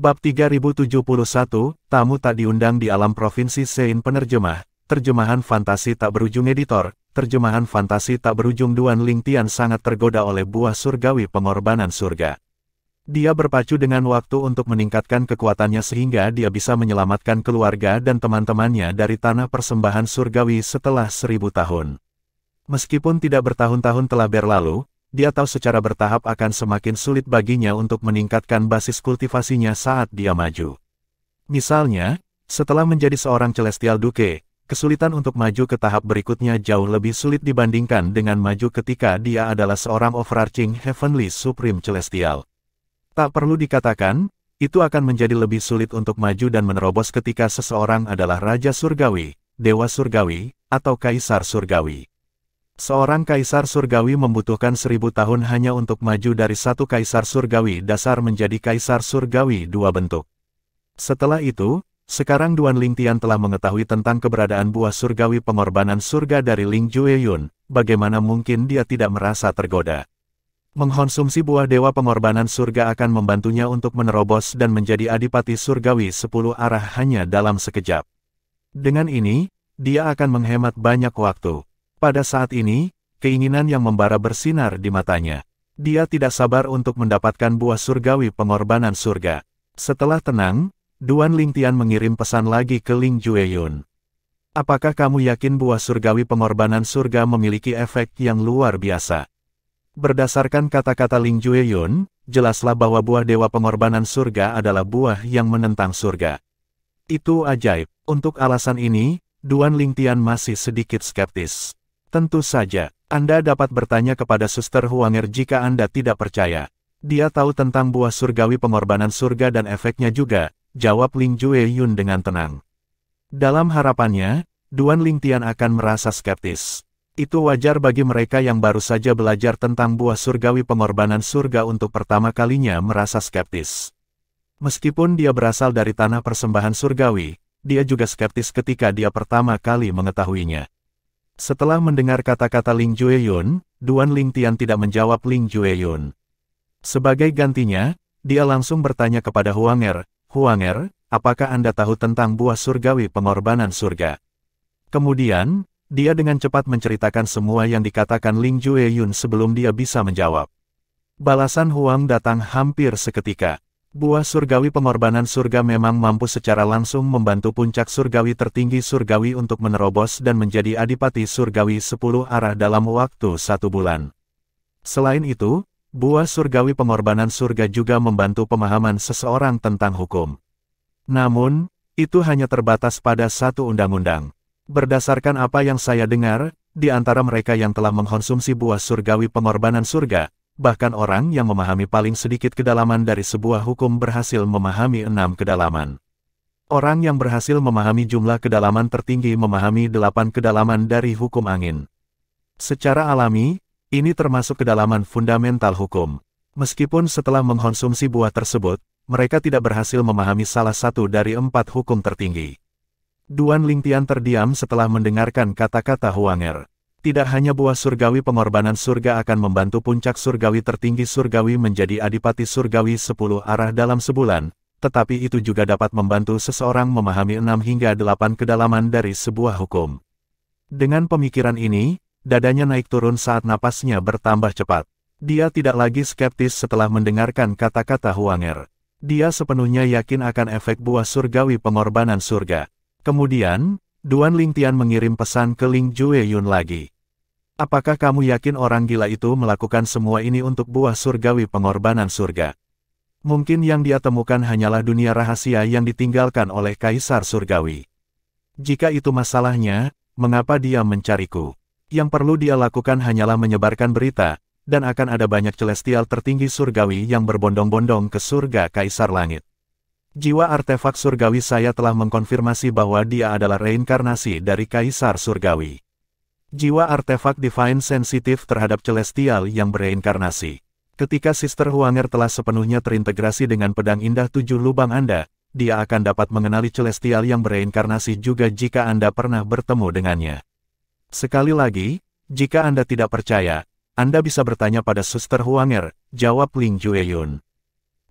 Bab 3071, Tamu tak diundang di alam Provinsi Sein. Penerjemah, terjemahan fantasi tak berujung. Editor, terjemahan fantasi tak berujung. Duan Lingtian sangat tergoda oleh buah surgawi pengorbanan surga. Dia berpacu dengan waktu untuk meningkatkan kekuatannya sehingga dia bisa menyelamatkan keluarga dan teman-temannya dari tanah persembahan surgawi setelah 1000 tahun. Meskipun tidak bertahun-tahun telah berlalu, dia tahu secara bertahap akan semakin sulit baginya untuk meningkatkan basis kultivasinya saat dia maju. Misalnya, setelah menjadi seorang Celestial Duke, kesulitan untuk maju ke tahap berikutnya jauh lebih sulit dibandingkan dengan maju ketika dia adalah seorang Overarching Heavenly Supreme Celestial. Tak perlu dikatakan, itu akan menjadi lebih sulit untuk maju dan menerobos ketika seseorang adalah Raja Surgawi, Dewa Surgawi, atau Kaisar Surgawi. Seorang Kaisar Surgawi membutuhkan 1000 tahun hanya untuk maju dari satu Kaisar Surgawi dasar menjadi Kaisar Surgawi dua bentuk. Setelah itu, sekarang Duan Lingtian telah mengetahui tentang keberadaan buah surgawi pengorbanan surga dari Ling Jueyun, bagaimana mungkin dia tidak merasa tergoda. Mengkonsumsi buah dewa pengorbanan surga akan membantunya untuk menerobos dan menjadi adipati surgawi 10 arah hanya dalam sekejap. Dengan ini, dia akan menghemat banyak waktu. Pada saat ini, keinginan yang membara bersinar di matanya. Dia tidak sabar untuk mendapatkan buah surgawi pengorbanan surga. Setelah tenang, Duan Lingtian mengirim pesan lagi ke Ling Jueyun. Apakah kamu yakin buah surgawi pengorbanan surga memiliki efek yang luar biasa? Berdasarkan kata-kata Ling Jueyun, jelaslah bahwa buah dewa pengorbanan surga adalah buah yang menentang surga. Itu ajaib. Untuk alasan ini, Duan Lingtian masih sedikit skeptis. Tentu saja, Anda dapat bertanya kepada Suster Huanger jika Anda tidak percaya. Dia tahu tentang buah surgawi pengorbanan surga dan efeknya juga, jawab Ling Jueyun dengan tenang. Dalam harapannya, Duan Lingtian akan merasa skeptis. Itu wajar bagi mereka yang baru saja belajar tentang buah surgawi pengorbanan surga untuk pertama kalinya merasa skeptis. Meskipun dia berasal dari tanah persembahan surgawi, dia juga skeptis ketika dia pertama kali mengetahuinya. Setelah mendengar kata-kata Ling Jueyun, Duan Lingtian tidak menjawab Ling Jueyun. Sebagai gantinya, dia langsung bertanya kepada Huanger, "Huanger, apakah Anda tahu tentang buah surgawi pengorbanan surga?" Kemudian, dia dengan cepat menceritakan semua yang dikatakan Ling Jueyun sebelum dia bisa menjawab. Balasan Huang datang hampir seketika. Buah surgawi pengorbanan surga memang mampu secara langsung membantu puncak surgawi tertinggi surgawi untuk menerobos dan menjadi adipati surgawi 10 arah dalam waktu 1 bulan. Selain itu, buah surgawi pengorbanan surga juga membantu pemahaman seseorang tentang hukum. Namun, itu hanya terbatas pada satu undang-undang. Berdasarkan apa yang saya dengar, di antara mereka yang telah mengkonsumsi buah surgawi pengorbanan surga, bahkan orang yang memahami paling sedikit kedalaman dari sebuah hukum berhasil memahami 6 kedalaman. Orang yang berhasil memahami jumlah kedalaman tertinggi memahami 8 kedalaman dari hukum angin. Secara alami, ini termasuk kedalaman fundamental hukum. Meskipun setelah mengkonsumsi buah tersebut, mereka tidak berhasil memahami salah satu dari 4 hukum tertinggi. Duan Lingtian terdiam setelah mendengarkan kata-kata Huanger. Tidak hanya buah surgawi pengorbanan surga akan membantu puncak surgawi tertinggi surgawi menjadi adipati surgawi 10 arah dalam sebulan, tetapi itu juga dapat membantu seseorang memahami 6 hingga 8 kedalaman dari sebuah hukum. Dengan pemikiran ini, dadanya naik turun saat napasnya bertambah cepat. Dia tidak lagi skeptis setelah mendengarkan kata-kata Huanger. Dia sepenuhnya yakin akan efek buah surgawi pengorbanan surga. Kemudian, Duan Lingtian mengirim pesan ke Ling Jueyun lagi. Apakah kamu yakin orang gila itu melakukan semua ini untuk buah surgawi pengorbanan surga? Mungkin yang dia temukan hanyalah dunia rahasia yang ditinggalkan oleh Kaisar Surgawi. Jika itu masalahnya, mengapa dia mencariku? Yang perlu dia lakukan hanyalah menyebarkan berita, dan akan ada banyak celestial tertinggi surgawi yang berbondong-bondong ke surga Kaisar Langit. Jiwa artefak surgawi saya telah mengkonfirmasi bahwa dia adalah reinkarnasi dari Kaisar Surgawi. Jiwa artefak divine sensitif terhadap celestial yang bereinkarnasi. Ketika Sister Huanger telah sepenuhnya terintegrasi dengan pedang indah 7 lubang Anda, dia akan dapat mengenali celestial yang bereinkarnasi juga jika Anda pernah bertemu dengannya. Sekali lagi, jika Anda tidak percaya, Anda bisa bertanya pada Suster Huanger, jawab Ling Jueyun.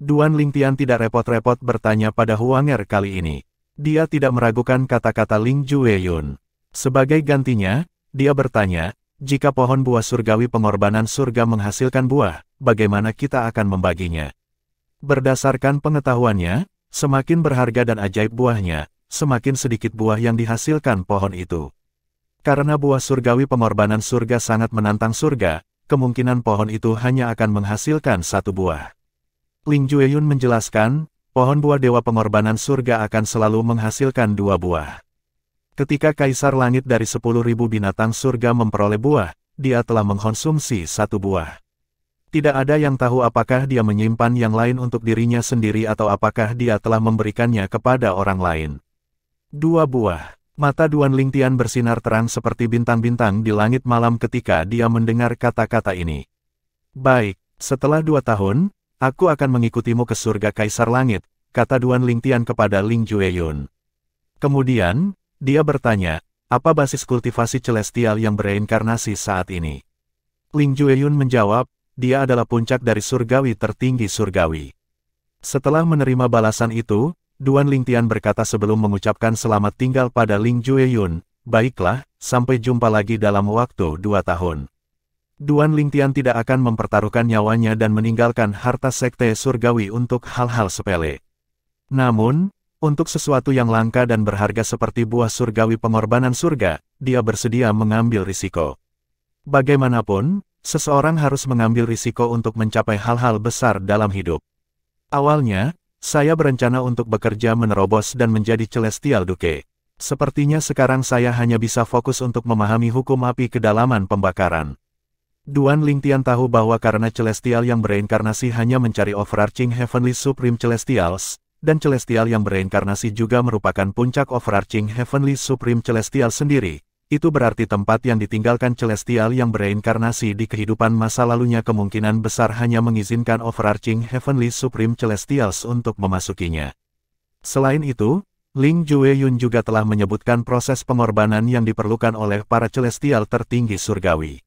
Duan Lingtian tidak repot-repot bertanya pada Huanger kali ini. Dia tidak meragukan kata-kata Ling Jueyun. Sebagai gantinya, dia bertanya, jika pohon buah surgawi pengorbanan surga menghasilkan buah, bagaimana kita akan membaginya? Berdasarkan pengetahuannya, semakin berharga dan ajaib buahnya, semakin sedikit buah yang dihasilkan pohon itu. Karena buah surgawi pengorbanan surga sangat menantang surga, kemungkinan pohon itu hanya akan menghasilkan satu buah. Ling Jueyun menjelaskan, pohon buah dewa pengorbanan surga akan selalu menghasilkan 2 buah. Ketika Kaisar Langit dari 10.000 binatang surga memperoleh buah, dia telah mengkonsumsi 1 buah. Tidak ada yang tahu apakah dia menyimpan yang lain untuk dirinya sendiri atau apakah dia telah memberikannya kepada orang lain. 2 buah. Mata Duan Lingtian bersinar terang seperti bintang-bintang di langit malam ketika dia mendengar kata-kata ini. Baik, setelah 2 tahun, aku akan mengikutimu ke surga Kaisar Langit, kata Duan Lingtian kepada Ling Jueyun. Kemudian, dia bertanya, apa basis kultivasi celestial yang bereinkarnasi saat ini? Ling Jueyun menjawab, dia adalah puncak dari surgawi tertinggi surgawi. Setelah menerima balasan itu, Duan Lingtian berkata sebelum mengucapkan selamat tinggal pada Ling Jueyun, baiklah, sampai jumpa lagi dalam waktu 2 tahun. Duan Lingtian tidak akan mempertaruhkan nyawanya dan meninggalkan harta sekte surgawi untuk hal-hal sepele. Namun, untuk sesuatu yang langka dan berharga seperti buah surgawi pengorbanan surga, dia bersedia mengambil risiko. Bagaimanapun, seseorang harus mengambil risiko untuk mencapai hal-hal besar dalam hidup. Awalnya, saya berencana untuk bekerja menerobos dan menjadi Celestial Duke. Sepertinya sekarang saya hanya bisa fokus untuk memahami hukum api kedalaman pembakaran. Duan Lingtian tahu bahwa karena Celestial yang bereinkarnasi hanya mencari overarching Heavenly Supreme Celestials, dan Celestial yang bereinkarnasi juga merupakan puncak overarching Heavenly Supreme Celestial sendiri, itu berarti tempat yang ditinggalkan Celestial yang bereinkarnasi di kehidupan masa lalunya kemungkinan besar hanya mengizinkan overarching Heavenly Supreme Celestials untuk memasukinya. Selain itu, Ling Jueyun juga telah menyebutkan proses pengorbanan yang diperlukan oleh para Celestial tertinggi surgawi.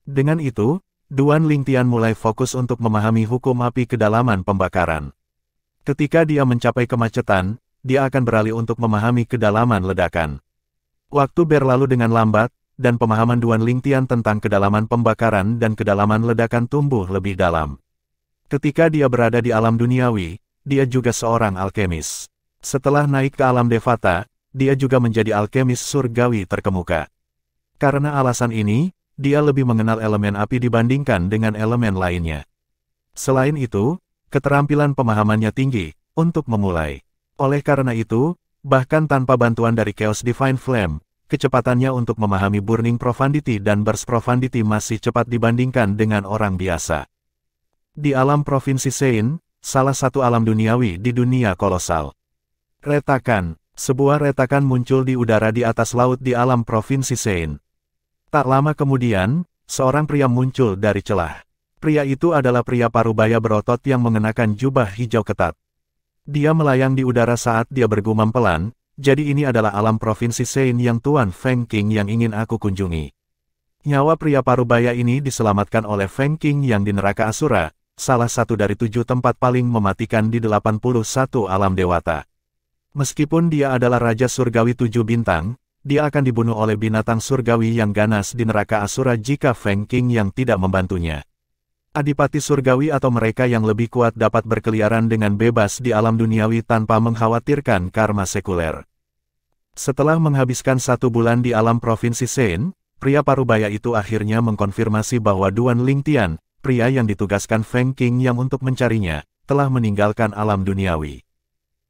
Dengan itu, Duan Lingtian mulai fokus untuk memahami hukum api kedalaman pembakaran. Ketika dia mencapai kemacetan, dia akan beralih untuk memahami kedalaman ledakan. Waktu berlalu dengan lambat, dan pemahaman Duan Lingtian tentang kedalaman pembakaran dan kedalaman ledakan tumbuh lebih dalam. Ketika dia berada di alam duniawi, dia juga seorang alkemis. Setelah naik ke alam Devata, dia juga menjadi alkemis surgawi terkemuka. Karena alasan ini, dia lebih mengenal elemen api dibandingkan dengan elemen lainnya. Selain itu, keterampilan pemahamannya tinggi, untuk memulai. Oleh karena itu, bahkan tanpa bantuan dari Chaos Divine Flame, kecepatannya untuk memahami Burning Profundity dan Burst Profundity masih cepat dibandingkan dengan orang biasa. Di alam Provinsi Sein, salah satu alam duniawi di dunia kolosal. Retakan, sebuah retakan muncul di udara di atas laut di alam Provinsi Sein. Tak lama kemudian, seorang pria muncul dari celah. Pria itu adalah pria parubaya berotot yang mengenakan jubah hijau ketat. Dia melayang di udara saat dia bergumam pelan, jadi ini adalah alam Provinsi Sein yang Tuan Feng Qing yang ingin aku kunjungi. Nyawa pria parubaya ini diselamatkan oleh Feng Qing yang di neraka Asura, salah satu dari 7 tempat paling mematikan di 81 alam dewata. Meskipun dia adalah Raja Surgawi 7 bintang, dia akan dibunuh oleh binatang surgawi yang ganas di neraka Asura jika Feng Qing yang tidak membantunya. Adipati surgawi atau mereka yang lebih kuat dapat berkeliaran dengan bebas di alam duniawi tanpa mengkhawatirkan karma sekuler. Setelah menghabiskan 1 bulan di alam Provinsi Sein, pria parubaya itu akhirnya mengkonfirmasi bahwa Duan Lingtian, pria yang ditugaskan Feng Qing yang untuk mencarinya, telah meninggalkan alam duniawi.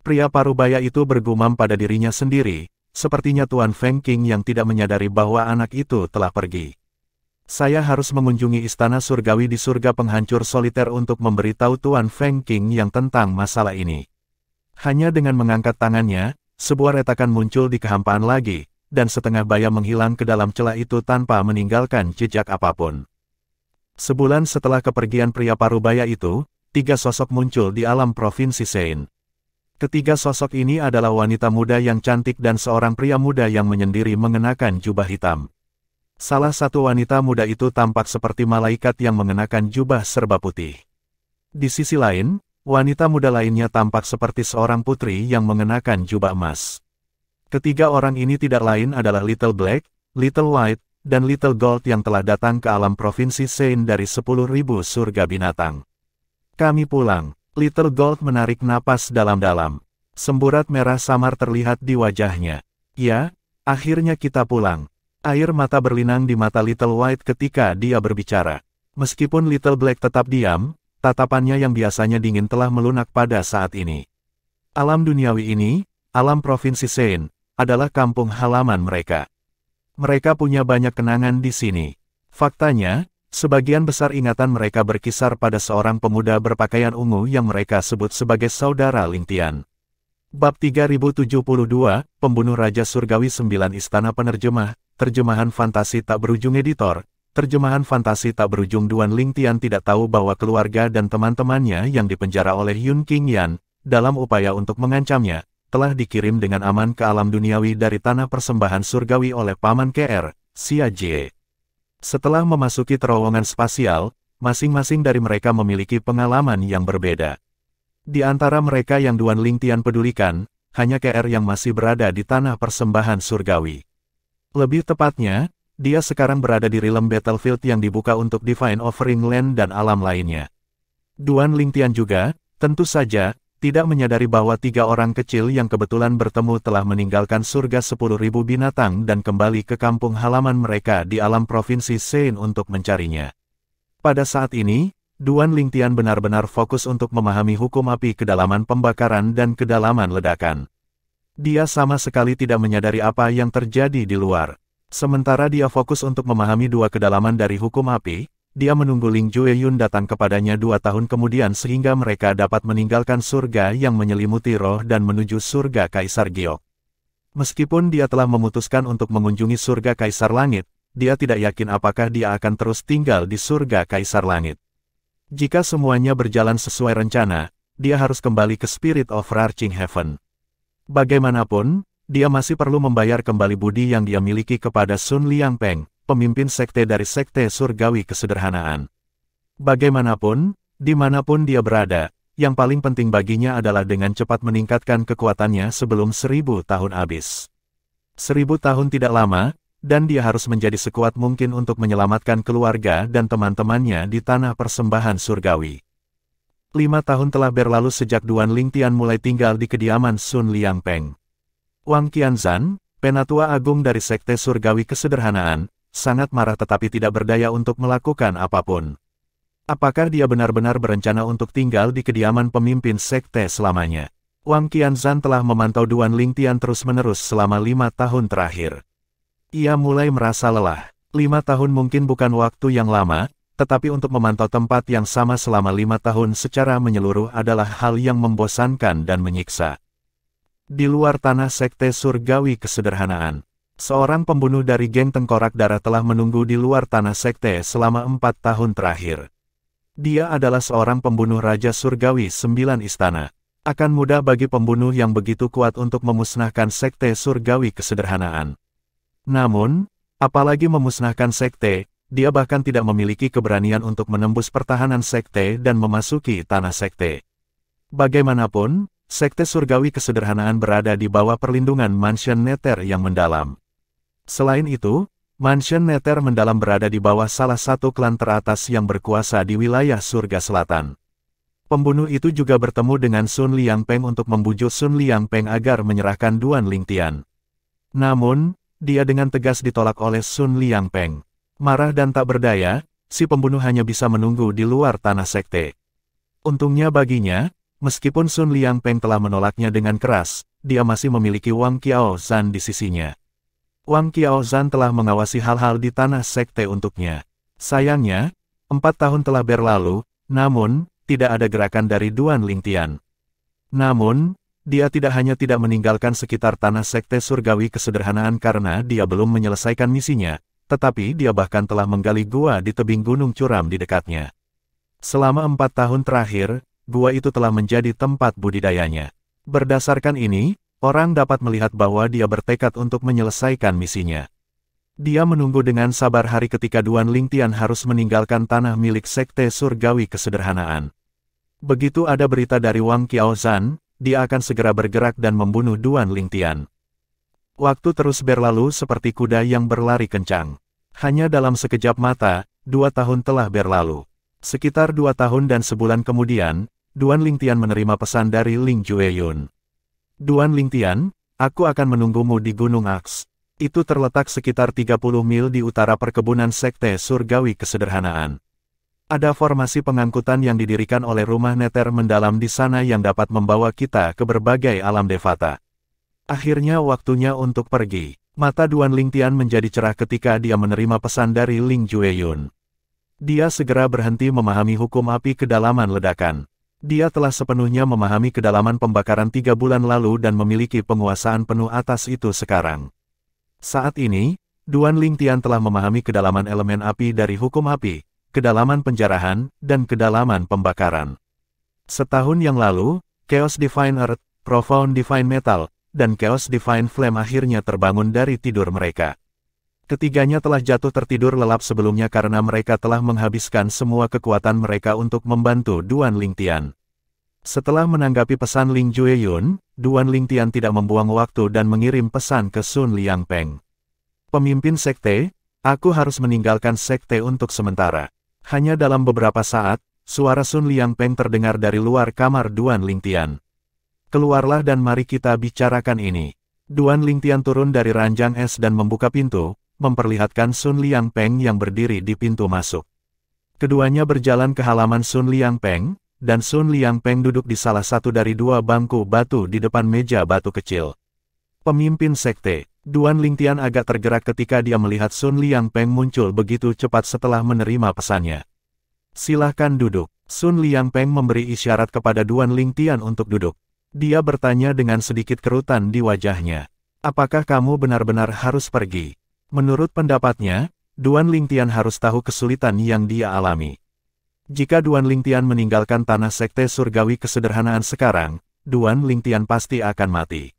Pria parubaya itu bergumam pada dirinya sendiri, sepertinya Tuan Feng Qing yang tidak menyadari bahwa anak itu telah pergi. Saya harus mengunjungi istana surgawi di surga penghancur soliter untuk memberitahu Tuan Feng Qing yang tentang masalah ini. Hanya dengan mengangkat tangannya, sebuah retakan muncul di kehampaan lagi, dan setengah baya menghilang ke dalam celah itu tanpa meninggalkan jejak apapun. Sebulan setelah kepergian pria parubaya itu, 3 sosok muncul di alam Provinsi Sein. Ketiga sosok ini adalah wanita muda yang cantik dan seorang pria muda yang menyendiri mengenakan jubah hitam. Salah satu wanita muda itu tampak seperti malaikat yang mengenakan jubah serba putih. Di sisi lain, wanita muda lainnya tampak seperti seorang putri yang mengenakan jubah emas. Ketiga orang ini tidak lain adalah Little Black, Little White, dan Little Gold yang telah datang ke alam provinsi Sein dari 10.000 surga binatang. Kami pulang. Little Gold menarik napas dalam-dalam. Semburat merah samar terlihat di wajahnya. Ya, akhirnya kita pulang. Air mata berlinang di mata Little White ketika dia berbicara. Meskipun Little Black tetap diam, tatapannya yang biasanya dingin telah melunak pada saat ini. Alam duniawi ini, alam provinsi Sein, adalah kampung halaman mereka. Mereka punya banyak kenangan di sini. Faktanya, sebagian besar ingatan mereka berkisar pada seorang pemuda berpakaian ungu yang mereka sebut sebagai saudara Ling Tian. Bab 3072, Pembunuh Raja Surgawi 9 Istana Penerjemah, Terjemahan Fantasi Tak Berujung Editor, Terjemahan Fantasi Tak Berujung. Duan Ling Tian tidak tahu bahwa keluarga dan teman-temannya yang dipenjara oleh Yun Qingyan, dalam upaya untuk mengancamnya, telah dikirim dengan aman ke alam duniawi dari tanah persembahan surgawi oleh Paman KR, Xia Jie. Setelah memasuki terowongan spasial, masing-masing dari mereka memiliki pengalaman yang berbeda. Di antara mereka yang Duan Ling Tian pedulikan, hanya KR yang masih berada di tanah persembahan surgawi. Lebih tepatnya, dia sekarang berada di realm battlefield yang dibuka untuk Divine Offering Land dan alam lainnya. Duan Ling Tian juga, tentu saja, tidak menyadari bahwa 3 orang kecil yang kebetulan bertemu telah meninggalkan surga 10.000 binatang dan kembali ke kampung halaman mereka di alam provinsi Sein untuk mencarinya. Pada saat ini, Duan Ling Tian benar-benar fokus untuk memahami hukum api kedalaman pembakaran dan kedalaman ledakan. Dia sama sekali tidak menyadari apa yang terjadi di luar. Sementara dia fokus untuk memahami 2 kedalaman dari hukum api, dia menunggu Ling Jueyun datang kepadanya 2 tahun kemudian sehingga mereka dapat meninggalkan surga yang menyelimuti roh dan menuju surga Kaisar Giok. Meskipun dia telah memutuskan untuk mengunjungi surga Kaisar Langit, dia tidak yakin apakah dia akan terus tinggal di surga Kaisar Langit. Jika semuanya berjalan sesuai rencana, dia harus kembali ke Spirit of Arching Heaven. Bagaimanapun, dia masih perlu membayar kembali budi yang dia miliki kepada Sun Liangpeng, pemimpin sekte dari sekte surgawi kesederhanaan. Bagaimanapun, dimanapun dia berada, yang paling penting baginya adalah dengan cepat meningkatkan kekuatannya sebelum 1000 tahun habis. 1000 tahun tidak lama, dan dia harus menjadi sekuat mungkin untuk menyelamatkan keluarga dan teman-temannya di tanah persembahan surgawi. 5 tahun telah berlalu sejak Duan Ling Tian mulai tinggal di kediaman Sun Liangpeng. Wang Qianzan, penatua agung dari sekte surgawi kesederhanaan, sangat marah tetapi tidak berdaya untuk melakukan apapun. Apakah dia benar-benar berencana untuk tinggal di kediaman pemimpin sekte selamanya? Wang Qianzan telah memantau Duan Ling Tian terus-menerus selama 5 tahun terakhir. Ia mulai merasa lelah. 5 tahun mungkin bukan waktu yang lama, tetapi untuk memantau tempat yang sama selama 5 tahun secara menyeluruh adalah hal yang membosankan dan menyiksa. Di luar tanah sekte surgawi kesederhanaan, seorang pembunuh dari geng Tengkorak Darah telah menunggu di luar tanah sekte selama 4 tahun terakhir. Dia adalah seorang pembunuh Raja Surgawi 9 Istana. Akan mudah bagi pembunuh yang begitu kuat untuk memusnahkan sekte surgawi kesederhanaan. Namun, apalagi memusnahkan sekte, dia bahkan tidak memiliki keberanian untuk menembus pertahanan sekte dan memasuki tanah sekte. Bagaimanapun, sekte surgawi kesederhanaan berada di bawah perlindungan Mansion Nether yang mendalam. Selain itu, Mansion Nether mendalam berada di bawah salah satu klan teratas yang berkuasa di wilayah surga selatan. Pembunuh itu juga bertemu dengan Sun Liangpeng untuk membujuk Sun Liangpeng agar menyerahkan Duan Ling Tian. Namun, dia dengan tegas ditolak oleh Sun Liangpeng. Marah dan tak berdaya, si pembunuh hanya bisa menunggu di luar tanah sekte. Untungnya baginya, meskipun Sun Liangpeng telah menolaknya dengan keras, dia masih memiliki Wang Qiaozhan di sisinya. Wang Qiaozhan telah mengawasi hal-hal di tanah sekte untuknya. Sayangnya, 4 tahun telah berlalu, namun, tidak ada gerakan dari Duan Ling Tian. Namun, dia tidak hanya tidak meninggalkan sekitar tanah sekte surgawi kesederhanaan karena dia belum menyelesaikan misinya, tetapi dia bahkan telah menggali gua di tebing gunung curam di dekatnya. Selama 4 tahun terakhir, gua itu telah menjadi tempat budidayanya. Berdasarkan ini, orang dapat melihat bahwa dia bertekad untuk menyelesaikan misinya. Dia menunggu dengan sabar hari ketika Duan Ling Tian harus meninggalkan tanah milik sekte surgawi kesederhanaan. Begitu ada berita dari Wang Qiaozhan, dia akan segera bergerak dan membunuh Duan Lingtian. Waktu terus berlalu seperti kuda yang berlari kencang. Hanya dalam sekejap mata, 2 tahun telah berlalu. Sekitar 2 tahun dan sebulan kemudian, Duan Lingtian menerima pesan dari Ling Jueyun. Duan Lingtian, aku akan menunggumu di Gunung Aks. Itu terletak sekitar 30 mil di utara perkebunan Sekte Surgawi Kesederhanaan. Ada formasi pengangkutan yang didirikan oleh rumah neter mendalam di sana yang dapat membawa kita ke berbagai alam devata. Akhirnya waktunya untuk pergi. Mata Duan Lingtian menjadi cerah ketika dia menerima pesan dari Ling Jueyun. Dia segera berhenti memahami hukum api kedalaman ledakan. Dia telah sepenuhnya memahami kedalaman pembakaran 3 bulan lalu dan memiliki penguasaan penuh atas itu sekarang. Saat ini, Duan Lingtian telah memahami kedalaman elemen api dari hukum api, kedalaman penjarahan, dan kedalaman pembakaran. Setahun yang lalu, Chaos Divine Earth, Profound Divine Metal, dan Chaos Divine Flame akhirnya terbangun dari tidur mereka. Ketiganya telah jatuh tertidur lelap sebelumnya karena mereka telah menghabiskan semua kekuatan mereka untuk membantu Duan Lingtian. Setelah menanggapi pesan Ling Jueyun, Duan Lingtian tidak membuang waktu dan mengirim pesan ke Sun Liangpeng. Pemimpin sekte, aku harus meninggalkan sekte untuk sementara. Hanya dalam beberapa saat, suara Sun Liangpeng terdengar dari luar kamar Duan Lingtian. Keluarlah dan mari kita bicarakan ini. Duan Lingtian turun dari ranjang es dan membuka pintu, memperlihatkan Sun Liangpeng yang berdiri di pintu masuk. Keduanya berjalan ke halaman Sun Liangpeng, dan Sun Liangpeng duduk di salah satu dari 2 bangku batu di depan meja batu kecil. Pemimpin sekte, Duan Lingtian agak tergerak ketika dia melihat Sun Liangpeng muncul begitu cepat setelah menerima pesannya. Silahkan duduk. Sun Liangpeng memberi isyarat kepada Duan Lingtian untuk duduk. Dia bertanya dengan sedikit kerutan di wajahnya. Apakah kamu benar-benar harus pergi? Menurut pendapatnya, Duan Lingtian harus tahu kesulitan yang dia alami. Jika Duan Lingtian meninggalkan tanah sekte surgawi kesederhanaan sekarang, Duan Lingtian pasti akan mati.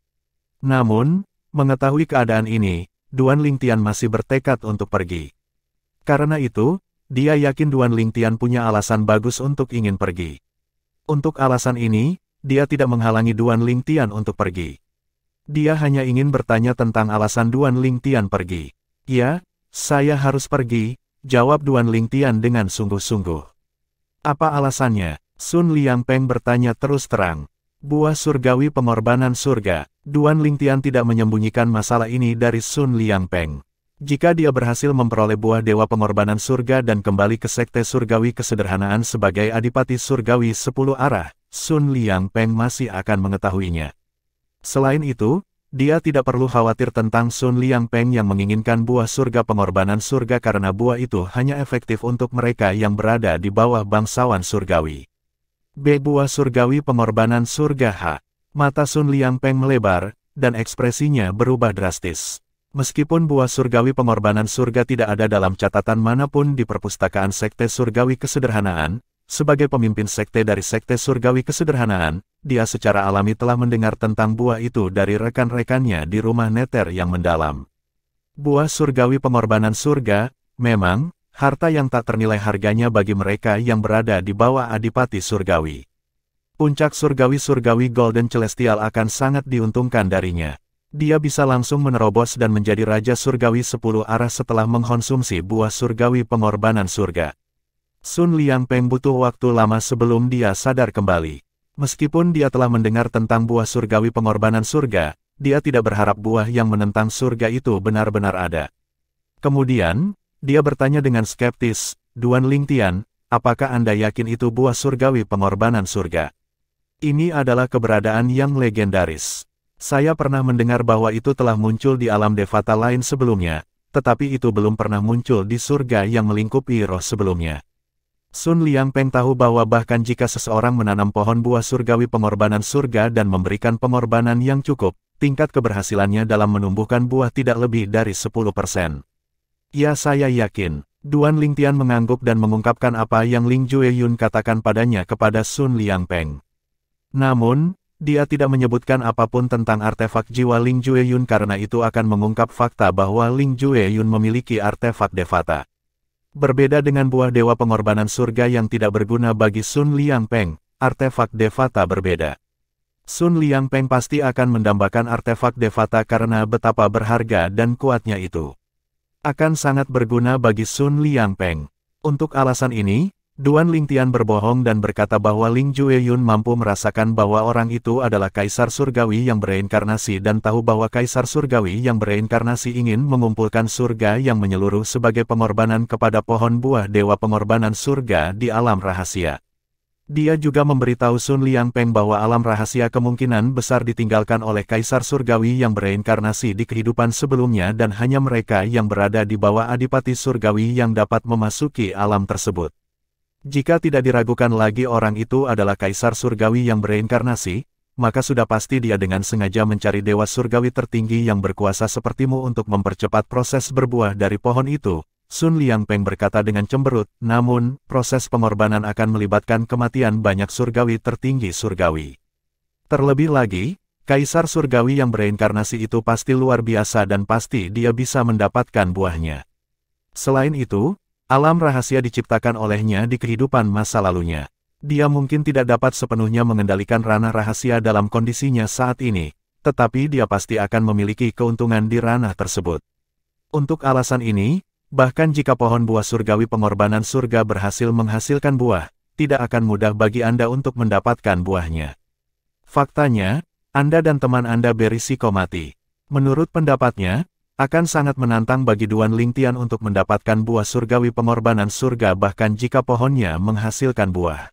Namun, mengetahui keadaan ini, Duan Lingtian masih bertekad untuk pergi. Karena itu, dia yakin Duan Lingtian punya alasan bagus untuk ingin pergi. Untuk alasan ini, dia tidak menghalangi Duan Lingtian untuk pergi. Dia hanya ingin bertanya tentang alasan Duan Lingtian pergi. Ya, saya harus pergi, jawab Duan Lingtian dengan sungguh-sungguh. Apa alasannya? Sun Liangpeng bertanya terus terang. Buah surgawi pengorbanan surga. Duan Lingtian tidak menyembunyikan masalah ini dari Sun Liangpeng. Jika dia berhasil memperoleh buah dewa pengorbanan surga dan kembali ke sekte surgawi kesederhanaan sebagai adipati surgawi 10 arah, Sun Liangpeng masih akan mengetahuinya. Selain itu, dia tidak perlu khawatir tentang Sun Liangpeng yang menginginkan buah surga pengorbanan surga karena buah itu hanya efektif untuk mereka yang berada di bawah bangsawan surgawi. B. Buah surgawi pengorbanan surga H. Mata Sun Liangpeng melebar, dan ekspresinya berubah drastis. Meskipun buah surgawi pengorbanan surga tidak ada dalam catatan manapun di perpustakaan sekte surgawi kesederhanaan, sebagai pemimpin sekte dari sekte surgawi kesederhanaan, dia secara alami telah mendengar tentang buah itu dari rekan-rekannya di rumah neter yang mendalam. Buah surgawi pengorbanan surga, memang, harta yang tak ternilai harganya bagi mereka yang berada di bawah adipati surgawi. Puncak surgawi-surgawi Golden Celestial akan sangat diuntungkan darinya. Dia bisa langsung menerobos dan menjadi Raja Surgawi 10 arah setelah mengkonsumsi buah surgawi pengorbanan surga. Sun Liangpeng butuh waktu lama sebelum dia sadar kembali. Meskipun dia telah mendengar tentang buah surgawi pengorbanan surga, dia tidak berharap buah yang menentang surga itu benar-benar ada. Kemudian, dia bertanya dengan skeptis, Duan Lingtian, apakah Anda yakin itu buah surgawi pengorbanan surga? Ini adalah keberadaan yang legendaris. Saya pernah mendengar bahwa itu telah muncul di alam devata lain sebelumnya, tetapi itu belum pernah muncul di surga yang melingkupi roh sebelumnya. Sun Liangpeng tahu bahwa bahkan jika seseorang menanam pohon buah surgawi pengorbanan surga dan memberikan pengorbanan yang cukup, tingkat keberhasilannya dalam menumbuhkan buah tidak lebih dari 10%. Ya, saya yakin. Duan Lingtian mengangguk dan mengungkapkan apa yang Ling Jueyun katakan padanya kepada Sun Liangpeng. Namun, dia tidak menyebutkan apapun tentang artefak jiwa Ling Jueyun karena itu akan mengungkap fakta bahwa Ling Jueyun memiliki artefak devata. Berbeda dengan buah dewa pengorbanan surga yang tidak berguna bagi Sun Liangpeng, artefak Devata berbeda. Sun Liangpeng pasti akan mendambakan artefak Devata karena betapa berharga dan kuatnya itu. Akan sangat berguna bagi Sun Liangpeng. Untuk alasan ini, Duan Lingtian berbohong dan berkata bahwa Ling Jueyun mampu merasakan bahwa orang itu adalah Kaisar Surgawi yang bereinkarnasi dan tahu bahwa Kaisar Surgawi yang bereinkarnasi ingin mengumpulkan surga yang menyeluruh sebagai pengorbanan kepada pohon buah Dewa Pengorbanan Surga di alam rahasia. Dia juga memberitahu Sun Liangpeng bahwa alam rahasia kemungkinan besar ditinggalkan oleh Kaisar Surgawi yang bereinkarnasi di kehidupan sebelumnya dan hanya mereka yang berada di bawah Adipati Surgawi yang dapat memasuki alam tersebut. Jika tidak diragukan lagi orang itu adalah Kaisar Surgawi yang bereinkarnasi, maka sudah pasti dia dengan sengaja mencari Dewa Surgawi tertinggi yang berkuasa sepertimu untuk mempercepat proses berbuah dari pohon itu. Sun Liangpeng berkata dengan cemberut, namun, proses pengorbanan akan melibatkan kematian banyak surgawi tertinggi surgawi. Terlebih lagi, Kaisar Surgawi yang bereinkarnasi itu pasti luar biasa dan pasti dia bisa mendapatkan buahnya. Selain itu, alam rahasia diciptakan olehnya di kehidupan masa lalunya. Dia mungkin tidak dapat sepenuhnya mengendalikan ranah rahasia dalam kondisinya saat ini, tetapi dia pasti akan memiliki keuntungan di ranah tersebut. Untuk alasan ini, bahkan jika pohon buah surgawi pengorbanan surga berhasil menghasilkan buah, tidak akan mudah bagi Anda untuk mendapatkan buahnya. Faktanya, Anda dan teman Anda berisiko mati. Menurut pendapatnya, akan sangat menantang bagi Duan Lingtian untuk mendapatkan buah surgawi pengorbanan surga bahkan jika pohonnya menghasilkan buah.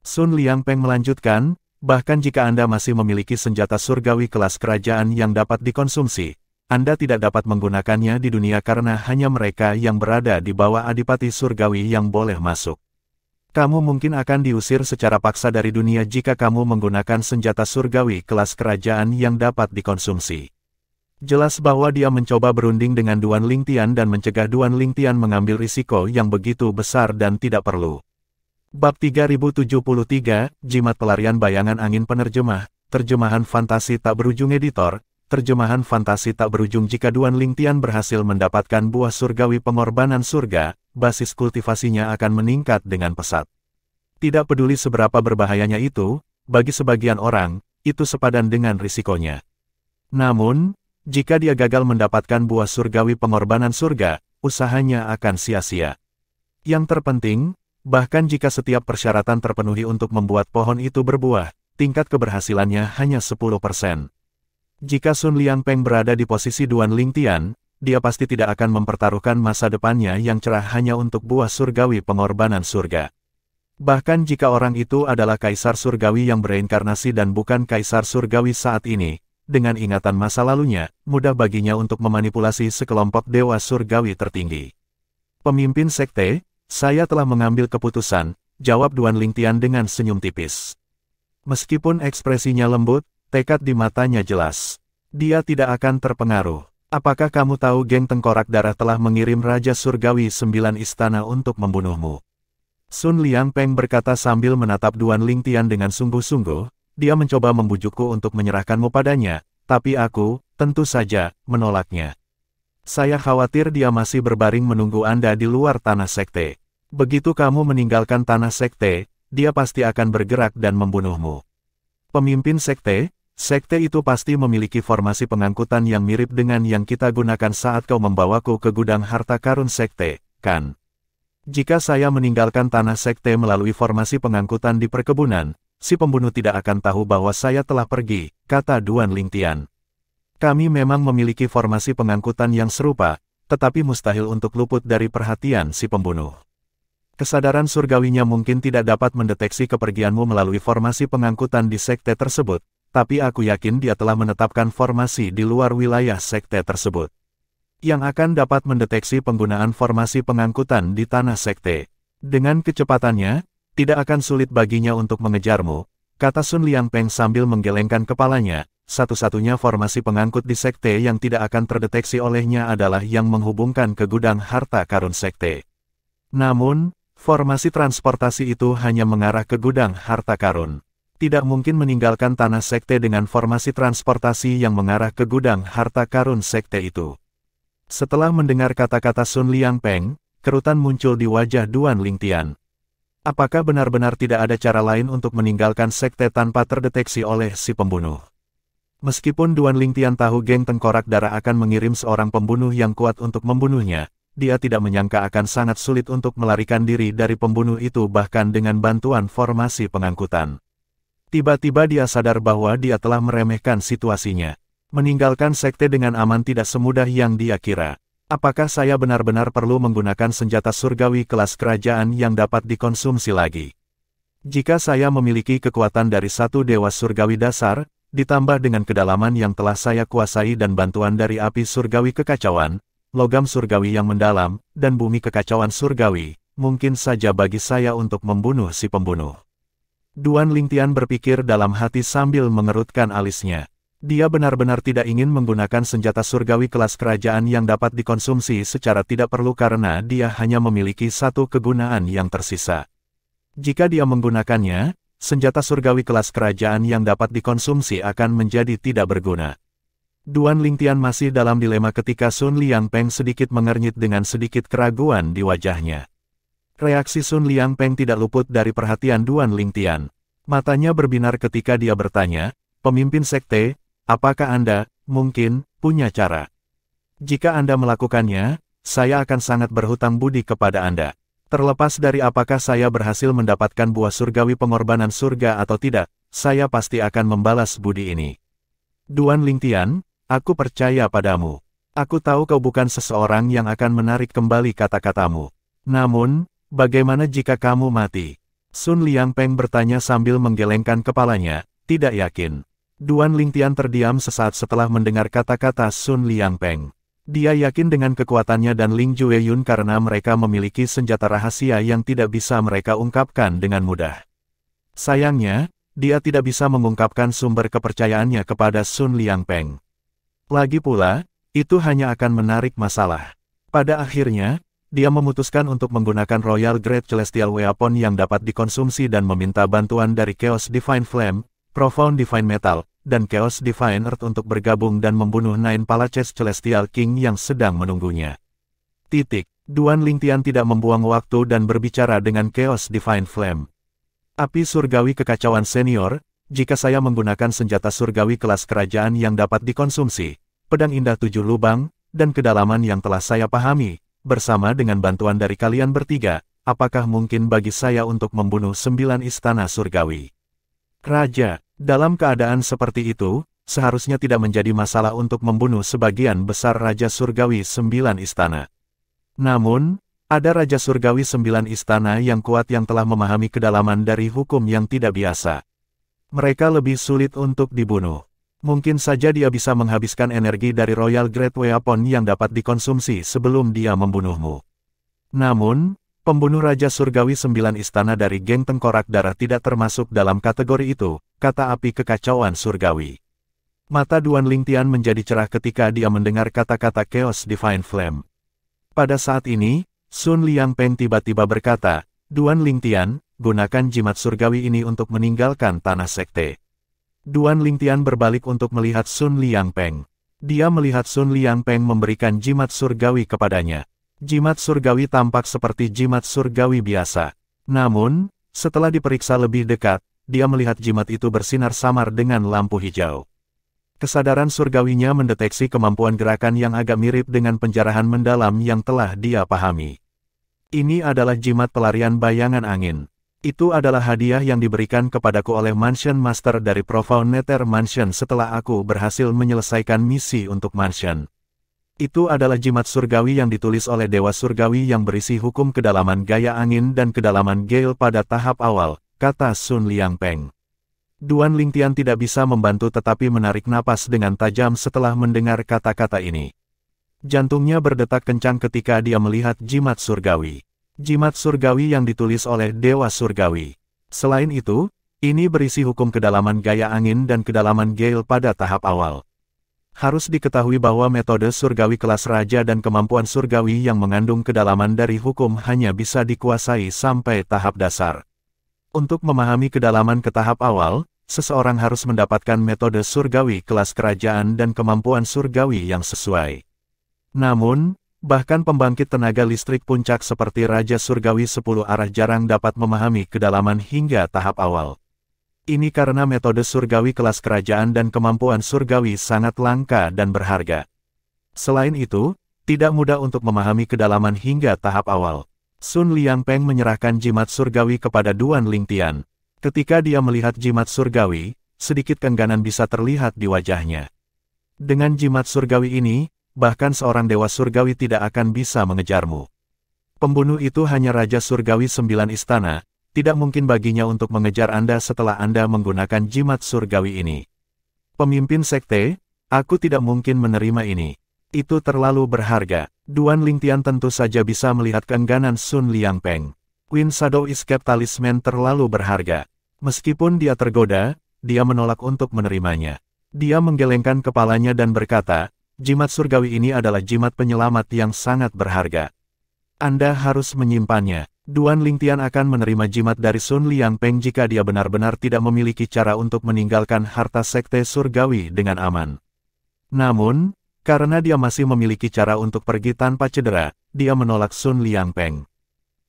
Sun Liangpeng melanjutkan, bahkan jika Anda masih memiliki senjata surgawi kelas kerajaan yang dapat dikonsumsi, Anda tidak dapat menggunakannya di dunia karena hanya mereka yang berada di bawah Adipati Surgawi yang boleh masuk. Kamu mungkin akan diusir secara paksa dari dunia jika kamu menggunakan senjata surgawi kelas kerajaan yang dapat dikonsumsi. Jelas bahwa dia mencoba berunding dengan Duan Lingtian dan mencegah Duan Lingtian mengambil risiko yang begitu besar dan tidak perlu. Bab 3073, Jimat Pelarian Bayangan Angin Penerjemah, Terjemahan Fantasi Tak Berujung Editor, Terjemahan Fantasi Tak Berujung. Jika Duan Lingtian berhasil mendapatkan buah surgawi pengorbanan surga, basis kultivasinya akan meningkat dengan pesat. Tidak peduli seberapa berbahayanya itu, bagi sebagian orang, itu sepadan dengan risikonya. Namun, jika dia gagal mendapatkan buah surgawi pengorbanan surga, usahanya akan sia-sia. Yang terpenting, bahkan jika setiap persyaratan terpenuhi untuk membuat pohon itu berbuah, tingkat keberhasilannya hanya 10%. Jika Sun Liangpeng berada di posisi Duan Lingtian, dia pasti tidak akan mempertaruhkan masa depannya yang cerah hanya untuk buah surgawi pengorbanan surga. Bahkan jika orang itu adalah Kaisar Surgawi yang bereinkarnasi dan bukan Kaisar Surgawi saat ini, dengan ingatan masa lalunya, mudah baginya untuk memanipulasi sekelompok dewa surgawi tertinggi. Pemimpin sekte, saya telah mengambil keputusan, jawab Duan Lingtian dengan senyum tipis. Meskipun ekspresinya lembut, tekad di matanya jelas. Dia tidak akan terpengaruh. Apakah kamu tahu geng Tengkorak Darah telah mengirim Raja Surgawi 9 istana untuk membunuhmu? Sun Liangpeng berkata sambil menatap Duan Lingtian dengan sungguh-sungguh. Dia mencoba membujukku untuk menyerahkanmu padanya, tapi aku, tentu saja, menolaknya. Saya khawatir dia masih berbaring menunggu Anda di luar tanah sekte. Begitu kamu meninggalkan tanah sekte, dia pasti akan bergerak dan membunuhmu. Pemimpin sekte itu pasti memiliki formasi pengangkutan yang mirip dengan yang kita gunakan saat kau membawaku ke gudang harta karun sekte, kan? Jika saya meninggalkan tanah sekte melalui formasi pengangkutan di perkebunan, si pembunuh tidak akan tahu bahwa saya telah pergi, kata Duan Lingtian. Kami memang memiliki formasi pengangkutan yang serupa, tetapi mustahil untuk luput dari perhatian si pembunuh. Kesadaran surgawinya mungkin tidak dapat mendeteksi kepergianmu melalui formasi pengangkutan di sekte tersebut, tapi aku yakin dia telah menetapkan formasi di luar wilayah sekte tersebut. Yang akan dapat mendeteksi penggunaan formasi pengangkutan di tanah sekte. Dengan kecepatannya, tidak akan sulit baginya untuk mengejarmu, kata Sun Liangpeng sambil menggelengkan kepalanya. Satu-satunya formasi pengangkut di sekte yang tidak akan terdeteksi olehnya adalah yang menghubungkan ke gudang harta karun sekte. Namun, formasi transportasi itu hanya mengarah ke gudang harta karun. Tidak mungkin meninggalkan tanah sekte dengan formasi transportasi yang mengarah ke gudang harta karun sekte itu. Setelah mendengar kata-kata Sun Liangpeng, kerutan muncul di wajah Duan Lingtian. Apakah benar-benar tidak ada cara lain untuk meninggalkan sekte tanpa terdeteksi oleh si pembunuh? Meskipun Duan Lingtian tahu geng tengkorak darah akan mengirim seorang pembunuh yang kuat untuk membunuhnya, dia tidak menyangka akan sangat sulit untuk melarikan diri dari pembunuh itu bahkan dengan bantuan formasi pengangkutan. Tiba-tiba dia sadar bahwa dia telah meremehkan situasinya. Meninggalkan sekte dengan aman tidak semudah yang dia kira. Apakah saya benar-benar perlu menggunakan senjata surgawi kelas kerajaan yang dapat dikonsumsi lagi? Jika saya memiliki kekuatan dari satu dewa surgawi dasar, ditambah dengan kedalaman yang telah saya kuasai dan bantuan dari api surgawi kekacauan, logam surgawi yang mendalam, dan bumi kekacauan surgawi, mungkin saja bagi saya untuk membunuh si pembunuh. Duan Lingtian berpikir dalam hati sambil mengerutkan alisnya. Dia benar-benar tidak ingin menggunakan senjata surgawi kelas kerajaan yang dapat dikonsumsi secara tidak perlu karena dia hanya memiliki satu kegunaan yang tersisa. Jika dia menggunakannya, senjata surgawi kelas kerajaan yang dapat dikonsumsi akan menjadi tidak berguna. Duan Lingtian masih dalam dilema ketika Sun Liangpeng sedikit mengernyit dengan sedikit keraguan di wajahnya. Reaksi Sun Liangpeng tidak luput dari perhatian Duan Lingtian. Matanya berbinar ketika dia bertanya, "Pemimpin sekte, apakah Anda, mungkin, punya cara? Jika Anda melakukannya, saya akan sangat berhutang budi kepada Anda. Terlepas dari apakah saya berhasil mendapatkan buah surgawi pengorbanan surga atau tidak, saya pasti akan membalas budi ini." Duan Lingtian, aku percaya padamu. Aku tahu kau bukan seseorang yang akan menarik kembali kata-katamu. Namun, bagaimana jika kamu mati? Sun Liangpeng bertanya sambil menggelengkan kepalanya, tidak yakin. Duan Lingtian terdiam sesaat setelah mendengar kata-kata Sun Liangpeng. Dia yakin dengan kekuatannya dan Ling Jueyun karena mereka memiliki senjata rahasia yang tidak bisa mereka ungkapkan dengan mudah. Sayangnya, dia tidak bisa mengungkapkan sumber kepercayaannya kepada Sun Liangpeng. Lagi pula, itu hanya akan menarik masalah. Pada akhirnya, dia memutuskan untuk menggunakan Royal Great Celestial Weapon yang dapat dikonsumsi dan meminta bantuan dari Chaos Divine Flame, Profound Divine Metal, dan Chaos Divine Earth untuk bergabung dan membunuh Nine Palaces Celestial King yang sedang menunggunya. Duan Lingtian tidak membuang waktu dan berbicara dengan Chaos Divine Flame. Api surgawi kekacauan senior, jika saya menggunakan senjata surgawi kelas kerajaan yang dapat dikonsumsi, pedang indah 7 lubang, dan kedalaman yang telah saya pahami, bersama dengan bantuan dari kalian bertiga, apakah mungkin bagi saya untuk membunuh 9 istana surgawi? Raja, dalam keadaan seperti itu, seharusnya tidak menjadi masalah untuk membunuh sebagian besar Raja Surgawi 9 istana. Namun, ada Raja Surgawi 9 istana yang kuat yang telah memahami kedalaman dari hukum yang tidak biasa. Mereka lebih sulit untuk dibunuh. Mungkin saja dia bisa menghabiskan energi dari Royal Great Weapon yang dapat dikonsumsi sebelum dia membunuhmu. Namun, pembunuh Raja Surgawi 9 istana dari geng tengkorak darah tidak termasuk dalam kategori itu, kata api kekacauan surgawi. Mata Duan Lingtian menjadi cerah ketika dia mendengar kata-kata Chaos Divine Flame. Pada saat ini, Sun Liangpeng tiba-tiba berkata, "Duan Lingtian, gunakan jimat surgawi ini untuk meninggalkan tanah sekte." Duan Lingtian berbalik untuk melihat Sun Liangpeng. Dia melihat Sun Liangpeng memberikan jimat surgawi kepadanya. Jimat surgawi tampak seperti jimat surgawi biasa. Namun, setelah diperiksa lebih dekat, dia melihat jimat itu bersinar samar dengan lampu hijau. Kesadaran surgawinya mendeteksi kemampuan gerakan yang agak mirip dengan penjarahan mendalam yang telah dia pahami. Ini adalah jimat pelarian bayangan angin. Itu adalah hadiah yang diberikan kepadaku oleh Mansion Master dari Profound Nether Mansion setelah aku berhasil menyelesaikan misi untuk Mansion. Itu adalah jimat surgawi yang ditulis oleh Dewa Surgawi yang berisi hukum kedalaman gaya angin dan kedalaman gale pada tahap awal, kata Sun Liangpeng. Duan Lingtian tidak bisa membantu tetapi menarik napas dengan tajam setelah mendengar kata-kata ini. Jantungnya berdetak kencang ketika dia melihat jimat surgawi. Jimat surgawi yang ditulis oleh Dewa Surgawi. Selain itu, ini berisi hukum kedalaman gaya angin dan kedalaman gale pada tahap awal. Harus diketahui bahwa metode surgawi kelas raja dan kemampuan surgawi yang mengandung kedalaman dari hukum hanya bisa dikuasai sampai tahap dasar. Untuk memahami kedalaman ke tahap awal, seseorang harus mendapatkan metode surgawi kelas kerajaan dan kemampuan surgawi yang sesuai. Namun, Bahkan pembangkit tenaga listrik puncak seperti Raja Surgawi 10 arah jarang dapat memahami kedalaman hingga tahap awal. Ini karena metode surgawi kelas kerajaan dan kemampuan surgawi sangat langka dan berharga. Selain itu, tidak mudah untuk memahami kedalaman hingga tahap awal. Sun Liangpeng menyerahkan jimat surgawi kepada Duan Lingtian. Ketika dia melihat jimat surgawi, sedikit keengganan bisa terlihat di wajahnya. Dengan jimat surgawi ini, bahkan seorang dewa surgawi tidak akan bisa mengejarmu. Pembunuh itu hanya Raja Surgawi 9 istana, tidak mungkin baginya untuk mengejar Anda setelah Anda menggunakan jimat surgawi ini. Pemimpin sekte, aku tidak mungkin menerima ini. Itu terlalu berharga. Duan Lingtian tentu saja bisa melihat keengganan Sun Liangpeng. Wind Shadow Escape Talisman terlalu berharga. Meskipun dia tergoda, dia menolak untuk menerimanya. Dia menggelengkan kepalanya dan berkata, jimat surgawi ini adalah jimat penyelamat yang sangat berharga. Anda harus menyimpannya. Duan Lingtian akan menerima jimat dari Sun Liangpeng jika dia benar-benar tidak memiliki cara untuk meninggalkan harta sekte surgawi dengan aman. Namun, karena dia masih memiliki cara untuk pergi tanpa cedera, dia menolak Sun Liangpeng.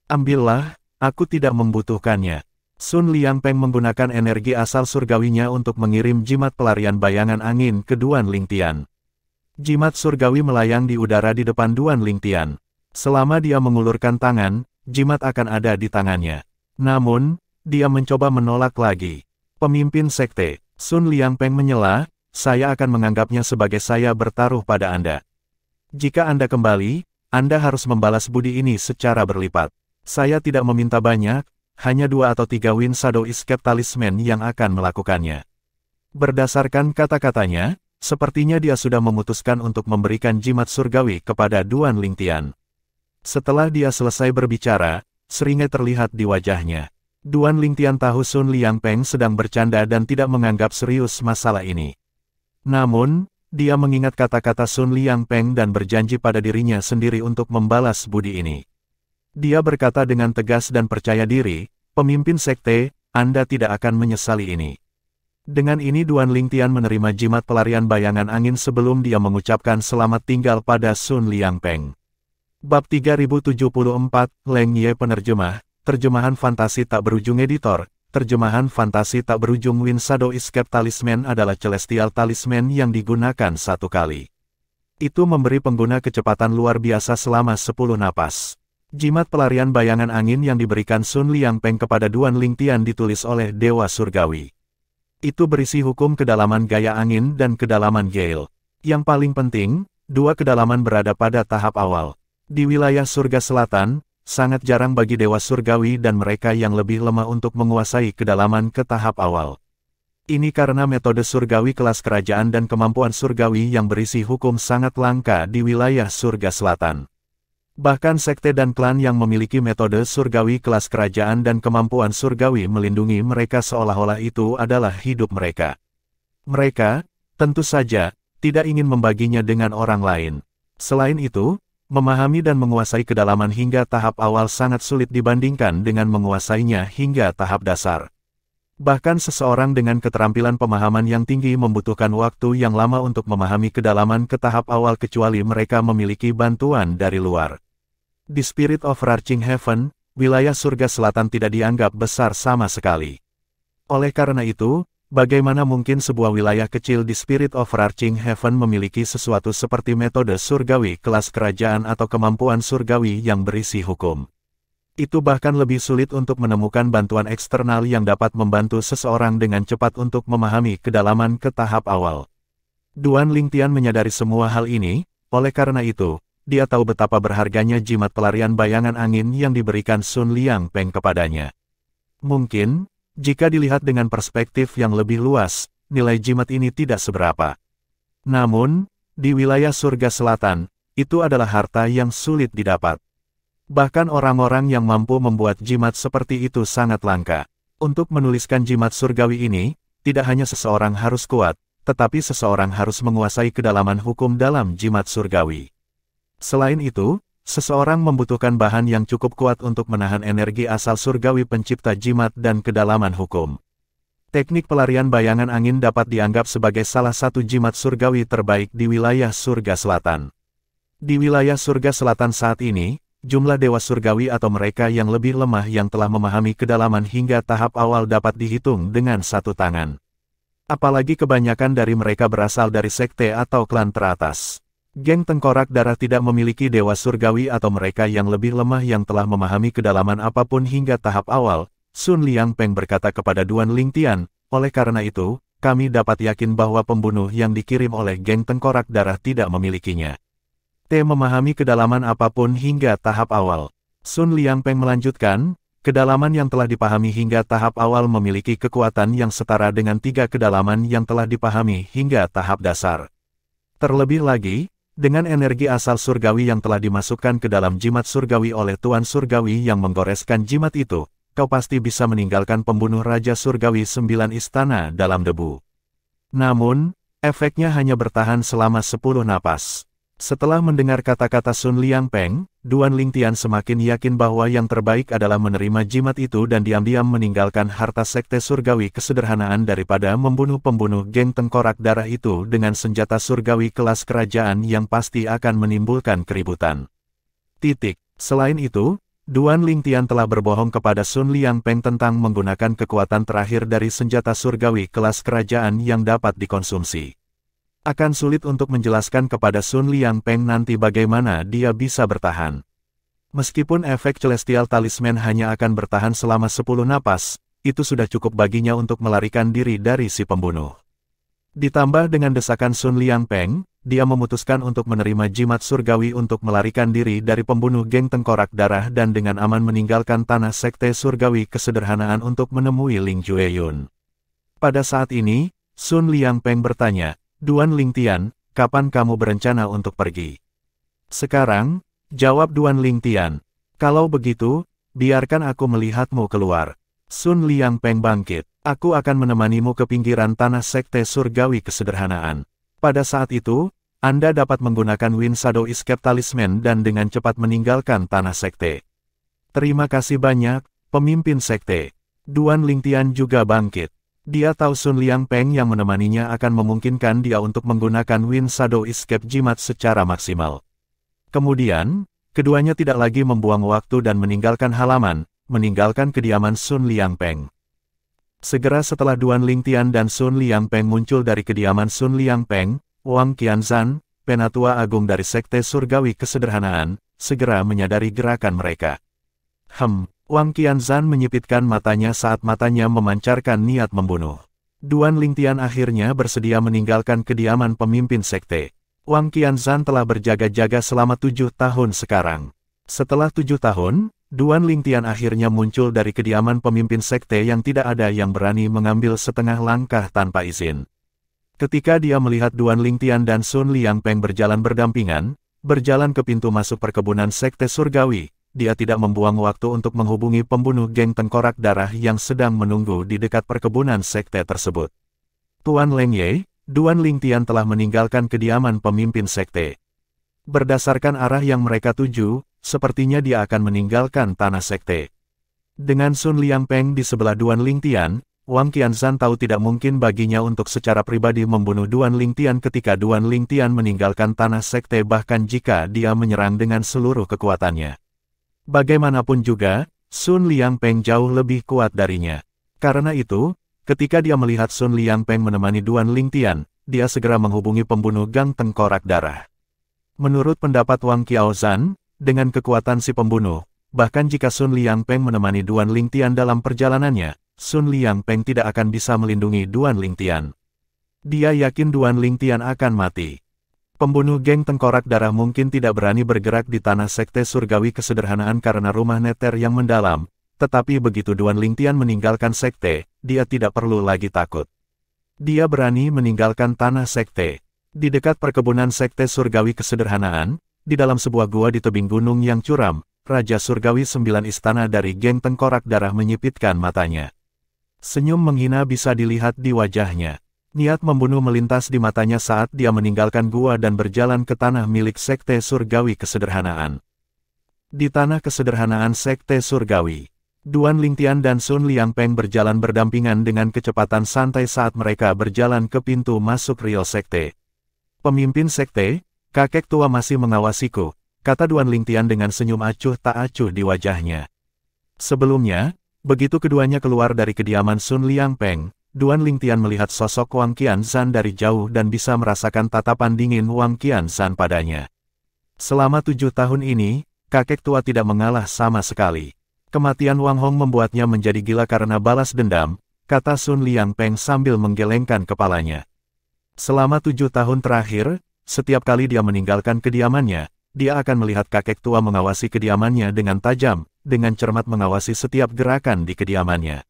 Ambillah, aku tidak membutuhkannya. Sun Liangpeng menggunakan energi asal surgawinya untuk mengirim jimat pelarian bayangan angin ke Duan Lingtian. Jimat surgawi melayang di udara di depan Duan Lingtian. Selama dia mengulurkan tangan, jimat akan ada di tangannya. Namun, dia mencoba menolak lagi. Pemimpin sekte, Sun Liangpeng menyela, saya akan menganggapnya sebagai saya bertaruh pada Anda. Jika Anda kembali, Anda harus membalas budi ini secara berlipat. Saya tidak meminta banyak, hanya 2 atau 3 Wind Shadow Escape Talisman yang akan melakukannya. Berdasarkan kata-katanya, sepertinya dia sudah memutuskan untuk memberikan jimat surgawi kepada Duan Lingtian. Setelah dia selesai berbicara, seringai terlihat di wajahnya. Duan Lingtian tahu Sun Liangpeng sedang bercanda dan tidak menganggap serius masalah ini. Namun, dia mengingat kata-kata Sun Liangpeng dan berjanji pada dirinya sendiri untuk membalas budi ini. Dia berkata dengan tegas dan percaya diri, pemimpin sekte, Anda tidak akan menyesali ini. Dengan ini Duan Lingtian menerima jimat pelarian bayangan angin sebelum dia mengucapkan selamat tinggal pada Sun Liangpeng. Bab 3074, Leng Ye Penerjemah, Terjemahan Fantasi Tak Berujung Editor, Terjemahan Fantasi Tak Berujung. Wind Shadow Escape Talisman adalah celestial talisman yang digunakan satu kali. Itu memberi pengguna kecepatan luar biasa selama 10 napas. Jimat pelarian bayangan angin yang diberikan Sun Liangpeng kepada Duan Lingtian ditulis oleh Dewa Surgawi. Itu berisi hukum kedalaman gaya angin dan kedalaman gale. Yang paling penting, 2 kedalaman berada pada tahap awal. Di wilayah surga selatan, sangat jarang bagi dewa surgawi dan mereka yang lebih lemah untuk menguasai kedalaman ke tahap awal. Ini karena metode surgawi kelas kerajaan dan kemampuan surgawi yang berisi hukum sangat langka di wilayah surga selatan. Bahkan sekte dan klan yang memiliki metode surgawi kelas kerajaan dan kemampuan surgawi melindungi mereka seolah-olah itu adalah hidup mereka. Mereka, tentu saja, tidak ingin membaginya dengan orang lain. Selain itu, memahami dan menguasai kedalaman hingga tahap awal sangat sulit dibandingkan dengan menguasainya hingga tahap dasar. Bahkan seseorang dengan keterampilan pemahaman yang tinggi membutuhkan waktu yang lama untuk memahami kedalaman ke tahap awal kecuali mereka memiliki bantuan dari luar. Di Spirit of Arching Heaven, wilayah surga selatan tidak dianggap besar sama sekali. Oleh karena itu, bagaimana mungkin sebuah wilayah kecil di Spirit of Arching Heaven memiliki sesuatu seperti metode surgawi kelas kerajaan atau kemampuan surgawi yang berisi hukum? Itu bahkan lebih sulit untuk menemukan bantuan eksternal yang dapat membantu seseorang dengan cepat untuk memahami kedalaman ke tahap awal. Duan Lingtian menyadari semua hal ini, oleh karena itu, dia tahu betapa berharganya jimat pelarian bayangan angin yang diberikan Sun Liangpeng kepadanya. Mungkin, jika dilihat dengan perspektif yang lebih luas, nilai jimat ini tidak seberapa. Namun, di wilayah surga selatan, itu adalah harta yang sulit didapat. Bahkan orang-orang yang mampu membuat jimat seperti itu sangat langka. Untuk menuliskan jimat surgawi ini, tidak hanya seseorang harus kuat, tetapi seseorang harus menguasai kedalaman hukum dalam jimat surgawi. Selain itu, seseorang membutuhkan bahan yang cukup kuat untuk menahan energi asal surgawi pencipta jimat dan kedalaman hukum. Teknik pelarian bayangan angin dapat dianggap sebagai salah satu jimat surgawi terbaik di wilayah surga selatan. Di wilayah surga selatan saat ini, jumlah dewa surgawi atau mereka yang lebih lemah yang telah memahami kedalaman hingga tahap awal dapat dihitung dengan satu tangan. Apalagi kebanyakan dari mereka berasal dari sekte atau klan teratas. Geng Tengkorak Darah tidak memiliki dewa surgawi atau mereka yang lebih lemah yang telah memahami kedalaman apapun hingga tahap awal, Sun Liangpeng berkata kepada Duan Lingtian, oleh karena itu, kami dapat yakin bahwa pembunuh yang dikirim oleh Geng Tengkorak Darah tidak memilikinya. Memahami kedalaman apapun hingga tahap awal. Sun Liangpeng melanjutkan, kedalaman yang telah dipahami hingga tahap awal memiliki kekuatan yang setara dengan 3 kedalaman yang telah dipahami hingga tahap dasar. Terlebih lagi, dengan energi asal surgawi yang telah dimasukkan ke dalam jimat surgawi oleh Tuan Surgawi yang menggoreskan jimat itu, kau pasti bisa meninggalkan pembunuh Raja Surgawi 9 istana dalam debu. Namun, efeknya hanya bertahan selama 10 napas. Setelah mendengar kata-kata Sun Liangpeng, Duan Lingtian semakin yakin bahwa yang terbaik adalah menerima jimat itu dan diam-diam meninggalkan harta sekte surgawi kesederhanaan daripada membunuh pembunuh Geng Tengkorak Darah itu dengan senjata surgawi kelas kerajaan yang pasti akan menimbulkan keributan. Selain itu, Duan Lingtian telah berbohong kepada Sun Liangpeng tentang menggunakan kekuatan terakhir dari senjata surgawi kelas kerajaan yang dapat dikonsumsi. Akan sulit untuk menjelaskan kepada Sun Liangpeng nanti bagaimana dia bisa bertahan. Meskipun efek Celestial Talisman hanya akan bertahan selama 10 napas, itu sudah cukup baginya untuk melarikan diri dari si pembunuh. Ditambah dengan desakan Sun Liangpeng, dia memutuskan untuk menerima jimat surgawi untuk melarikan diri dari pembunuh Geng Tengkorak Darah dan dengan aman meninggalkan tanah sekte surgawi kesederhanaan untuk menemui Ling Jueyun. Pada saat ini, Sun Liangpeng bertanya, Duan Lingtian, kapan kamu berencana untuk pergi? Sekarang, jawab Duan Lingtian. Kalau begitu, biarkan aku melihatmu keluar. Sun Liangpeng bangkit. Aku akan menemanimu ke pinggiran tanah sekte surgawi kesederhanaan. Pada saat itu, Anda dapat menggunakan Wind Shadow Escape Talisman dan dengan cepat meninggalkan tanah sekte. Terima kasih banyak, pemimpin sekte. Duan Lingtian juga bangkit. Dia tahu Sun Liangpeng yang menemaninya akan memungkinkan dia untuk menggunakan Wind Shadow Escape Jimat secara maksimal. Kemudian, keduanya tidak lagi membuang waktu dan meninggalkan halaman, meninggalkan kediaman Sun Liangpeng. Segera setelah Duan Lingtian dan Sun Liangpeng muncul dari kediaman Sun Liangpeng, Wang Qianzhan, Penatua Agung dari Sekte Surgawi Kesederhanaan, segera menyadari gerakan mereka. Wang Qianzhan menyipitkan matanya saat matanya memancarkan niat membunuh. Duan Lingtian akhirnya bersedia meninggalkan kediaman pemimpin sekte. Wang Qianzhan telah berjaga-jaga selama 7 tahun sekarang. Setelah 7 tahun, Duan Lingtian akhirnya muncul dari kediaman pemimpin sekte yang tidak ada yang berani mengambil setengah langkah tanpa izin. Ketika dia melihat Duan Lingtian dan Sun Liangpeng berjalan berdampingan, berjalan ke pintu masuk perkebunan sekte surgawi, dia tidak membuang waktu untuk menghubungi pembunuh Geng Tengkorak Darah yang sedang menunggu di dekat perkebunan sekte tersebut. Tuan Leng Ye, Duan Lingtian telah meninggalkan kediaman pemimpin sekte. Berdasarkan arah yang mereka tuju, sepertinya dia akan meninggalkan tanah sekte. Dengan Sun Liangpeng di sebelah Duan Lingtian, Wang Qianzhan tahu tidak mungkin baginya untuk secara pribadi membunuh Duan Lingtian ketika Duan Lingtian meninggalkan tanah sekte bahkan jika dia menyerang dengan seluruh kekuatannya. Bagaimanapun juga, Sun Liangpeng jauh lebih kuat darinya. Karena itu, ketika dia melihat Sun Liangpeng menemani Duan Lingtian, dia segera menghubungi pembunuh Gang Tengkorak Darah. Menurut pendapat Wang Qianzhan, dengan kekuatan si pembunuh, bahkan jika Sun Liangpeng menemani Duan Lingtian dalam perjalanannya, Sun Liangpeng tidak akan bisa melindungi Duan Lingtian. Dia yakin Duan Lingtian akan mati. Pembunuh Geng Tengkorak Darah mungkin tidak berani bergerak di tanah sekte surgawi kesederhanaan karena rumah neter yang mendalam, tetapi begitu Duan Lingtian meninggalkan sekte, dia tidak perlu lagi takut. Dia berani meninggalkan tanah sekte. Di dekat perkebunan sekte surgawi kesederhanaan, di dalam sebuah gua di tebing gunung yang curam, Raja Surgawi 9 istana dari Geng Tengkorak Darah menyipitkan matanya. Senyum menghina bisa dilihat di wajahnya. Niat membunuh melintas di matanya saat dia meninggalkan gua dan berjalan ke tanah milik Sekte Surgawi Kesederhanaan. Di tanah kesederhanaan Sekte Surgawi, Duan Lingtian dan Sun Liangpeng berjalan berdampingan dengan kecepatan santai saat mereka berjalan ke pintu masuk Real Sekte. Pemimpin Sekte, Kakek tua masih mengawasiku, kata Duan Lingtian dengan senyum acuh tak acuh di wajahnya. Sebelumnya, begitu keduanya keluar dari kediaman Sun Liangpeng, Duan Lingtian melihat sosok Wang Qianzhan dari jauh dan bisa merasakan tatapan dingin Wang Qianzhan padanya. Selama 7 tahun ini, kakek tua tidak mengalah sama sekali. Kematian Wang Hong membuatnya menjadi gila karena balas dendam, kata Sun Liangpeng sambil menggelengkan kepalanya. Selama 7 tahun terakhir, setiap kali dia meninggalkan kediamannya, dia akan melihat kakek tua mengawasi kediamannya dengan tajam, dengan cermat mengawasi setiap gerakan di kediamannya.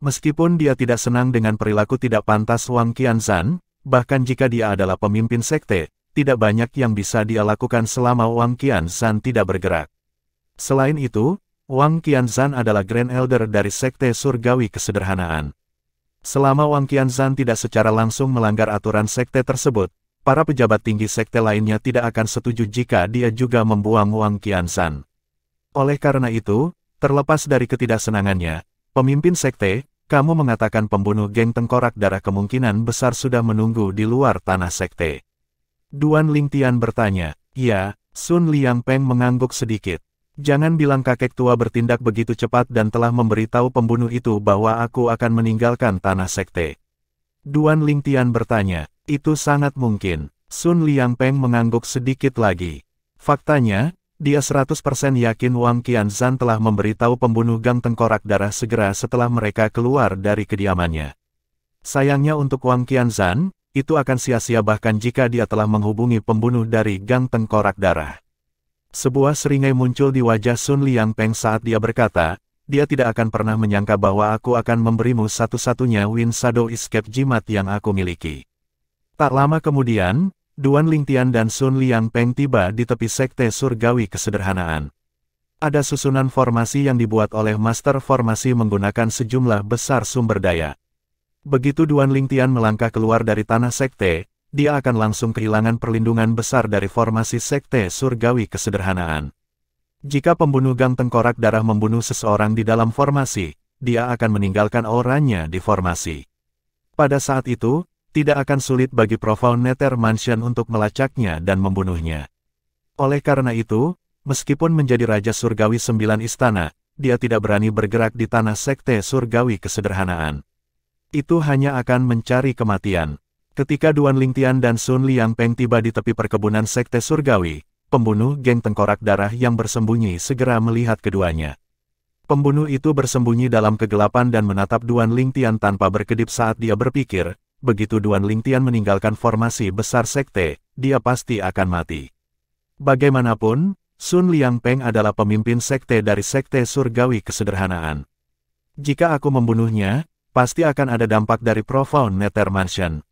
Meskipun dia tidak senang dengan perilaku tidak pantas Wang Qianzhan, bahkan jika dia adalah pemimpin sekte, tidak banyak yang bisa dia lakukan selama Wang Qianzhan tidak bergerak. Selain itu, Wang Qianzhan adalah Grand Elder dari Sekte Surgawi Kesederhanaan. Selama Wang Qianzhan tidak secara langsung melanggar aturan sekte tersebut, para pejabat tinggi sekte lainnya tidak akan setuju jika dia juga membuang Wang Qianzhan. Oleh karena itu, terlepas dari ketidaksenangannya, pemimpin sekte, kamu mengatakan pembunuh geng tengkorak darah kemungkinan besar sudah menunggu di luar tanah sekte. Duan Lingtian bertanya. Ya, Sun Liangpeng mengangguk sedikit. Jangan bilang kakek tua bertindak begitu cepat dan telah memberitahu pembunuh itu bahwa aku akan meninggalkan tanah sekte. Duan Lingtian bertanya. Itu sangat mungkin. Sun Liangpeng mengangguk sedikit lagi. Faktanya, dia 100% yakin Wang Qianzhan telah memberitahu pembunuh gang tengkorak darah segera setelah mereka keluar dari kediamannya. Sayangnya untuk Wang Qianzhan, itu akan sia-sia bahkan jika dia telah menghubungi pembunuh dari gang tengkorak darah. Sebuah seringai muncul di wajah Sun Liangpeng saat dia berkata, dia tidak akan pernah menyangka bahwa aku akan memberimu satu-satunya Wind Shadow Escape jimat yang aku miliki. Tak lama kemudian, Duan Lingtian dan Sun Liangpeng tiba di tepi Sekte Surgawi Kesederhanaan. Ada susunan formasi yang dibuat oleh Master Formasi menggunakan sejumlah besar sumber daya. Begitu Duan Lingtian melangkah keluar dari tanah sekte, dia akan langsung kehilangan perlindungan besar dari formasi Sekte Surgawi Kesederhanaan. Jika pembunuh gang tengkorak darah membunuh seseorang di dalam formasi, dia akan meninggalkan auranya di formasi. Pada saat itu, tidak akan sulit bagi Profound Nether Mansion untuk melacaknya dan membunuhnya. Oleh karena itu, meskipun menjadi Raja Surgawi 9 istana, dia tidak berani bergerak di tanah Sekte Surgawi Kesederhanaan. Itu hanya akan mencari kematian. Ketika Duan Lingtian dan Sun Liangpeng tiba di tepi perkebunan Sekte Surgawi, pembunuh geng tengkorak darah yang bersembunyi segera melihat keduanya. Pembunuh itu bersembunyi dalam kegelapan dan menatap Duan Lingtian tanpa berkedip saat dia berpikir, begitu Duan Lingtian meninggalkan formasi besar sekte, dia pasti akan mati. Bagaimanapun, Sun Liangpeng adalah pemimpin sekte dari Sekte Surgawi Kesederhanaan. Jika aku membunuhnya, pasti akan ada dampak dari Profound Nether Mansion.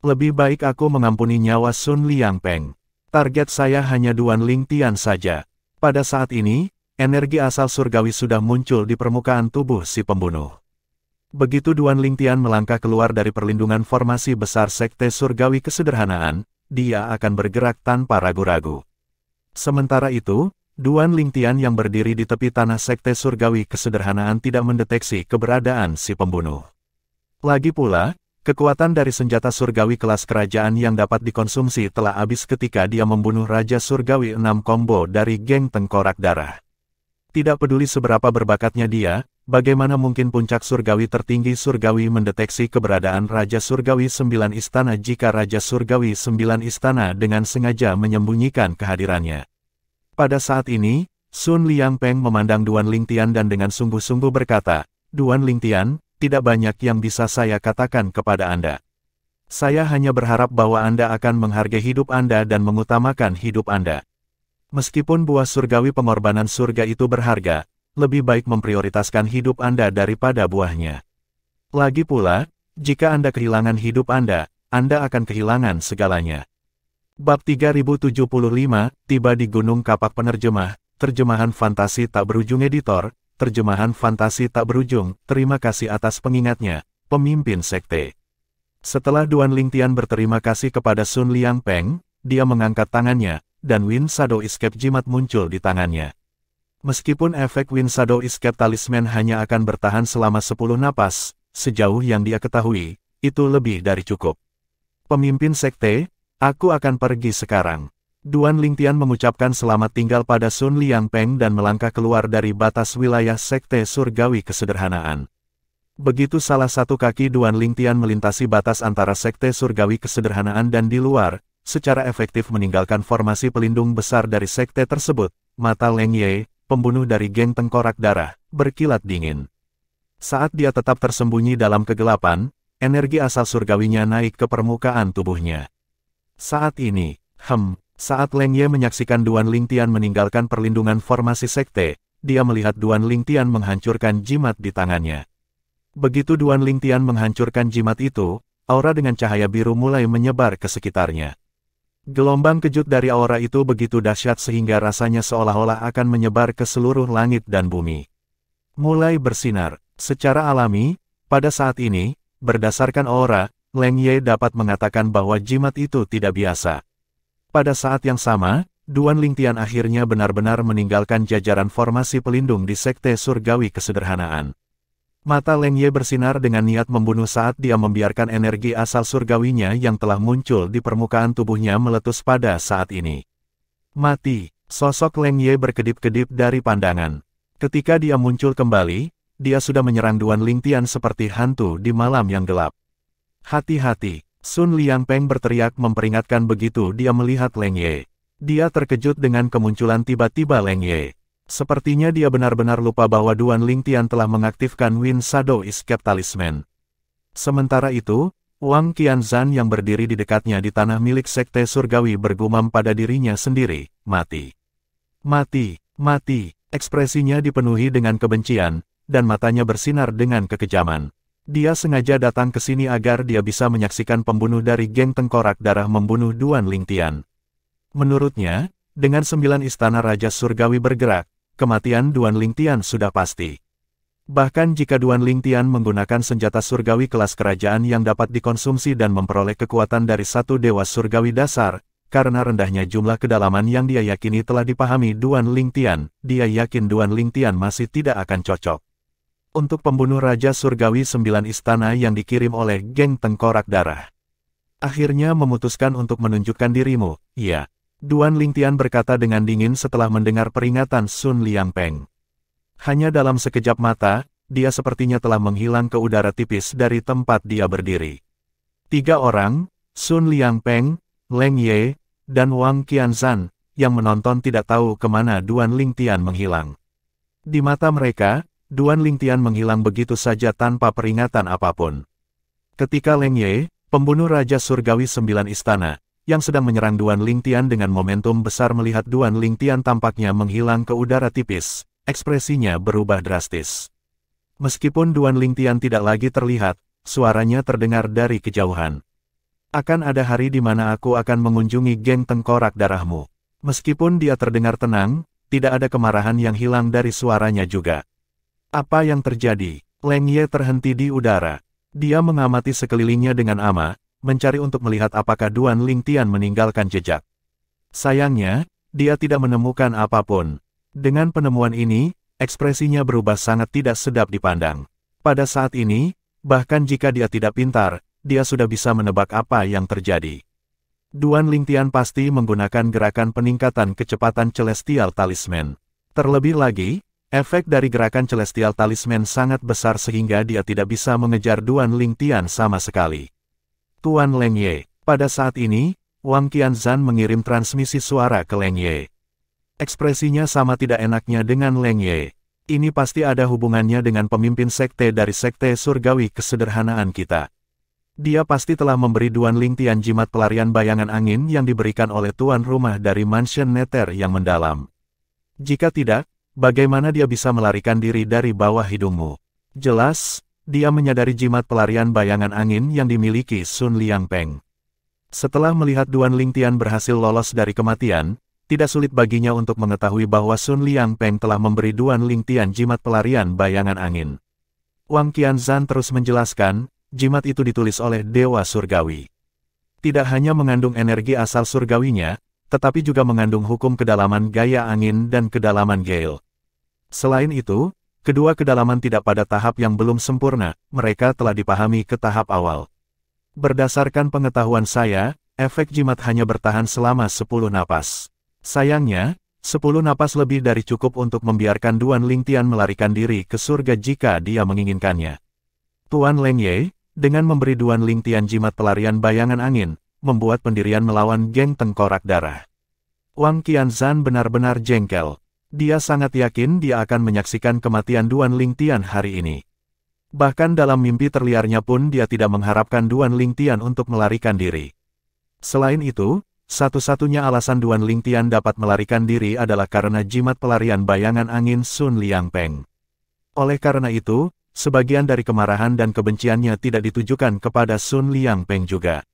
Lebih baik aku mengampuni nyawa Sun Liangpeng. Target saya hanya Duan Lingtian saja. Pada saat ini, energi asal surgawi sudah muncul di permukaan tubuh si pembunuh. Begitu Duan Lingtian melangkah keluar dari perlindungan formasi besar Sekte Surgawi Kesederhanaan, dia akan bergerak tanpa ragu-ragu. Sementara itu, Duan Lingtian yang berdiri di tepi tanah Sekte Surgawi Kesederhanaan tidak mendeteksi keberadaan si pembunuh. Lagi pula, kekuatan dari senjata surgawi kelas kerajaan yang dapat dikonsumsi telah habis ketika dia membunuh Raja Surgawi 6 combo dari geng tengkorak darah. Tidak peduli seberapa berbakatnya dia, bagaimana mungkin puncak surgawi tertinggi surgawi mendeteksi keberadaan Raja Surgawi 9 istana jika Raja Surgawi 9 istana dengan sengaja menyembunyikan kehadirannya. Pada saat ini, Sun Liangpeng memandang Duan Lingtian dan dengan sungguh-sungguh berkata, Duan Lingtian, tidak banyak yang bisa saya katakan kepada Anda. Saya hanya berharap bahwa Anda akan menghargai hidup Anda dan mengutamakan hidup Anda. Meskipun buah surgawi pengorbanan surga itu berharga, lebih baik memprioritaskan hidup Anda daripada buahnya. Lagi pula, jika Anda kehilangan hidup Anda akan kehilangan segalanya. Bab 3075, tiba di Gunung Kapak Penerjemah, terjemahan fantasi tak berujung editor, terjemahan fantasi tak berujung, terima kasih atas pengingatnya, pemimpin sekte. Setelah Duan Lingtian berterima kasih kepada Sun Liangpeng, dia mengangkat tangannya, dan Wind Shadow Escape jimat muncul di tangannya. Meskipun efek Wind Shadow Escape talisman hanya akan bertahan selama 10 napas, sejauh yang dia ketahui, itu lebih dari cukup. Pemimpin sekte, aku akan pergi sekarang. Duan Lingtian mengucapkan selamat tinggal pada Sun Liangpeng dan melangkah keluar dari batas wilayah Sekte Surgawi Kesederhanaan. Begitu salah satu kaki Duan Lingtian melintasi batas antara Sekte Surgawi Kesederhanaan dan di luar, secara efektif meninggalkan formasi pelindung besar dari sekte tersebut, mata Leng Ye, pembunuh dari geng Tengkorak Darah, berkilat dingin. Saat dia tetap tersembunyi dalam kegelapan, energi asal surgawinya naik ke permukaan tubuhnya. Saat ini, saat Leng Ye menyaksikan Duan Lingtian meninggalkan perlindungan formasi sekte, dia melihat Duan Lingtian menghancurkan jimat di tangannya. Begitu Duan Lingtian menghancurkan jimat itu, aura dengan cahaya biru mulai menyebar ke sekitarnya. Gelombang kejut dari aura itu begitu dahsyat sehingga rasanya seolah-olah akan menyebar ke seluruh langit dan bumi. Mulai bersinar, secara alami, pada saat ini, berdasarkan aura, Leng Ye dapat mengatakan bahwa jimat itu tidak biasa. Pada saat yang sama, Duan Lingtian akhirnya benar-benar meninggalkan jajaran formasi pelindung di Sekte Surgawi Kesederhanaan. Mata Leng Ye bersinar dengan niat membunuh saat dia membiarkan energi asal surgawinya yang telah muncul di permukaan tubuhnya meletus pada saat ini. Mati, sosok Leng Ye berkedip-kedip dari pandangan. Ketika dia muncul kembali, dia sudah menyerang Duan Lingtian seperti hantu di malam yang gelap. Hati-hati! Sun Liangpeng berteriak memperingatkan begitu dia melihat Leng Ye. Dia terkejut dengan kemunculan tiba-tiba Leng Ye. Sepertinya dia benar-benar lupa bahwa Duan Lingtian telah mengaktifkan Wind Shadow Escape Talisman. Sementara itu, Wang Qianzhan yang berdiri di dekatnya di tanah milik Sekte Surgawi bergumam pada dirinya sendiri, mati. Mati, mati, ekspresinya dipenuhi dengan kebencian, dan matanya bersinar dengan kekejaman. Dia sengaja datang ke sini agar dia bisa menyaksikan pembunuh dari geng Tengkorak Darah membunuh Duan Lingtian. Menurutnya, dengan 9 istana Raja Surgawi bergerak, kematian Duan Lingtian sudah pasti. Bahkan jika Duan Lingtian menggunakan senjata surgawi kelas kerajaan yang dapat dikonsumsi dan memperoleh kekuatan dari satu dewa surgawi dasar, karena rendahnya jumlah kedalaman yang dia yakini telah dipahami Duan Lingtian, dia yakin Duan Lingtian masih tidak akan cocok untuk pembunuh Raja Surgawi 9 istana yang dikirim oleh geng Tengkorak Darah. Akhirnya memutuskan untuk menunjukkan dirimu, iya. Duan Lingtian berkata dengan dingin setelah mendengar peringatan Sun Liangpeng. Hanya dalam sekejap mata, dia sepertinya telah menghilang ke udara tipis dari tempat dia berdiri. 3 orang, Sun Liangpeng, Leng Ye, dan Wang Qianzhan, yang menonton tidak tahu kemana Duan Lingtian menghilang. Di mata mereka, Duan Lingtian menghilang begitu saja tanpa peringatan apapun. Ketika Leng Ye, pembunuh Raja Surgawi 9 istana, yang sedang menyerang Duan Lingtian dengan momentum besar melihat Duan Lingtian tampaknya menghilang ke udara tipis, ekspresinya berubah drastis. Meskipun Duan Lingtian tidak lagi terlihat, suaranya terdengar dari kejauhan. Akan ada hari di mana aku akan mengunjungi geng Tengkorak Darahmu. Meskipun dia terdengar tenang, tidak ada kemarahan yang hilang dari suaranya juga. Apa yang terjadi? Leng Ye terhenti di udara. Dia mengamati sekelilingnya dengan ama, mencari untuk melihat apakah Duan Lingtian meninggalkan jejak. Sayangnya, dia tidak menemukan apapun. Dengan penemuan ini, ekspresinya berubah sangat tidak sedap dipandang. Pada saat ini, bahkan jika dia tidak pintar, dia sudah bisa menebak apa yang terjadi. Duan Lingtian pasti menggunakan gerakan peningkatan kecepatan Celestial Talisman. Terlebih lagi, efek dari gerakan Celestial Talisman sangat besar sehingga dia tidak bisa mengejar Duan Lingtian sama sekali. Tuan Leng Ye, pada saat ini, Wang Qianzhan mengirim transmisi suara ke Leng Ye. Ekspresinya sama tidak enaknya dengan Leng Ye. Ini pasti ada hubungannya dengan pemimpin sekte dari Sekte Surgawi Kesederhanaan kita. Dia pasti telah memberi Duan Lingtian jimat pelarian bayangan angin yang diberikan oleh tuan rumah dari Mansion Nether yang mendalam. Jika tidak, bagaimana dia bisa melarikan diri dari bawah hidungmu? Jelas, dia menyadari jimat pelarian bayangan angin yang dimiliki Sun Liangpeng. Setelah melihat Duan Lingtian berhasil lolos dari kematian, tidak sulit baginya untuk mengetahui bahwa Sun Liangpeng telah memberi Duan Lingtian jimat pelarian bayangan angin. Wang Qianzhan terus menjelaskan, jimat itu ditulis oleh Dewa Surgawi. Tidak hanya mengandung energi asal surgawinya, tetapi juga mengandung hukum kedalaman gaya angin dan kedalaman gale. Selain itu, kedua kedalaman tidak pada tahap yang belum sempurna, mereka telah dipahami ke tahap awal. Berdasarkan pengetahuan saya, efek jimat hanya bertahan selama 10 napas. Sayangnya, 10 napas lebih dari cukup untuk membiarkan Duan Lingtian melarikan diri ke surga jika dia menginginkannya. Tuan Leng Ye, dengan memberi Duan Lingtian jimat pelarian bayangan angin, membuat pendirian melawan geng tengkorak darah. Wang Qianzhan benar-benar jengkel. Dia sangat yakin dia akan menyaksikan kematian Duan Lingtian hari ini. Bahkan dalam mimpi terliarnya pun dia tidak mengharapkan Duan Lingtian untuk melarikan diri. Selain itu, satu-satunya alasan Duan Lingtian dapat melarikan diri adalah karena jimat pelarian bayangan angin Sun Liangpeng. Oleh karena itu, sebagian dari kemarahan dan kebenciannya tidak ditujukan kepada Sun Liangpeng juga.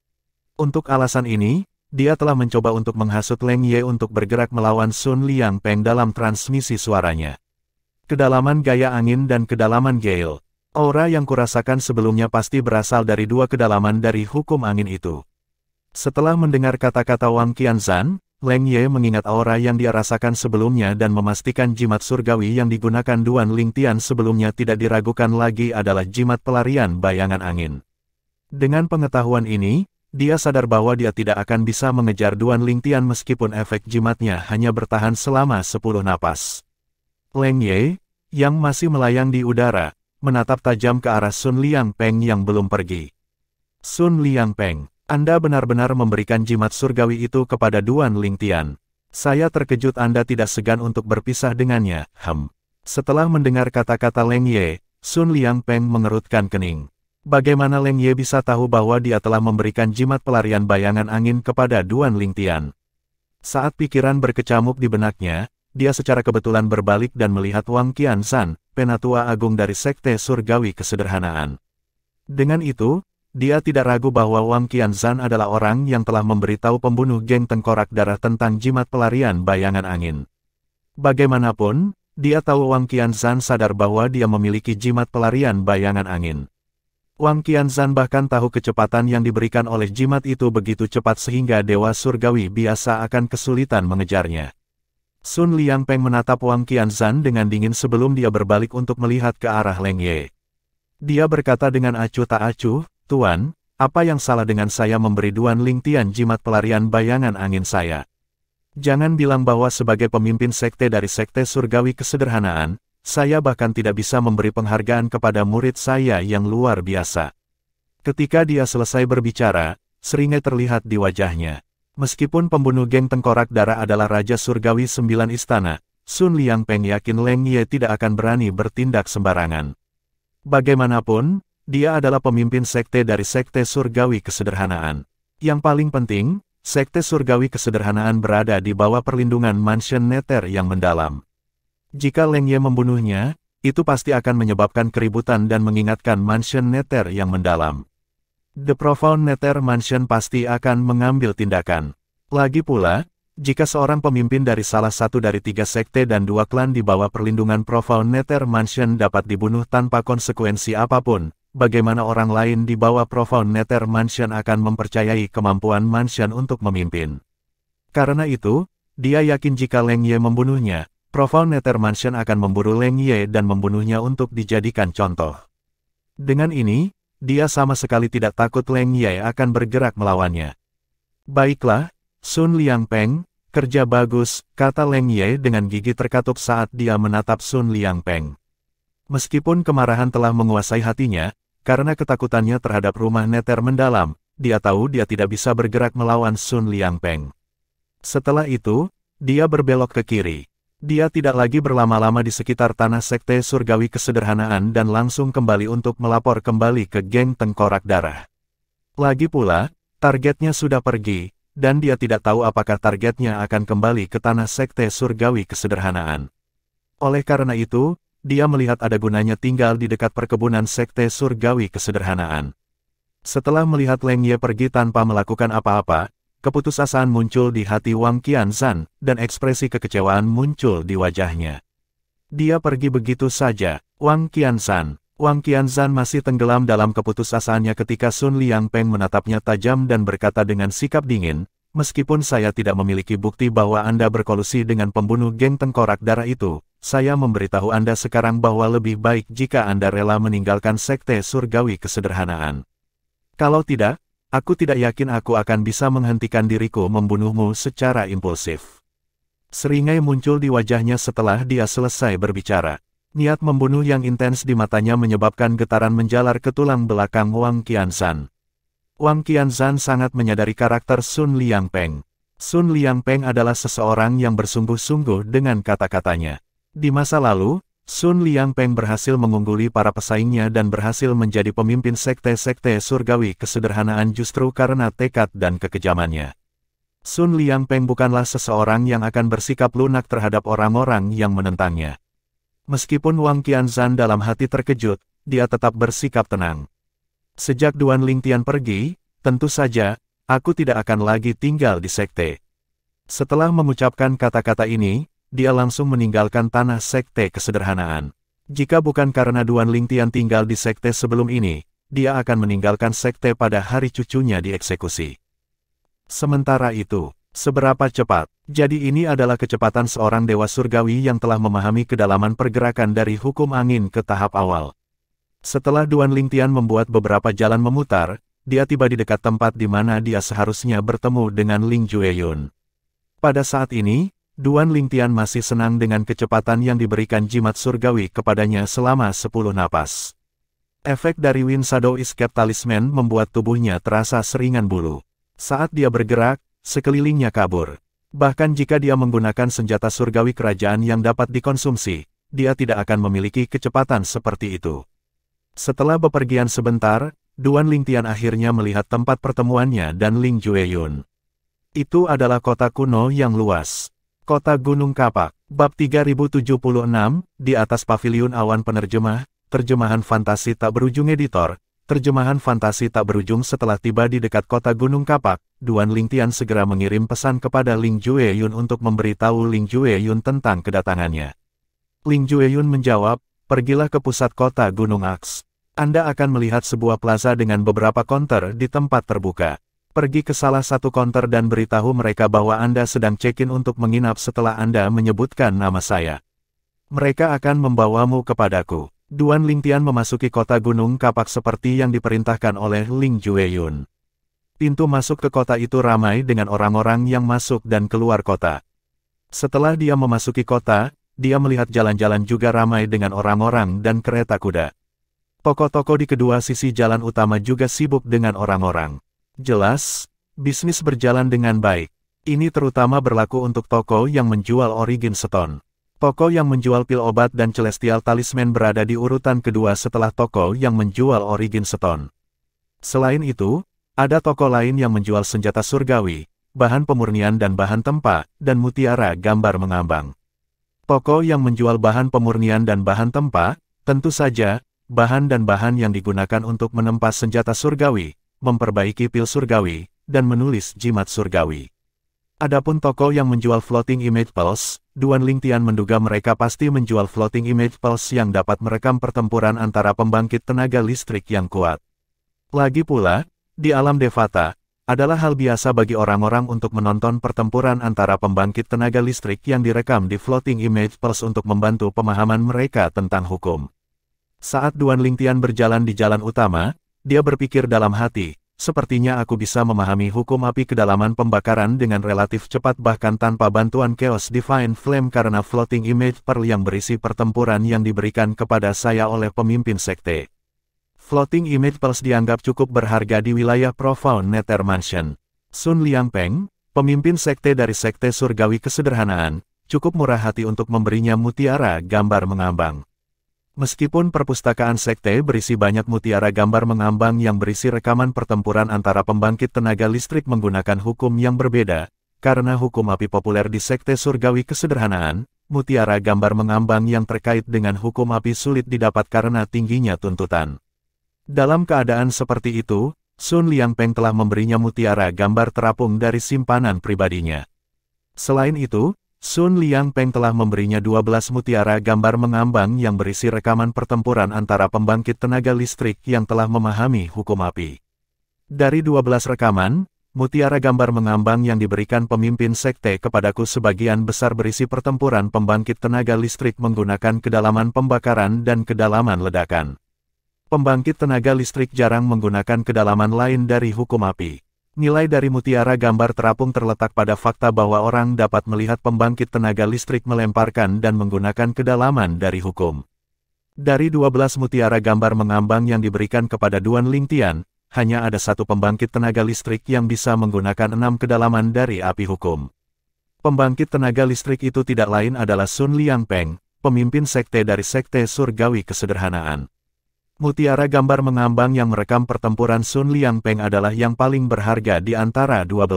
Untuk alasan ini, dia telah mencoba untuk menghasut Leng Ye untuk bergerak melawan Sun Liangpeng dalam transmisi suaranya. Kedalaman gaya angin dan kedalaman gale. Aura yang kurasakan sebelumnya pasti berasal dari dua kedalaman dari hukum angin itu. Setelah mendengar kata-kata Wang Qianzhan, Leng Ye mengingat aura yang dia rasakan sebelumnya dan memastikan jimat surgawi yang digunakan Duan Lingtian sebelumnya tidak diragukan lagi adalah jimat pelarian bayangan angin. Dengan pengetahuan ini, dia sadar bahwa dia tidak akan bisa mengejar Duan Lingtian meskipun efek jimatnya hanya bertahan selama 10 napas. Leng Ye, yang masih melayang di udara, menatap tajam ke arah Sun Liangpeng yang belum pergi. Sun Liangpeng, Anda benar-benar memberikan jimat surgawi itu kepada Duan Lingtian. Saya terkejut Anda tidak segan untuk berpisah dengannya, Setelah mendengar kata-kata Leng Ye, Sun Liangpeng mengerutkan kening. Bagaimana Leng Ye bisa tahu bahwa dia telah memberikan jimat pelarian bayangan angin kepada Duan Lingtian? Saat pikiran berkecamuk di benaknya, dia secara kebetulan berbalik dan melihat Wang Qianzhan, penatua agung dari Sekte Surgawi Kesederhanaan. Dengan itu, dia tidak ragu bahwa Wang Qianzhan adalah orang yang telah memberitahu pembunuh geng tengkorak darah tentang jimat pelarian bayangan angin. Bagaimanapun, dia tahu Wang Qianzhan sadar bahwa dia memiliki jimat pelarian bayangan angin. Wang Qianzhan bahkan tahu kecepatan yang diberikan oleh jimat itu begitu cepat sehingga Dewa Surgawi biasa akan kesulitan mengejarnya. Sun Liangpeng menatap Wang Qianzhan dengan dingin sebelum dia berbalik untuk melihat ke arah Leng Ye. Dia berkata dengan acuh tak acuh, Tuan, apa yang salah dengan saya memberi Duan Lingtian jimat pelarian bayangan angin saya? Jangan bilang bahwa sebagai pemimpin sekte dari Sekte Surgawi Kesederhanaan, saya bahkan tidak bisa memberi penghargaan kepada murid saya yang luar biasa. Ketika dia selesai berbicara, seringai terlihat di wajahnya. Meskipun pembunuh geng tengkorak darah adalah Raja Surgawi 9 Istana, Sun Liangpeng yakin Leng Ye tidak akan berani bertindak sembarangan. Bagaimanapun, dia adalah pemimpin sekte dari Sekte Surgawi Kesederhanaan. Yang paling penting, Sekte Surgawi Kesederhanaan berada di bawah perlindungan Mansion Nether yang mendalam. Jika Leng Ye membunuhnya, itu pasti akan menyebabkan keributan dan mengingatkan Mansion Nether yang mendalam. The Profound Nether Mansion pasti akan mengambil tindakan. Lagi pula, jika seorang pemimpin dari salah satu dari 3 sekte dan 2 klan di bawah perlindungan Profound Nether Mansion dapat dibunuh tanpa konsekuensi apapun, bagaimana orang lain di bawah Profound Nether Mansion akan mempercayai kemampuan Mansion untuk memimpin. Karena itu, dia yakin jika Leng Ye membunuhnya, Profound Nether Mansion akan memburu Leng Ye dan membunuhnya untuk dijadikan contoh. Dengan ini, dia sama sekali tidak takut Leng Ye akan bergerak melawannya. Baiklah, Sun Liangpeng, kerja bagus, kata Leng Ye dengan gigi terkatup saat dia menatap Sun Liangpeng. Meskipun kemarahan telah menguasai hatinya, karena ketakutannya terhadap rumah Nether mendalam, dia tahu dia tidak bisa bergerak melawan Sun Liangpeng. Setelah itu, dia berbelok ke kiri. Dia tidak lagi berlama-lama di sekitar tanah Sekte Surgawi Kesederhanaan dan langsung kembali untuk melapor kembali ke geng tengkorak darah. Lagi pula, targetnya sudah pergi, dan dia tidak tahu apakah targetnya akan kembali ke tanah Sekte Surgawi Kesederhanaan. Oleh karena itu, dia melihat ada gunanya tinggal di dekat perkebunan Sekte Surgawi Kesederhanaan. Setelah melihat Leng Ye pergi tanpa melakukan apa-apa, keputusasaan muncul di hati Wang Qianzhan, dan ekspresi kekecewaan muncul di wajahnya. Dia pergi begitu saja, Wang Qianzhan. Wang Qianzhan masih tenggelam dalam keputusasaannya ketika Sun Liangpeng menatapnya tajam dan berkata dengan sikap dingin, meskipun saya tidak memiliki bukti bahwa Anda berkolusi dengan pembunuh geng tengkorak darah itu, saya memberitahu Anda sekarang bahwa lebih baik jika Anda rela meninggalkan Sekte Surgawi Kesederhanaan. Kalau tidak, Aku tidak yakin aku akan bisa menghentikan diriku membunuhmu secara impulsif. Seringai muncul di wajahnya setelah dia selesai berbicara. Niat membunuh yang intens di matanya menyebabkan getaran menjalar ke tulang belakang Wang Qianzhan. Wang Qianzhan sangat menyadari karakter Sun Liangpeng. Sun Liangpeng adalah seseorang yang bersungguh-sungguh dengan kata-katanya. Di masa lalu, Sun Liangpeng berhasil mengungguli para pesaingnya dan berhasil menjadi pemimpin sekte-sekte surgawi kesederhanaan justru karena tekad dan kekejamannya. Sun Liangpeng bukanlah seseorang yang akan bersikap lunak terhadap orang-orang yang menentangnya. Meskipun Wang Qianzhan dalam hati terkejut, dia tetap bersikap tenang. Sejak Duan Lingtian pergi, tentu saja, aku tidak akan lagi tinggal di sekte. Setelah mengucapkan kata-kata ini, dia langsung meninggalkan tanah sekte kesederhanaan. Jika bukan karena Duan Lingtian tinggal di sekte sebelum ini, dia akan meninggalkan sekte pada hari cucunya dieksekusi. Sementara itu, seberapa cepat? Jadi ini adalah kecepatan seorang dewa surgawi yang telah memahami kedalaman pergerakan dari hukum angin ke tahap awal. Setelah Duan Lingtian membuat beberapa jalan memutar, dia tiba di dekat tempat di mana dia seharusnya bertemu dengan Ling Jueyun. Pada saat ini, Duan Lingtian masih senang dengan kecepatan yang diberikan jimat surgawi kepadanya selama 10 napas. Efek dari Wind Shadow Escape Talisman membuat tubuhnya terasa seringan bulu. Saat dia bergerak, sekelilingnya kabur. Bahkan jika dia menggunakan senjata surgawi kerajaan yang dapat dikonsumsi, dia tidak akan memiliki kecepatan seperti itu. Setelah bepergian sebentar, Duan Lingtian akhirnya melihat tempat pertemuannya dan Ling Jueyun. Itu adalah kota kuno yang luas. Kota Gunung Kapak, bab 3076, di atas paviliun awan penerjemah, terjemahan fantasi tak berujung editor. Terjemahan fantasi tak berujung. Setelah tiba di dekat kota Gunung Kapak, Duan Lingtian segera mengirim pesan kepada Ling Jueyun untuk memberitahu Ling Jueyun tentang kedatangannya. Ling Jueyun menjawab, pergilah ke pusat kota Gunung Aks. Anda akan melihat sebuah plaza dengan beberapa konter di tempat terbuka. Pergi ke salah satu konter dan beritahu mereka bahwa Anda sedang check-in untuk menginap setelah Anda menyebutkan nama saya. Mereka akan membawamu kepadaku. Duan Lingtian memasuki kota Gunung Kapak seperti yang diperintahkan oleh Ling Jueyun. Pintu masuk ke kota itu ramai dengan orang-orang yang masuk dan keluar kota. Setelah dia memasuki kota, dia melihat jalan-jalan juga ramai dengan orang-orang dan kereta kuda. Toko-toko di kedua sisi jalan utama juga sibuk dengan orang-orang. Jelas, bisnis berjalan dengan baik. Ini terutama berlaku untuk toko yang menjual Origin Stone. Toko yang menjual pil obat dan Celestial Talisman berada di urutan kedua setelah toko yang menjual Origin Stone. Selain itu, ada toko lain yang menjual senjata surgawi, bahan pemurnian dan bahan tempa, dan mutiara gambar mengambang. Toko yang menjual bahan pemurnian dan bahan tempa, tentu saja, bahan dan bahan yang digunakan untuk menempa senjata surgawi, memperbaiki pil surgawi, dan menulis jimat surgawi. Adapun toko yang menjual Floating Image Pulse, Duan Lingtian menduga mereka pasti menjual Floating Image Pulse yang dapat merekam pertempuran antara pembangkit tenaga listrik yang kuat. Lagi pula, di alam Devata, adalah hal biasa bagi orang-orang untuk menonton pertempuran antara pembangkit tenaga listrik yang direkam di Floating Image Pulse untuk membantu pemahaman mereka tentang hukum. Saat Duan Lingtian berjalan di jalan utama, dia berpikir dalam hati, sepertinya aku bisa memahami hukum api kedalaman pembakaran dengan relatif cepat bahkan tanpa bantuan Chaos Divine Flame karena Floating Image Pearl yang berisi pertempuran yang diberikan kepada saya oleh pemimpin sekte. Floating Image Pearls dianggap cukup berharga di wilayah Profound Nether Mansion. Sun Liangpeng, pemimpin sekte dari sekte surgawi kesederhanaan, cukup murah hati untuk memberinya mutiara gambar mengambang. Meskipun perpustakaan sekte berisi banyak mutiara gambar mengambang yang berisi rekaman pertempuran antara pembangkit tenaga listrik menggunakan hukum yang berbeda, karena hukum api populer di sekte surgawi kesederhanaan, mutiara gambar mengambang yang terkait dengan hukum api sulit didapat karena tingginya tuntutan. Dalam keadaan seperti itu, Sun Liangpeng telah memberinya mutiara gambar terapung dari simpanan pribadinya. Selain itu, Sun Liangpeng telah memberinya 12 mutiara gambar mengambang yang berisi rekaman pertempuran antara pembangkit tenaga listrik yang telah memahami hukum api. Dari 12 rekaman, mutiara gambar mengambang yang diberikan pemimpin sekte kepadaku sebagian besar berisi pertempuran pembangkit tenaga listrik menggunakan kedalaman pembakaran dan kedalaman ledakan. Pembangkit tenaga listrik jarang menggunakan kedalaman lain dari hukum api. Nilai dari mutiara gambar terapung terletak pada fakta bahwa orang dapat melihat pembangkit tenaga listrik melemparkan dan menggunakan kedalaman dari hukum. Dari 12 mutiara gambar mengambang yang diberikan kepada Duan Lingtian, hanya ada satu pembangkit tenaga listrik yang bisa menggunakan 6 kedalaman dari api hukum. Pembangkit tenaga listrik itu tidak lain adalah Sun Liangpeng, pemimpin sekte dari sekte surgawi kesederhanaan. Mutiara gambar mengambang yang merekam pertempuran Sun Liangpeng adalah yang paling berharga di antara 12.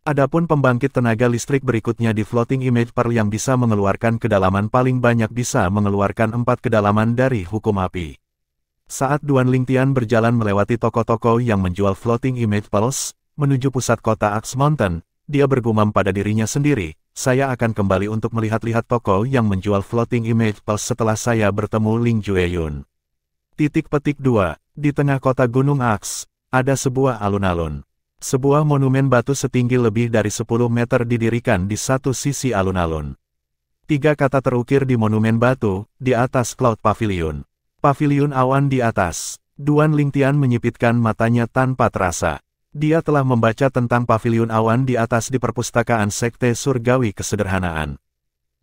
Adapun pembangkit tenaga listrik berikutnya di Floating Image Pearl yang bisa mengeluarkan kedalaman paling banyak bisa mengeluarkan 4 kedalaman dari hukum api. Saat Duan Lingtian berjalan melewati toko-toko yang menjual Floating Image Pearls, menuju pusat kota Axe Mountain, dia bergumam pada dirinya sendiri, saya akan kembali untuk melihat-lihat toko yang menjual Floating Image Pearls setelah saya bertemu Ling Jueyun. Titik petik 2. Di tengah kota Gunung Aks, ada sebuah alun-alun. Sebuah monumen batu setinggi lebih dari 10 meter didirikan di satu sisi alun-alun. 3 kata terukir di monumen batu, di atas Cloud Pavilion. Pavilion awan di atas. Duan Lingtian menyipitkan matanya tanpa terasa. Dia telah membaca tentang Pavilion awan di atas di perpustakaan Sekte Surgawi Kesederhanaan.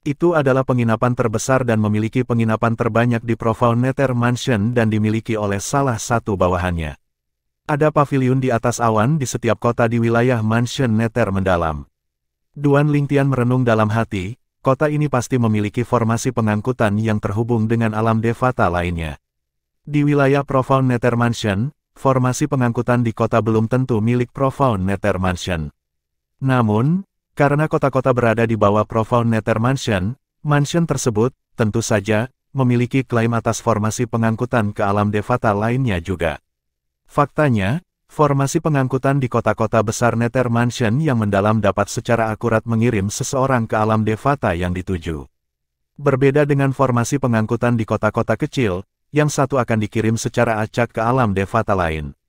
Itu adalah penginapan terbesar dan memiliki penginapan terbanyak di Profound Nether Mansion dan dimiliki oleh salah satu bawahannya. Ada pavilion di atas awan di setiap kota di wilayah Mansion Nether mendalam. Duan Lingtian merenung dalam hati, kota ini pasti memiliki formasi pengangkutan yang terhubung dengan alam Devata lainnya. Di wilayah Profound Nether Mansion, formasi pengangkutan di kota belum tentu milik Profound Nether Mansion. Namun, karena kota-kota berada di bawah Profound Nether Mansion, mansion tersebut, tentu saja, memiliki klaim atas formasi pengangkutan ke alam Devata lainnya juga. Faktanya, formasi pengangkutan di kota-kota besar Nether Mansion yang mendalam dapat secara akurat mengirim seseorang ke alam Devata yang dituju. Berbeda dengan formasi pengangkutan di kota-kota kecil, yang satu akan dikirim secara acak ke alam Devata lain.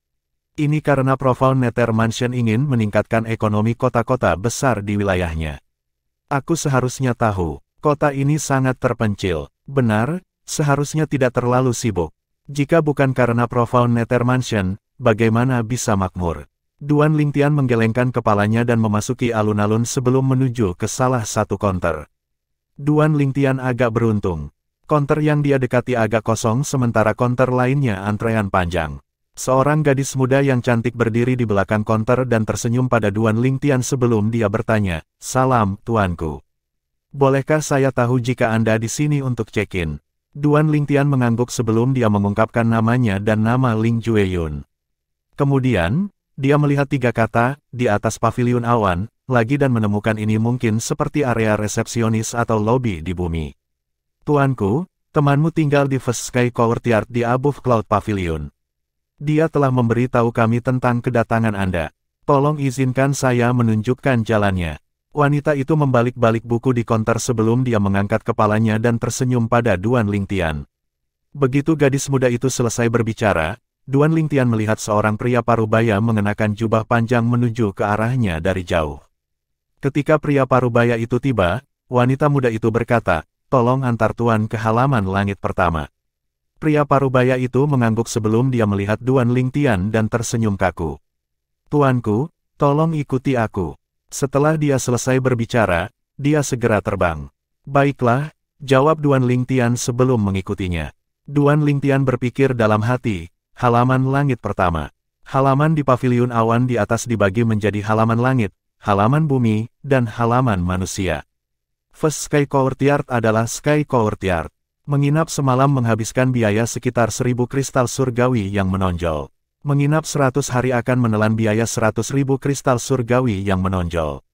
Ini karena Profound Nether Mansion ingin meningkatkan ekonomi kota-kota besar di wilayahnya. Aku seharusnya tahu, kota ini sangat terpencil. Benar, seharusnya tidak terlalu sibuk. Jika bukan karena Profound Nether Mansion, bagaimana bisa makmur? Duan Lingtian menggelengkan kepalanya dan memasuki alun-alun sebelum menuju ke salah satu konter. Duan Lingtian agak beruntung. Konter yang dia dekati agak kosong sementara konter lainnya antrean panjang. Seorang gadis muda yang cantik berdiri di belakang konter dan tersenyum pada Duan Lingtian sebelum dia bertanya, "Salam, tuanku. Bolehkah saya tahu jika Anda di sini untuk check-in?" Duan Lingtian mengangguk sebelum dia mengungkapkan namanya dan nama Ling Jueyun. Kemudian, dia melihat 3 kata, di atas pavilion awan, lagi dan menemukan ini mungkin seperti area resepsionis atau lobi di bumi. "Tuanku, temanmu tinggal di First Sky Courtyard di Above Cloud Pavilion. Dia telah memberitahu kami tentang kedatangan Anda. Tolong izinkan saya menunjukkan jalannya." Wanita itu membalik-balik buku di konter sebelum dia mengangkat kepalanya dan tersenyum pada Duan Lingtian. Begitu gadis muda itu selesai berbicara, Duan Lingtian melihat seorang pria parubaya mengenakan jubah panjang menuju ke arahnya dari jauh. Ketika pria parubaya itu tiba, wanita muda itu berkata, "Tolong antar tuan ke halaman langit pertama." Pria parubaya itu mengangguk sebelum dia melihat Duan Lingtian dan tersenyum kaku. "Tuanku, tolong ikuti aku." Setelah dia selesai berbicara, dia segera terbang. "Baiklah," jawab Duan Lingtian sebelum mengikutinya. Duan Lingtian berpikir dalam hati, halaman langit pertama. Halaman di pavilion awan di atas dibagi menjadi halaman langit, halaman bumi, dan halaman manusia. First Sky Courtyard adalah Sky Courtyard. Menginap semalam menghabiskan biaya sekitar 1000 kristal surgawi yang menonjol. Menginap 100 hari akan menelan biaya 100.000 kristal surgawi yang menonjol.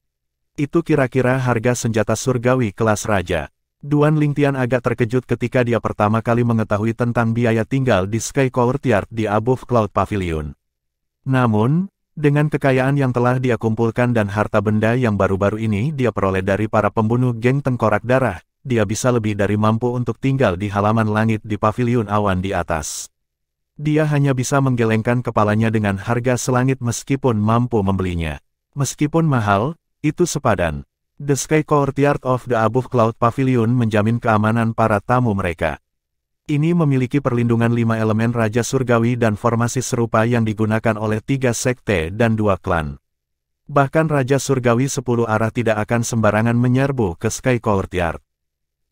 Itu kira-kira harga senjata surgawi kelas raja. Duan Lingtian agak terkejut ketika dia pertama kali mengetahui tentang biaya tinggal di Sky Courtyard di Above Cloud Pavilion. Namun, dengan kekayaan yang telah dia kumpulkan dan harta benda yang baru-baru ini dia peroleh dari para pembunuh geng tengkorak darah, dia bisa lebih dari mampu untuk tinggal di halaman langit di pavilion awan di atas. Dia hanya bisa menggelengkan kepalanya dengan harga selangit meskipun mampu membelinya. Meskipun mahal, itu sepadan. The Sky Courtyard of the Above Cloud Pavilion menjamin keamanan para tamu mereka. Ini memiliki perlindungan 5 elemen Raja Surgawi dan formasi serupa yang digunakan oleh 3 sekte dan 2 klan. Bahkan Raja Surgawi 10 arah tidak akan sembarangan menyerbu ke Sky Courtyard.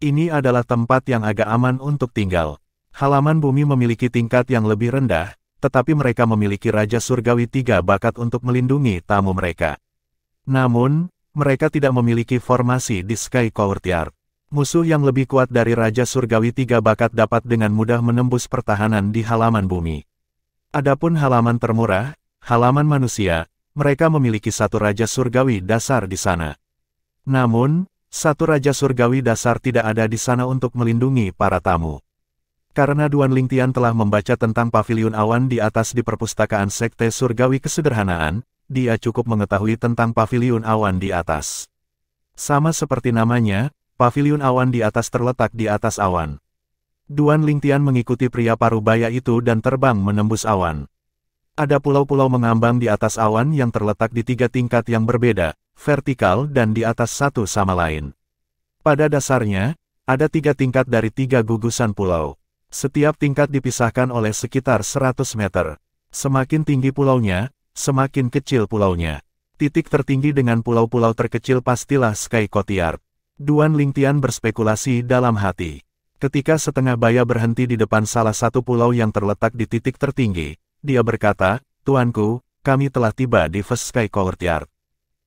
Ini adalah tempat yang agak aman untuk tinggal. Halaman bumi memiliki tingkat yang lebih rendah, tetapi mereka memiliki Raja Surgawi 3 bakat untuk melindungi tamu mereka. Namun, mereka tidak memiliki formasi di Sky Courtyard. Musuh yang lebih kuat dari Raja Surgawi 3 bakat dapat dengan mudah menembus pertahanan di halaman bumi. Adapun halaman termurah, halaman manusia, mereka memiliki satu Raja Surgawi dasar di sana. Namun, satu Raja Surgawi dasar tidak ada di sana untuk melindungi para tamu. Karena Duan Lingtian telah membaca tentang paviliun awan di atas di perpustakaan Sekte Surgawi Kesederhanaan, dia cukup mengetahui tentang paviliun awan di atas. Sama seperti namanya, paviliun awan di atas terletak di atas awan. Duan Lingtian mengikuti pria parubaya itu dan terbang menembus awan. Ada pulau-pulau mengambang di atas awan yang terletak di 3 tingkat yang berbeda, vertikal dan di atas satu sama lain. Pada dasarnya, ada 3 tingkat dari 3 gugusan pulau. Setiap tingkat dipisahkan oleh sekitar 100 meter. Semakin tinggi pulaunya, semakin kecil pulaunya. Titik tertinggi dengan pulau-pulau terkecil pastilah Sky Courtyard. Duan Lingtian berspekulasi dalam hati. Ketika setengah baya berhenti di depan salah satu pulau yang terletak di titik tertinggi, dia berkata, "Tuanku, kami telah tiba di First Sky Courtyard."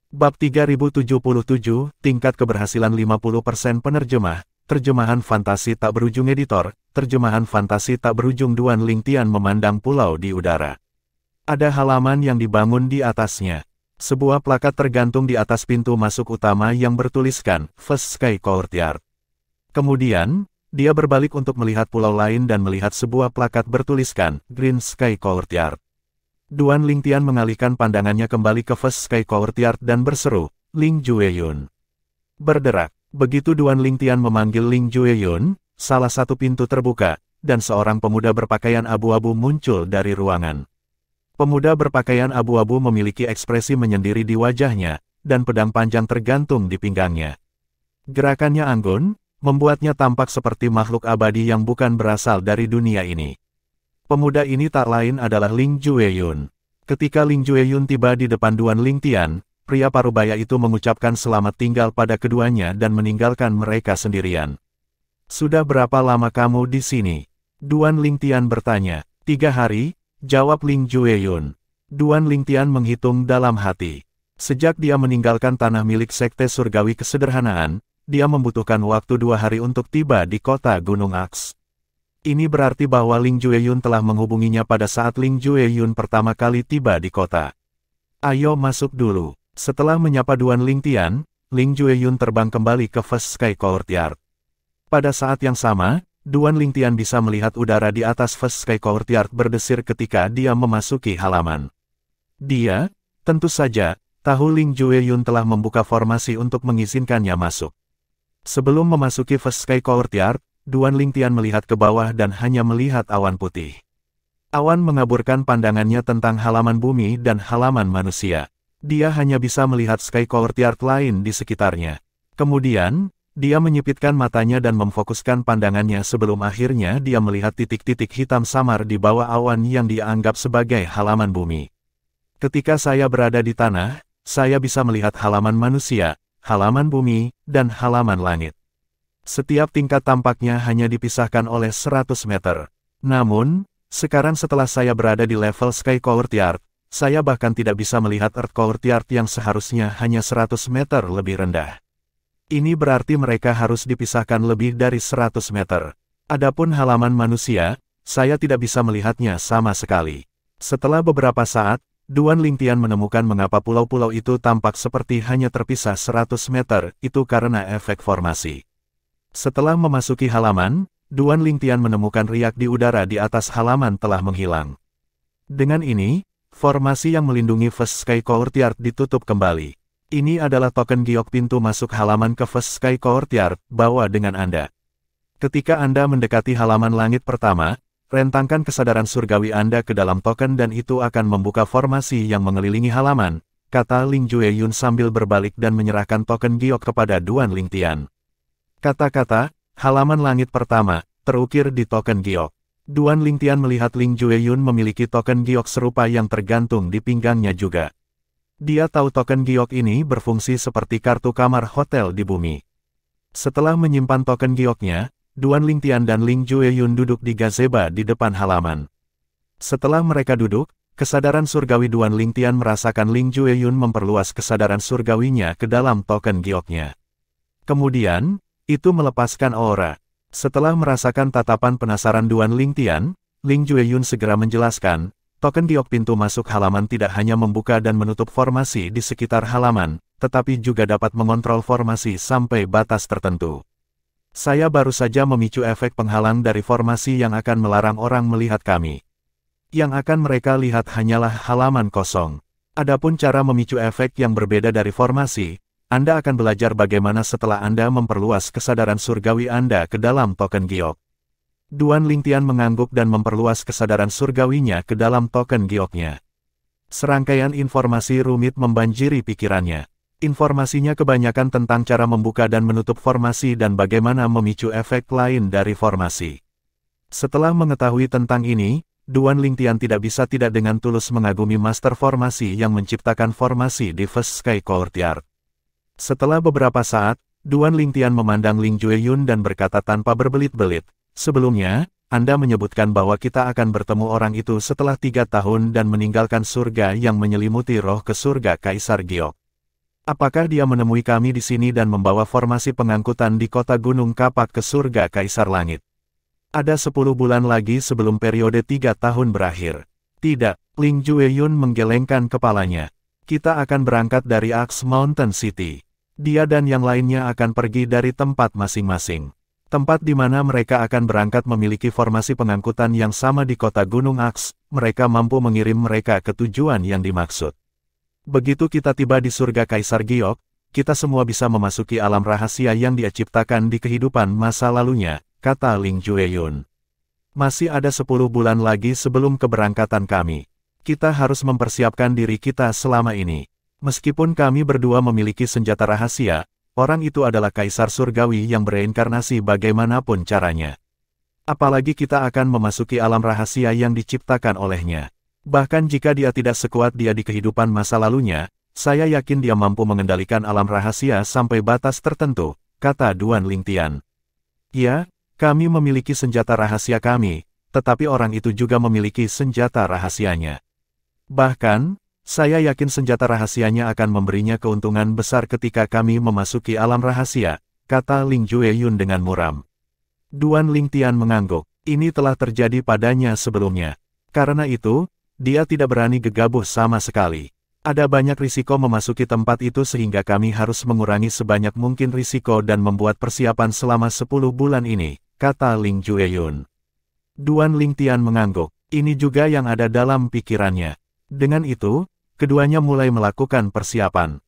Bab 3077, Tingkat Keberhasilan 50% Penerjemah, Terjemahan Fantasi Tak Berujung Editor, Terjemahan Fantasi Tak Berujung. Duan Lingtian memandang pulau di udara. Ada halaman yang dibangun di atasnya. Sebuah plakat tergantung di atas pintu masuk utama yang bertuliskan, First Sky Courtyard. Kemudian, dia berbalik untuk melihat pulau lain dan melihat sebuah plakat bertuliskan, Green Sky Courtyard. Duan Lingtian mengalihkan pandangannya kembali ke First Sky Courtyard dan berseru, "Ling Jueyun." Berderak. Begitu Duan Lingtian memanggil Ling Jueyun, salah satu pintu terbuka, dan seorang pemuda berpakaian abu-abu muncul dari ruangan. Pemuda berpakaian abu-abu memiliki ekspresi menyendiri di wajahnya, dan pedang panjang tergantung di pinggangnya. Gerakannya anggun, membuatnya tampak seperti makhluk abadi yang bukan berasal dari dunia ini. Pemuda ini tak lain adalah Ling Jueyun. Ketika Ling Jueyun tiba di depan Duan Lingtian, pria parubaya itu mengucapkan selamat tinggal pada keduanya dan meninggalkan mereka sendirian. "Sudah berapa lama kamu di sini?" Duan Lingtian bertanya. 3 hari, jawab Ling Jueyun. Duan Lingtian menghitung dalam hati. Sejak dia meninggalkan tanah milik Sekte Surgawi Kesederhanaan, dia membutuhkan waktu 2 hari untuk tiba di kota Gunung Aks. Ini berarti bahwa Ling Jueyun telah menghubunginya pada saat Ling Jueyun pertama kali tiba di kota. "Ayo masuk dulu." Setelah menyapa Duan Lingtian, Ling Jueyun terbang kembali ke First Sky Courtyard. Pada saat yang sama, Duan Lingtian bisa melihat udara di atas First Sky Courtyard berdesir ketika dia memasuki halaman. Dia, tentu saja, tahu Ling Jueyun telah membuka formasi untuk mengizinkannya masuk. Sebelum memasuki First Sky Courtyard, Duan Lingtian melihat ke bawah dan hanya melihat awan putih. Awan mengaburkan pandangannya tentang halaman bumi dan halaman manusia. Dia hanya bisa melihat Sky Courtyard lain di sekitarnya. Kemudian, dia menyipitkan matanya dan memfokuskan pandangannya sebelum akhirnya dia melihat titik-titik hitam samar di bawah awan yang dia anggap sebagai halaman bumi. Ketika saya berada di tanah, saya bisa melihat halaman manusia, halaman bumi, dan halaman langit. Setiap tingkat tampaknya hanya dipisahkan oleh 100 meter. Namun, sekarang setelah saya berada di level Sky Courtyard, saya bahkan tidak bisa melihat Earth Courtyard yang seharusnya hanya 100 meter lebih rendah. Ini berarti mereka harus dipisahkan lebih dari 100 meter. Adapun halaman manusia, saya tidak bisa melihatnya sama sekali. Setelah beberapa saat, Duan Lingtian menemukan mengapa pulau-pulau itu tampak seperti hanya terpisah 100 meter, itu karena efek formasi. Setelah memasuki halaman, Duan Lingtian menemukan riak di udara di atas halaman telah menghilang. Dengan ini, formasi yang melindungi First Sky Courtyard ditutup kembali. Ini adalah token giok pintu masuk halaman ke First Sky Courtyard, bawa dengan Anda. Ketika Anda mendekati halaman langit pertama, rentangkan kesadaran surgawi Anda ke dalam token dan itu akan membuka formasi yang mengelilingi halaman, kata Ling Jueyun sambil berbalik dan menyerahkan token giok kepada Duan Lingtian. Kata-kata, halaman langit pertama, terukir di token giok. Duan Lingtian melihat Ling Jueyun memiliki token giok serupa yang tergantung di pinggangnya juga. Dia tahu token giok ini berfungsi seperti kartu kamar hotel di bumi. Setelah menyimpan token gioknya, Duan Lingtian dan Ling Jueyun duduk di gazebo di depan halaman. Setelah mereka duduk, kesadaran surgawi Duan Lingtian merasakan Ling Jueyun memperluas kesadaran surgawinya ke dalam token gioknya. Kemudian, itu melepaskan aura. Setelah merasakan tatapan penasaran Duan Lingtian, Ling Jueyun segera menjelaskan, token giok pintu masuk halaman tidak hanya membuka dan menutup formasi di sekitar halaman, tetapi juga dapat mengontrol formasi sampai batas tertentu. Saya baru saja memicu efek penghalang dari formasi yang akan melarang orang melihat kami. Yang akan mereka lihat hanyalah halaman kosong. Adapun cara memicu efek yang berbeda dari formasi, Anda akan belajar bagaimana setelah Anda memperluas kesadaran surgawi Anda ke dalam token giok. Duan Lingtian mengangguk dan memperluas kesadaran surgawinya ke dalam token gioknya. Serangkaian informasi rumit membanjiri pikirannya. Informasinya kebanyakan tentang cara membuka dan menutup formasi dan bagaimana memicu efek lain dari formasi. Setelah mengetahui tentang ini, Duan Lingtian tidak bisa tidak dengan tulus mengagumi master formasi yang menciptakan formasi di First Sky Courtyard. Setelah beberapa saat, Duan Lingtian memandang Ling Jueyun dan berkata tanpa berbelit-belit, "Sebelumnya, Anda menyebutkan bahwa kita akan bertemu orang itu setelah 3 tahun dan meninggalkan surga yang menyelimuti roh ke surga Kaisar Giok. Apakah dia menemui kami di sini dan membawa formasi pengangkutan di kota Gunung Kapak ke surga Kaisar Langit? Ada 10 bulan lagi sebelum periode 3 tahun berakhir." "Tidak," Ling Jueyun menggelengkan kepalanya. "Kita akan berangkat dari Axe Mountain City. Dia dan yang lainnya akan pergi dari tempat masing-masing. Tempat di mana mereka akan berangkat memiliki formasi pengangkutan yang sama di kota Gunung Aks, mereka mampu mengirim mereka ke tujuan yang dimaksud. Begitu kita tiba di surga Kaisar Giok, kita semua bisa memasuki alam rahasia yang dia ciptakan di kehidupan masa lalunya," kata Ling Jueyun. "Masih ada 10 bulan lagi sebelum keberangkatan kami. Kita harus mempersiapkan diri kita selama ini. Meskipun kami berdua memiliki senjata rahasia, orang itu adalah Kaisar Surgawi yang bereinkarnasi bagaimanapun caranya. Apalagi kita akan memasuki alam rahasia yang diciptakan olehnya. Bahkan jika dia tidak sekuat dia di kehidupan masa lalunya, saya yakin dia mampu mengendalikan alam rahasia sampai batas tertentu," kata Duan Lingtian. "Ya, kami memiliki senjata rahasia kami, tetapi orang itu juga memiliki senjata rahasianya. Bahkan, saya yakin senjata rahasianya akan memberinya keuntungan besar ketika kami memasuki alam rahasia," kata Ling Jueyun dengan muram. Duan Lingtian mengangguk. Ini telah terjadi padanya sebelumnya. Karena itu, dia tidak berani gegabah sama sekali. Ada banyak risiko memasuki tempat itu sehingga kami harus mengurangi sebanyak mungkin risiko dan membuat persiapan selama 10 bulan ini, kata Ling Jueyun. Duan Lingtian mengangguk. Ini juga yang ada dalam pikirannya. Dengan itu, keduanya mulai melakukan persiapan.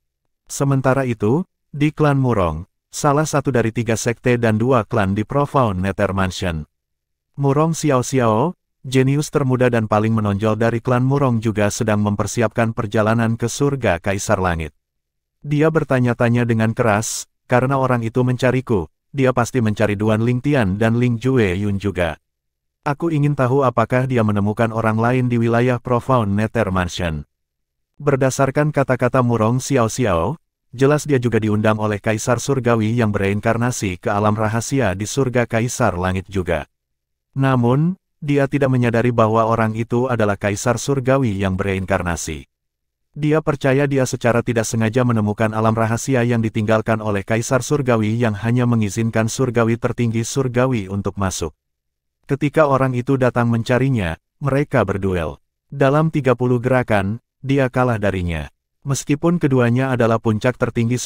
Sementara itu, di klan Murong, salah satu dari 3 sekte dan 2 klan di Profound Nether Mansion. Murong Xiao Xiao, jenius termuda dan paling menonjol dari klan Murong juga sedang mempersiapkan perjalanan ke surga Kaisar Langit. Dia bertanya-tanya dengan keras, karena orang itu mencariku, dia pasti mencari Duan Lingtian dan Ling Jueyun juga. Aku ingin tahu apakah dia menemukan orang lain di wilayah Profound Nether Mansion. Berdasarkan kata-kata Murong Xiao Xiao, jelas dia juga diundang oleh Kaisar Surgawi yang bereinkarnasi ke alam rahasia di surga Kaisar Langit juga. Namun, dia tidak menyadari bahwa orang itu adalah Kaisar Surgawi yang bereinkarnasi. Dia percaya dia secara tidak sengaja menemukan alam rahasia yang ditinggalkan oleh Kaisar Surgawi yang hanya mengizinkan Surgawi tertinggi Surgawi untuk masuk. Ketika orang itu datang mencarinya, mereka berduel. Dalam 30 gerakan, dia kalah darinya. Meskipun keduanya adalah puncak tertinggi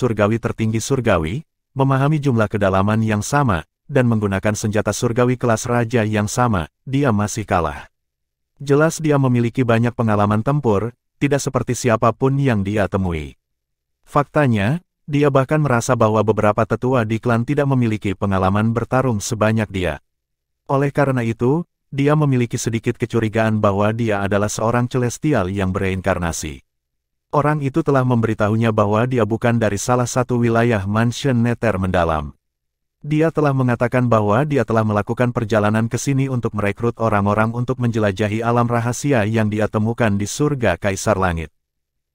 Surgawi, memahami jumlah kedalaman yang sama, dan menggunakan senjata Surgawi kelas Raja yang sama, dia masih kalah. Jelas dia memiliki banyak pengalaman tempur, tidak seperti siapapun yang dia temui. Faktanya, dia bahkan merasa bahwa beberapa tetua di klan tidak memiliki pengalaman bertarung sebanyak dia. Oleh karena itu, dia memiliki sedikit kecurigaan bahwa dia adalah seorang celestial yang bereinkarnasi. Orang itu telah memberitahunya bahwa dia bukan dari salah satu wilayah Mansion Nether mendalam. Dia telah mengatakan bahwa dia telah melakukan perjalanan ke sini untuk merekrut orang-orang untuk menjelajahi alam rahasia yang dia temukan di surga Kaisar Langit.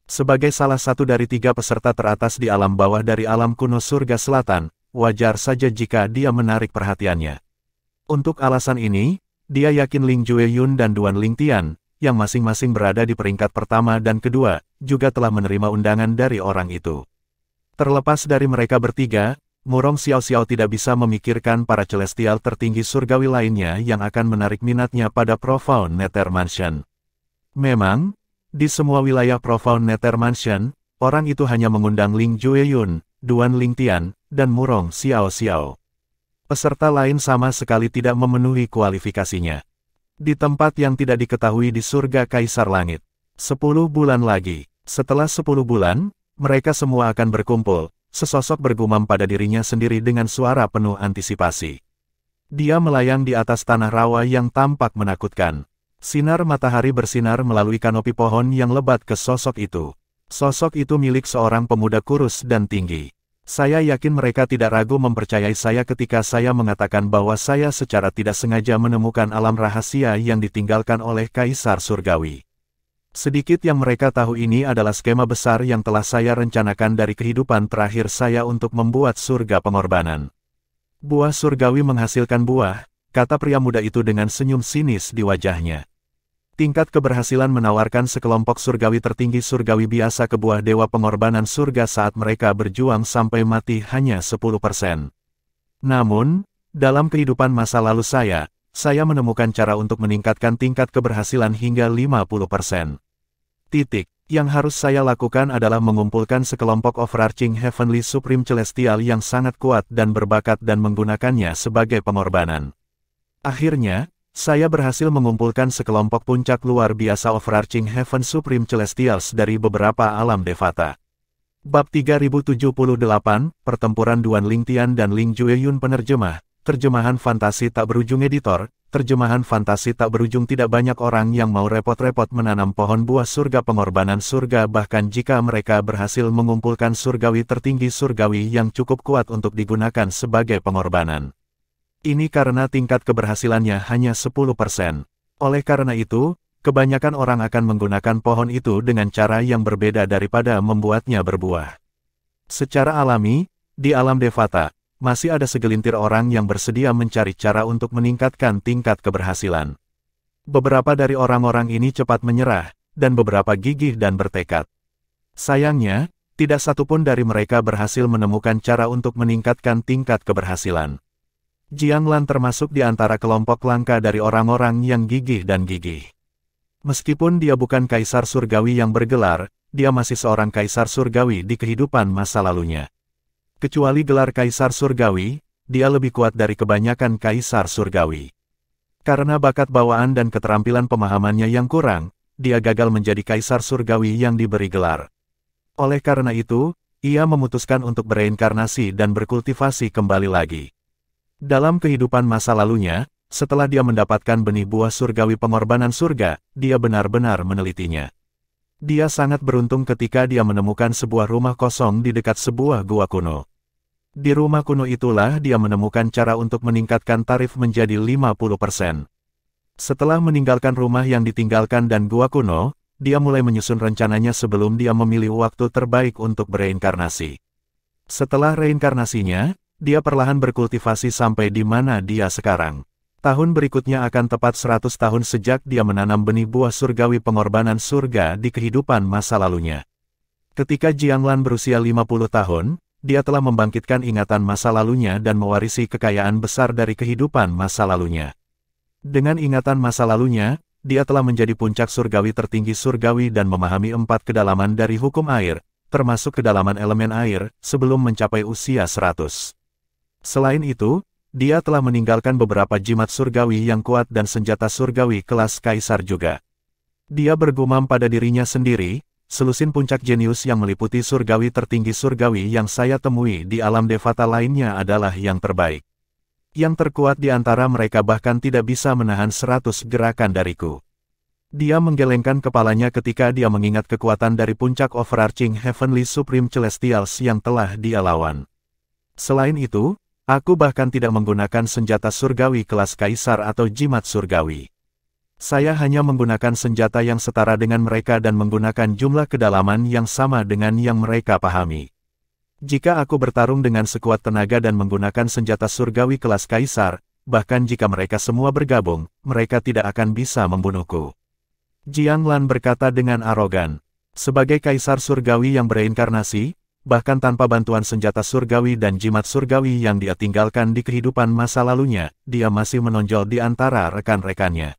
Sebagai salah satu dari 3 peserta teratas di alam bawah dari alam kuno surga selatan, wajar saja jika dia menarik perhatiannya. Untuk alasan ini, dia yakin Ling Jueyun dan Duan Lingtian, yang masing-masing berada di peringkat pertama dan kedua, juga telah menerima undangan dari orang itu. Terlepas dari mereka bertiga, Murong Xiao tidak bisa memikirkan para celestial tertinggi surgawi lainnya yang akan menarik minatnya pada Profound Nether Mansion. Memang, di semua wilayah Profound Nether Mansion, orang itu hanya mengundang Ling Jueyun, Duan Lingtian, dan Murong Xiao. Peserta lain sama sekali tidak memenuhi kualifikasinya. Di tempat yang tidak diketahui di surga Kaisar Langit. 10 bulan lagi. Setelah 10 bulan, mereka semua akan berkumpul. Sesosok bergumam pada dirinya sendiri dengan suara penuh antisipasi. Dia melayang di atas tanah rawa yang tampak menakutkan. Sinar matahari bersinar melalui kanopi pohon yang lebat ke sosok itu. Sosok itu milik seorang pemuda kurus dan tinggi. Saya yakin mereka tidak ragu mempercayai saya ketika saya mengatakan bahwa saya secara tidak sengaja menemukan alam rahasia yang ditinggalkan oleh Kaisar Surgawi. Sedikit yang mereka tahu ini adalah skema besar yang telah saya rencanakan dari kehidupan terakhir saya untuk membuat surga pengorbanan. Buah surgawi menghasilkan buah, kata pria muda itu dengan senyum sinis di wajahnya. Tingkat keberhasilan menawarkan sekelompok surgawi tertinggi surgawi biasa ke buah dewa pengorbanan surga saat mereka berjuang sampai mati hanya 10%. Namun, dalam kehidupan masa lalu saya menemukan cara untuk meningkatkan tingkat keberhasilan hingga 50%. Yang harus saya lakukan adalah mengumpulkan sekelompok overarching Heavenly Supreme Celestial yang sangat kuat dan berbakat dan menggunakannya sebagai pengorbanan. Akhirnya, saya berhasil mengumpulkan sekelompok puncak luar biasa overarching Heaven Supreme Celestials dari beberapa alam Devata. Bab 3078, Pertempuran Duan Lingtian dan Ling Jueyun penerjemah, terjemahan fantasi tak berujung editor. Terjemahan fantasi tak berujung. Tidak banyak orang yang mau repot-repot menanam pohon buah surga pengorbanan surga bahkan jika mereka berhasil mengumpulkan surgawi tertinggi surgawi yang cukup kuat untuk digunakan sebagai pengorbanan. Ini karena tingkat keberhasilannya hanya 10%. Oleh karena itu, kebanyakan orang akan menggunakan pohon itu dengan cara yang berbeda daripada membuatnya berbuah. Secara alami, di alam Devata, masih ada segelintir orang yang bersedia mencari cara untuk meningkatkan tingkat keberhasilan. Beberapa dari orang-orang ini cepat menyerah, dan beberapa gigih dan bertekad. Sayangnya, tidak satupun dari mereka berhasil menemukan cara untuk meningkatkan tingkat keberhasilan. Jiang Lan termasuk di antara kelompok langka dari orang-orang yang gigih dan gigih. Meskipun dia bukan kaisar surgawi yang bergelar, dia masih seorang kaisar surgawi di kehidupan masa lalunya. Kecuali gelar Kaisar Surgawi, dia lebih kuat dari kebanyakan Kaisar Surgawi. Karena bakat bawaan dan keterampilan pemahamannya yang kurang, dia gagal menjadi Kaisar Surgawi yang diberi gelar. Oleh karena itu, ia memutuskan untuk bereinkarnasi dan berkultivasi kembali lagi. Dalam kehidupan masa lalunya, setelah dia mendapatkan benih buah surgawi pengorbanan surga, dia benar-benar menelitinya. Dia sangat beruntung ketika dia menemukan sebuah rumah kosong di dekat sebuah gua kuno. Di rumah kuno itulah dia menemukan cara untuk meningkatkan tarif menjadi 50%. Setelah meninggalkan rumah yang ditinggalkan dan gua kuno, dia mulai menyusun rencananya sebelum dia memilih waktu terbaik untuk bereinkarnasi. Setelah reinkarnasinya, dia perlahan berkultivasi sampai di mana dia sekarang. Tahun berikutnya akan tepat 100 tahun sejak dia menanam benih buah surgawi pengorbanan surga di kehidupan masa lalunya. Ketika Jiang Lan berusia 50 tahun, dia telah membangkitkan ingatan masa lalunya dan mewarisi kekayaan besar dari kehidupan masa lalunya. Dengan ingatan masa lalunya, dia telah menjadi puncak surgawi tertinggi surgawi dan memahami 4 kedalaman dari hukum air, termasuk kedalaman elemen air, sebelum mencapai usia 100. Selain itu, dia telah meninggalkan beberapa jimat surgawi yang kuat dan senjata surgawi kelas kaisar juga. Dia bergumam pada dirinya sendiri, selusin puncak jenius yang meliputi surgawi tertinggi surgawi yang saya temui di alam Devata lainnya adalah yang terbaik. Yang terkuat di antara mereka bahkan tidak bisa menahan 100 gerakan dariku. Dia menggelengkan kepalanya ketika dia mengingat kekuatan dari puncak overarching Heavenly Supreme Celestials yang telah dia lawan. Selain itu, Aku bahkan tidak menggunakan senjata surgawi kelas kaisar atau jimat surgawi. Saya hanya menggunakan senjata yang setara dengan mereka dan menggunakan jumlah kedalaman yang sama dengan yang mereka pahami. Jika aku bertarung dengan sekuat tenaga dan menggunakan senjata surgawi kelas kaisar, bahkan jika mereka semua bergabung, mereka tidak akan bisa membunuhku. Jiang Lan berkata dengan arogan. Sebagai kaisar surgawi yang bereinkarnasi, bahkan tanpa bantuan senjata surgawi dan jimat surgawi yang dia tinggalkan di kehidupan masa lalunya, dia masih menonjol di antara rekan-rekannya.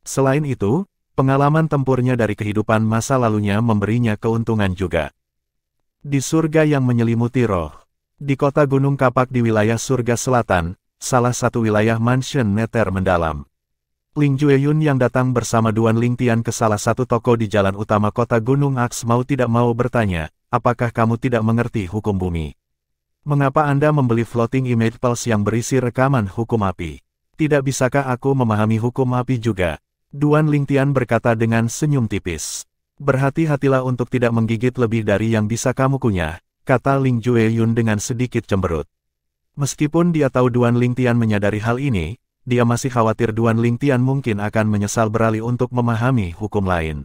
Selain itu, pengalaman tempurnya dari kehidupan masa lalunya memberinya keuntungan juga. Di surga yang menyelimuti roh, di kota Gunung Kapak di wilayah surga selatan, salah satu wilayah mansion Nether mendalam. Ling Jueyun yang datang bersama Duan Lingtian ke salah satu toko di jalan utama kota Gunung Aks mau tidak mau bertanya, apakah kamu tidak mengerti hukum bumi? Mengapa Anda membeli floating image pulse yang berisi rekaman hukum api? Tidak bisakah aku memahami hukum api juga? Duan Lingtian berkata dengan senyum tipis. Berhati-hatilah untuk tidak menggigit lebih dari yang bisa kamu kunyah, kata Ling Jueyun dengan sedikit cemberut. Meskipun dia tahu Duan Lingtian menyadari hal ini, dia masih khawatir Duan Lingtian mungkin akan menyesal beralih untuk memahami hukum lain.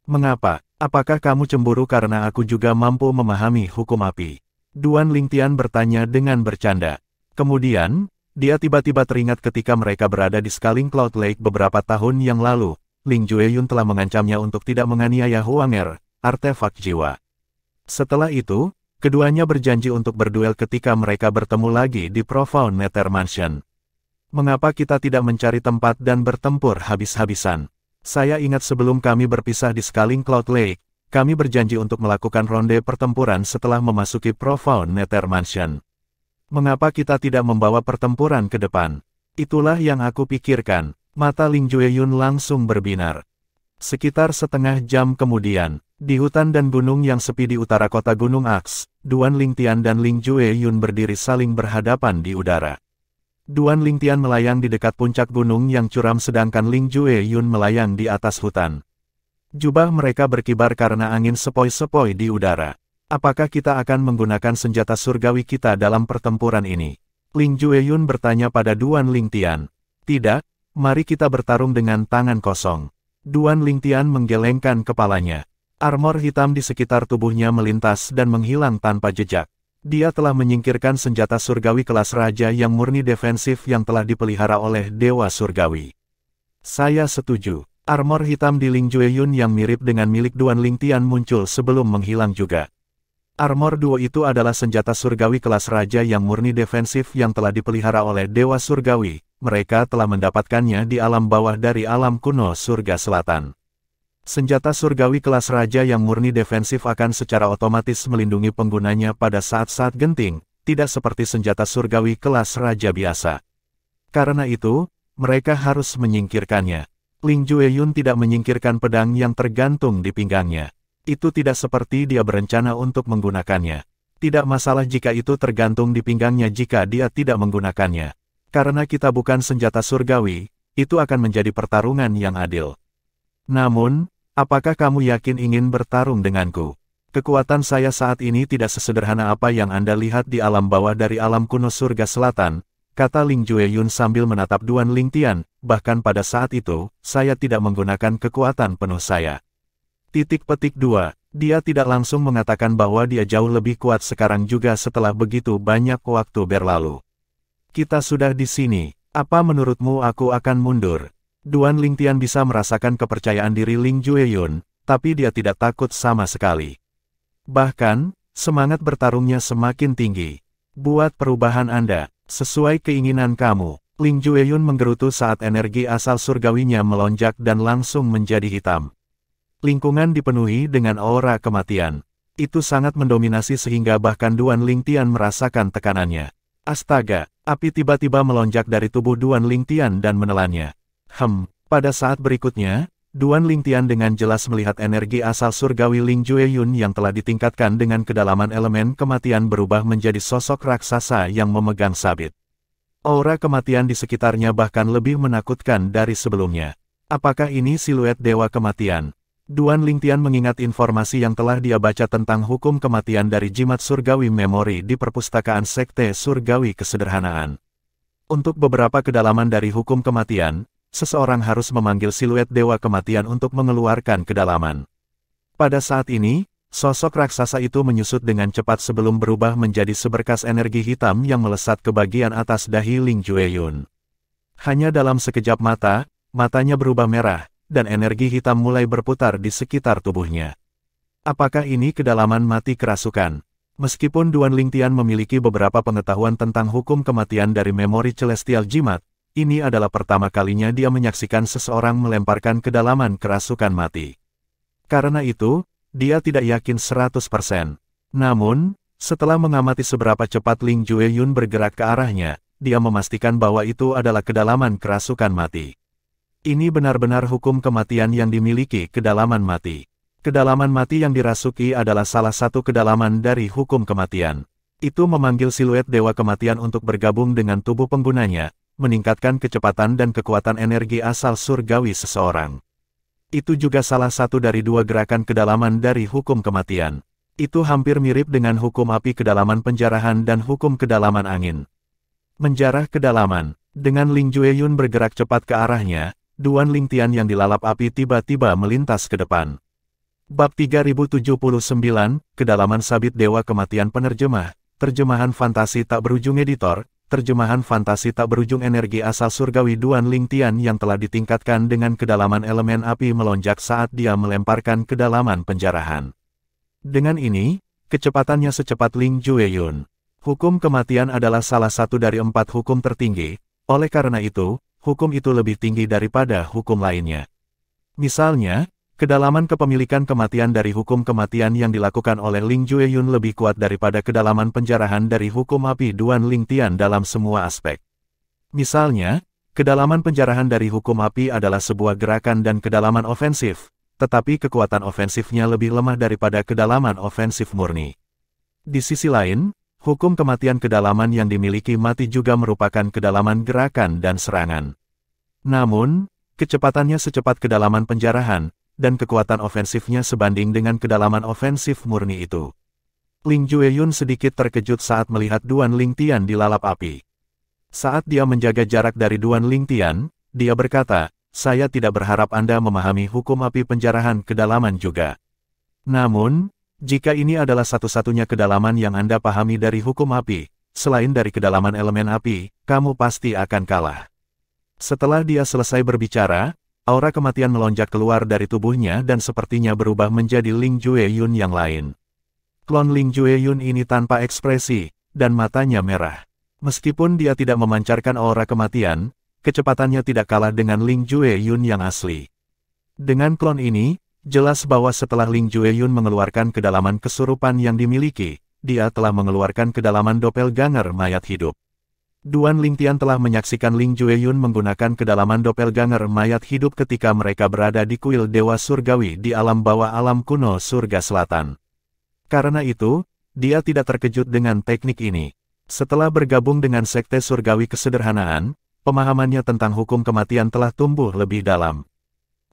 Mengapa? Apakah kamu cemburu karena aku juga mampu memahami hukum api? Duan Lingtian bertanya dengan bercanda. Kemudian, dia tiba-tiba teringat ketika mereka berada di Scaling Cloud Lake beberapa tahun yang lalu, Ling Jueyun telah mengancamnya untuk tidak menganiaya Huanger, artefak jiwa. Setelah itu, keduanya berjanji untuk berduel ketika mereka bertemu lagi di Profound Nether Mansion. Mengapa kita tidak mencari tempat dan bertempur habis-habisan? Saya ingat sebelum kami berpisah di Scaling Cloud Lake, kami berjanji untuk melakukan ronde pertempuran setelah memasuki Profound Nether Mansion. Mengapa kita tidak membawa pertempuran ke depan? Itulah yang aku pikirkan. Mata Ling Jueyun langsung berbinar. Sekitar setengah jam kemudian, di hutan dan gunung yang sepi di utara kota Gunung Aks, Duan Lingtian dan Ling Jueyun berdiri saling berhadapan di udara. Duan Lingtian melayang di dekat puncak gunung yang curam sedangkan Ling Jueyun melayang di atas hutan. Jubah mereka berkibar karena angin sepoi-sepoi di udara. Apakah kita akan menggunakan senjata surgawi kita dalam pertempuran ini? Ling Jueyun bertanya pada Duan Lingtian. Tidak, mari kita bertarung dengan tangan kosong. Duan Lingtian menggelengkan kepalanya. Armor hitam di sekitar tubuhnya melintas dan menghilang tanpa jejak. Dia telah menyingkirkan senjata surgawi kelas raja yang murni defensif yang telah dipelihara oleh Dewa Surgawi. Saya setuju. Armor hitam di Ling Jueyun yang mirip dengan milik Duan Lingtian muncul sebelum menghilang juga. Armor duo itu adalah senjata surgawi kelas raja yang murni defensif yang telah dipelihara oleh Dewa Surgawi. Mereka telah mendapatkannya di alam bawah dari alam kuno surga selatan. Senjata surgawi kelas raja yang murni defensif akan secara otomatis melindungi penggunanya pada saat-saat genting, tidak seperti senjata surgawi kelas raja biasa. Karena itu, mereka harus menyingkirkannya. Ling Jueyun tidak menyingkirkan pedang yang tergantung di pinggangnya. Itu tidak seperti dia berencana untuk menggunakannya. Tidak masalah jika itu tergantung di pinggangnya jika dia tidak menggunakannya. Karena kita bukan senjata surgawi, itu akan menjadi pertarungan yang adil. Namun, apakah kamu yakin ingin bertarung denganku? Kekuatan saya saat ini tidak sesederhana apa yang Anda lihat di alam bawah dari alam kuno surga selatan, kata Ling Jueyun sambil menatap Duan Lingtian, bahkan pada saat itu, saya tidak menggunakan kekuatan penuh saya. Petik 2. Dia tidak langsung mengatakan bahwa dia jauh lebih kuat sekarang juga setelah begitu banyak waktu berlalu. Kita sudah di sini, apa menurutmu aku akan mundur? Duan Lingtian bisa merasakan kepercayaan diri Ling Jueyun, tapi dia tidak takut sama sekali. Bahkan, semangat bertarungnya semakin tinggi. Buat perubahan Anda, sesuai keinginan kamu. Ling Jueyun menggerutu saat energi asal surgawinya melonjak dan langsung menjadi hitam. Lingkungan dipenuhi dengan aura kematian. Itu sangat mendominasi sehingga bahkan Duan Lingtian merasakan tekanannya. Astaga, api tiba-tiba melonjak dari tubuh Duan Lingtian dan menelannya. Pada saat berikutnya, Duan Lingtian dengan jelas melihat energi asal surgawi Ling Jueyun yang telah ditingkatkan dengan kedalaman elemen kematian berubah menjadi sosok raksasa yang memegang sabit. Aura kematian di sekitarnya bahkan lebih menakutkan dari sebelumnya. Apakah ini siluet dewa kematian? Duan Lingtian mengingat informasi yang telah dia baca tentang hukum kematian dari jimat surgawi memori di perpustakaan Sekte Surgawi Kesederhanaan. Untuk beberapa kedalaman dari hukum kematian, seseorang harus memanggil siluet Dewa Kematian untuk mengeluarkan kedalaman. Pada saat ini, sosok raksasa itu menyusut dengan cepat sebelum berubah menjadi seberkas energi hitam yang melesat ke bagian atas dahi Ling Jueyun. Hanya dalam sekejap mata, matanya berubah merah, dan energi hitam mulai berputar di sekitar tubuhnya. Apakah ini kedalaman mati kerasukan? Meskipun Duan Lingtian memiliki beberapa pengetahuan tentang hukum kematian dari memori Celestial Jimat, ini adalah pertama kalinya dia menyaksikan seseorang melemparkan kedalaman kerasukan mati. Karena itu, dia tidak yakin 100%. Namun, setelah mengamati seberapa cepat Ling Jueyun bergerak ke arahnya, dia memastikan bahwa itu adalah kedalaman kerasukan mati. Ini benar-benar hukum kematian yang dimiliki kedalaman mati. Kedalaman mati yang dirasuki adalah salah satu kedalaman dari hukum kematian. Itu memanggil siluet Dewa Kematian untuk bergabung dengan tubuh penggunanya, meningkatkan kecepatan dan kekuatan energi asal surgawi seseorang. Itu juga salah satu dari dua gerakan kedalaman dari hukum kematian. Itu hampir mirip dengan hukum api kedalaman penjarahan dan hukum kedalaman angin. Menjarah kedalaman. Dengan Ling Jueyun bergerak cepat ke arahnya, Duan Lingtian yang dilalap api tiba-tiba melintas ke depan. Bab 3079, Kedalaman Sabit Dewa Kematian Penerjemah, Terjemahan Fantasi Tak Berujung Editor, Terjemahan Fantasi Tak Berujung Energi Asal Surgawi Duan Lingtian yang telah ditingkatkan dengan kedalaman elemen api melonjak saat dia melemparkan kedalaman penjarahan. Dengan ini, kecepatannya secepat Ling Jueyun. Hukum kematian adalah salah satu dari 4 hukum tertinggi, oleh karena itu, hukum itu lebih tinggi daripada hukum lainnya. Misalnya, kedalaman kepemilikan kematian dari hukum kematian yang dilakukan oleh Ling Jueyun lebih kuat daripada kedalaman penjarahan dari hukum api Duan Lingtian dalam semua aspek. Misalnya, kedalaman penjarahan dari hukum api adalah sebuah gerakan dan kedalaman ofensif, tetapi kekuatan ofensifnya lebih lemah daripada kedalaman ofensif murni. Di sisi lain, hukum kematian kedalaman yang dimiliki mati juga merupakan kedalaman gerakan dan serangan. Namun, kecepatannya secepat kedalaman penjarahan, dan kekuatan ofensifnya sebanding dengan kedalaman ofensif murni itu. Ling Jueyun sedikit terkejut saat melihat Duan Lingtian dilalap api. Saat dia menjaga jarak dari Duan Lingtian, dia berkata, "Saya tidak berharap Anda memahami hukum api penjarahan kedalaman juga. Namun, jika ini adalah satu-satunya kedalaman yang Anda pahami dari hukum api, selain dari kedalaman elemen api, kamu pasti akan kalah." Setelah dia selesai berbicara, aura kematian melonjak keluar dari tubuhnya dan sepertinya berubah menjadi Ling Jueyun yang lain. Klon Ling Jueyun ini tanpa ekspresi, dan matanya merah. Meskipun dia tidak memancarkan aura kematian, kecepatannya tidak kalah dengan Ling Jueyun yang asli. Dengan klon ini, jelas bahwa setelah Ling Jueyun mengeluarkan kedalaman kesurupan yang dimiliki, dia telah mengeluarkan kedalaman doppelganger mayat hidup. Duan Lingtian telah menyaksikan Ling Jueyun menggunakan kedalaman doppelganger mayat hidup ketika mereka berada di kuil Dewa Surgawi di alam bawah alam kuno surga selatan. Karena itu, dia tidak terkejut dengan teknik ini. Setelah bergabung dengan Sekte Surgawi Kesederhanaan, pemahamannya tentang hukum kematian telah tumbuh lebih dalam.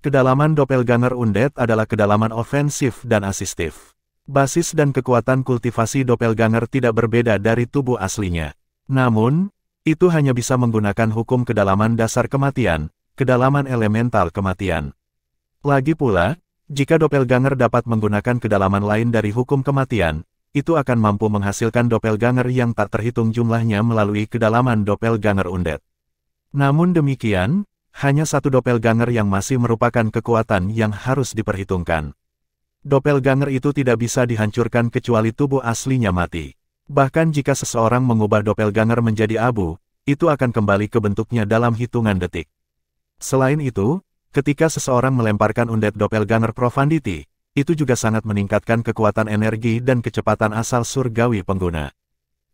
Kedalaman doppelganger undead adalah kedalaman ofensif dan asistif. Basis dan kekuatan kultivasi doppelganger tidak berbeda dari tubuh aslinya. Namun, itu hanya bisa menggunakan hukum kedalaman dasar kematian, kedalaman elemental kematian. Lagi pula, jika doppelganger dapat menggunakan kedalaman lain dari hukum kematian, itu akan mampu menghasilkan doppelganger yang tak terhitung jumlahnya melalui kedalaman doppelganger undead. Namun demikian, hanya satu doppelganger yang masih merupakan kekuatan yang harus diperhitungkan. Doppelganger itu tidak bisa dihancurkan kecuali tubuh aslinya mati. Bahkan jika seseorang mengubah doppelganger menjadi abu, itu akan kembali ke bentuknya dalam hitungan detik. Selain itu, ketika seseorang melemparkan undead doppelganger profundity, itu juga sangat meningkatkan kekuatan energi dan kecepatan asal surgawi pengguna.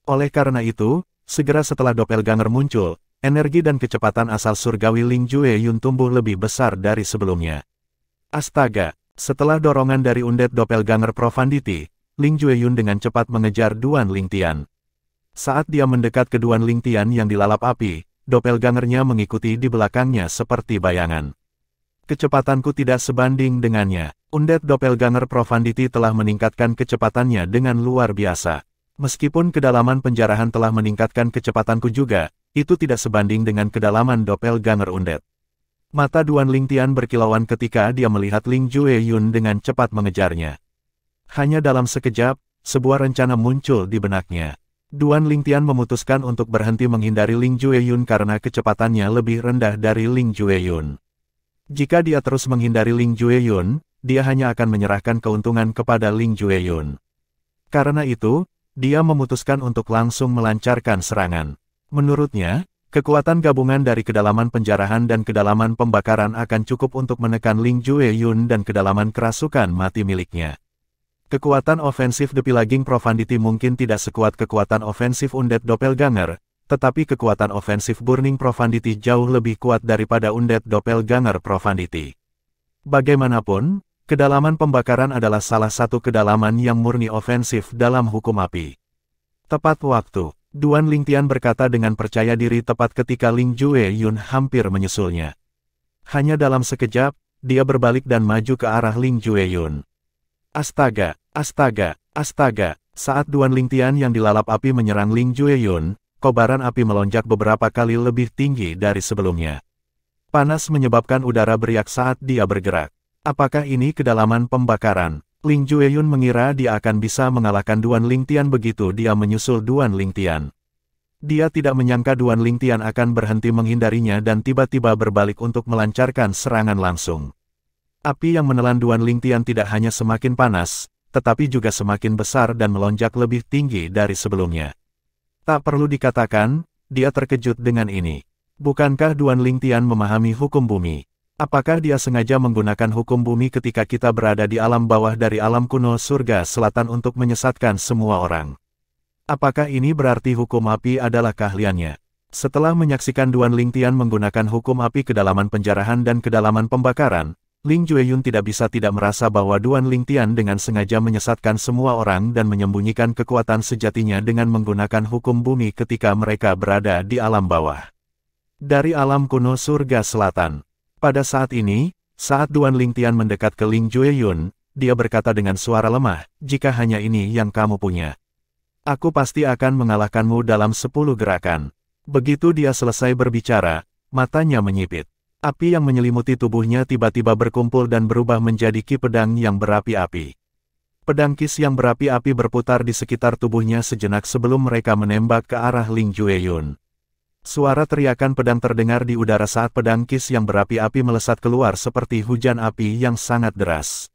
Oleh karena itu, segera setelah doppelganger muncul, energi dan kecepatan asal surgawi Ling Jueyun tumbuh lebih besar dari sebelumnya. Astaga, setelah dorongan dari undead doppelganger profundity, Ling Jueyun dengan cepat mengejar Duan Lingtian. Saat dia mendekat ke Duan Lingtian yang dilalap api, doppelgangernya mengikuti di belakangnya seperti bayangan. Kecepatanku tidak sebanding dengannya. Undead Doppelganger Profundity telah meningkatkan kecepatannya dengan luar biasa. Meskipun kedalaman penjarahan telah meningkatkan kecepatanku juga, itu tidak sebanding dengan kedalaman Doppelganger Undead. Mata Duan Lingtian berkilauan ketika dia melihat Ling Jueyun dengan cepat mengejarnya. Hanya dalam sekejap, sebuah rencana muncul di benaknya. Duan Lingtian memutuskan untuk berhenti menghindari Ling Jueyun karena kecepatannya lebih rendah dari Ling Jueyun. Jika dia terus menghindari Ling Jueyun, dia hanya akan menyerahkan keuntungan kepada Ling Jueyun. Karena itu, dia memutuskan untuk langsung melancarkan serangan. Menurutnya, kekuatan gabungan dari kedalaman penjarahan dan kedalaman pembakaran akan cukup untuk menekan Ling Jueyun dan kedalaman kerasukan mati miliknya. Kekuatan ofensif The Pillaging Profundity mungkin tidak sekuat kekuatan ofensif Undead Doppelganger, tetapi kekuatan ofensif Burning Profundity jauh lebih kuat daripada Undead Doppelganger Profundity. Bagaimanapun, kedalaman pembakaran adalah salah satu kedalaman yang murni ofensif dalam hukum api. Tepat waktu, Duan Lingtian berkata dengan percaya diri tepat ketika Ling Jueyun hampir menyusulnya. Hanya dalam sekejap, dia berbalik dan maju ke arah Ling Jueyun. Astaga, astaga, astaga, saat Duan Lingtian yang dilalap api menyerang Ling Jueyun, kobaran api melonjak beberapa kali lebih tinggi dari sebelumnya. Panas menyebabkan udara beriak saat dia bergerak. Apakah ini kedalaman pembakaran? Ling Jueyun mengira dia akan bisa mengalahkan Duan Lingtian begitu dia menyusul Duan Lingtian. Dia tidak menyangka Duan Lingtian akan berhenti menghindarinya dan tiba-tiba berbalik untuk melancarkan serangan langsung. Api yang menelan Duan Lingtian tidak hanya semakin panas, tetapi juga semakin besar dan melonjak lebih tinggi dari sebelumnya. Tak perlu dikatakan, dia terkejut dengan ini. Bukankah Duan Lingtian memahami hukum bumi? Apakah dia sengaja menggunakan hukum bumi ketika kita berada di alam bawah dari alam kuno surga selatan untuk menyesatkan semua orang? Apakah ini berarti hukum api adalah keahliannya? Setelah menyaksikan Duan Lingtian menggunakan hukum api kedalaman penjarahan dan kedalaman pembakaran, Ling Jueyun tidak bisa tidak merasa bahwa Duan Lingtian dengan sengaja menyesatkan semua orang dan menyembunyikan kekuatan sejatinya dengan menggunakan hukum bumi ketika mereka berada di alam bawah. Dari alam kuno surga selatan. Pada saat ini, saat Duan Lingtian mendekat ke Ling Jueyun, dia berkata dengan suara lemah, "Jika hanya ini yang kamu punya, aku pasti akan mengalahkanmu dalam 10 gerakan." Begitu dia selesai berbicara, matanya menyipit. Api yang menyelimuti tubuhnya tiba-tiba berkumpul dan berubah menjadi ki pedang yang berapi-api. Pedang kis yang berapi-api berputar di sekitar tubuhnya sejenak sebelum mereka menembak ke arah Ling Jueyun. Suara teriakan pedang terdengar di udara saat pedang kis yang berapi-api melesat keluar seperti hujan api yang sangat deras.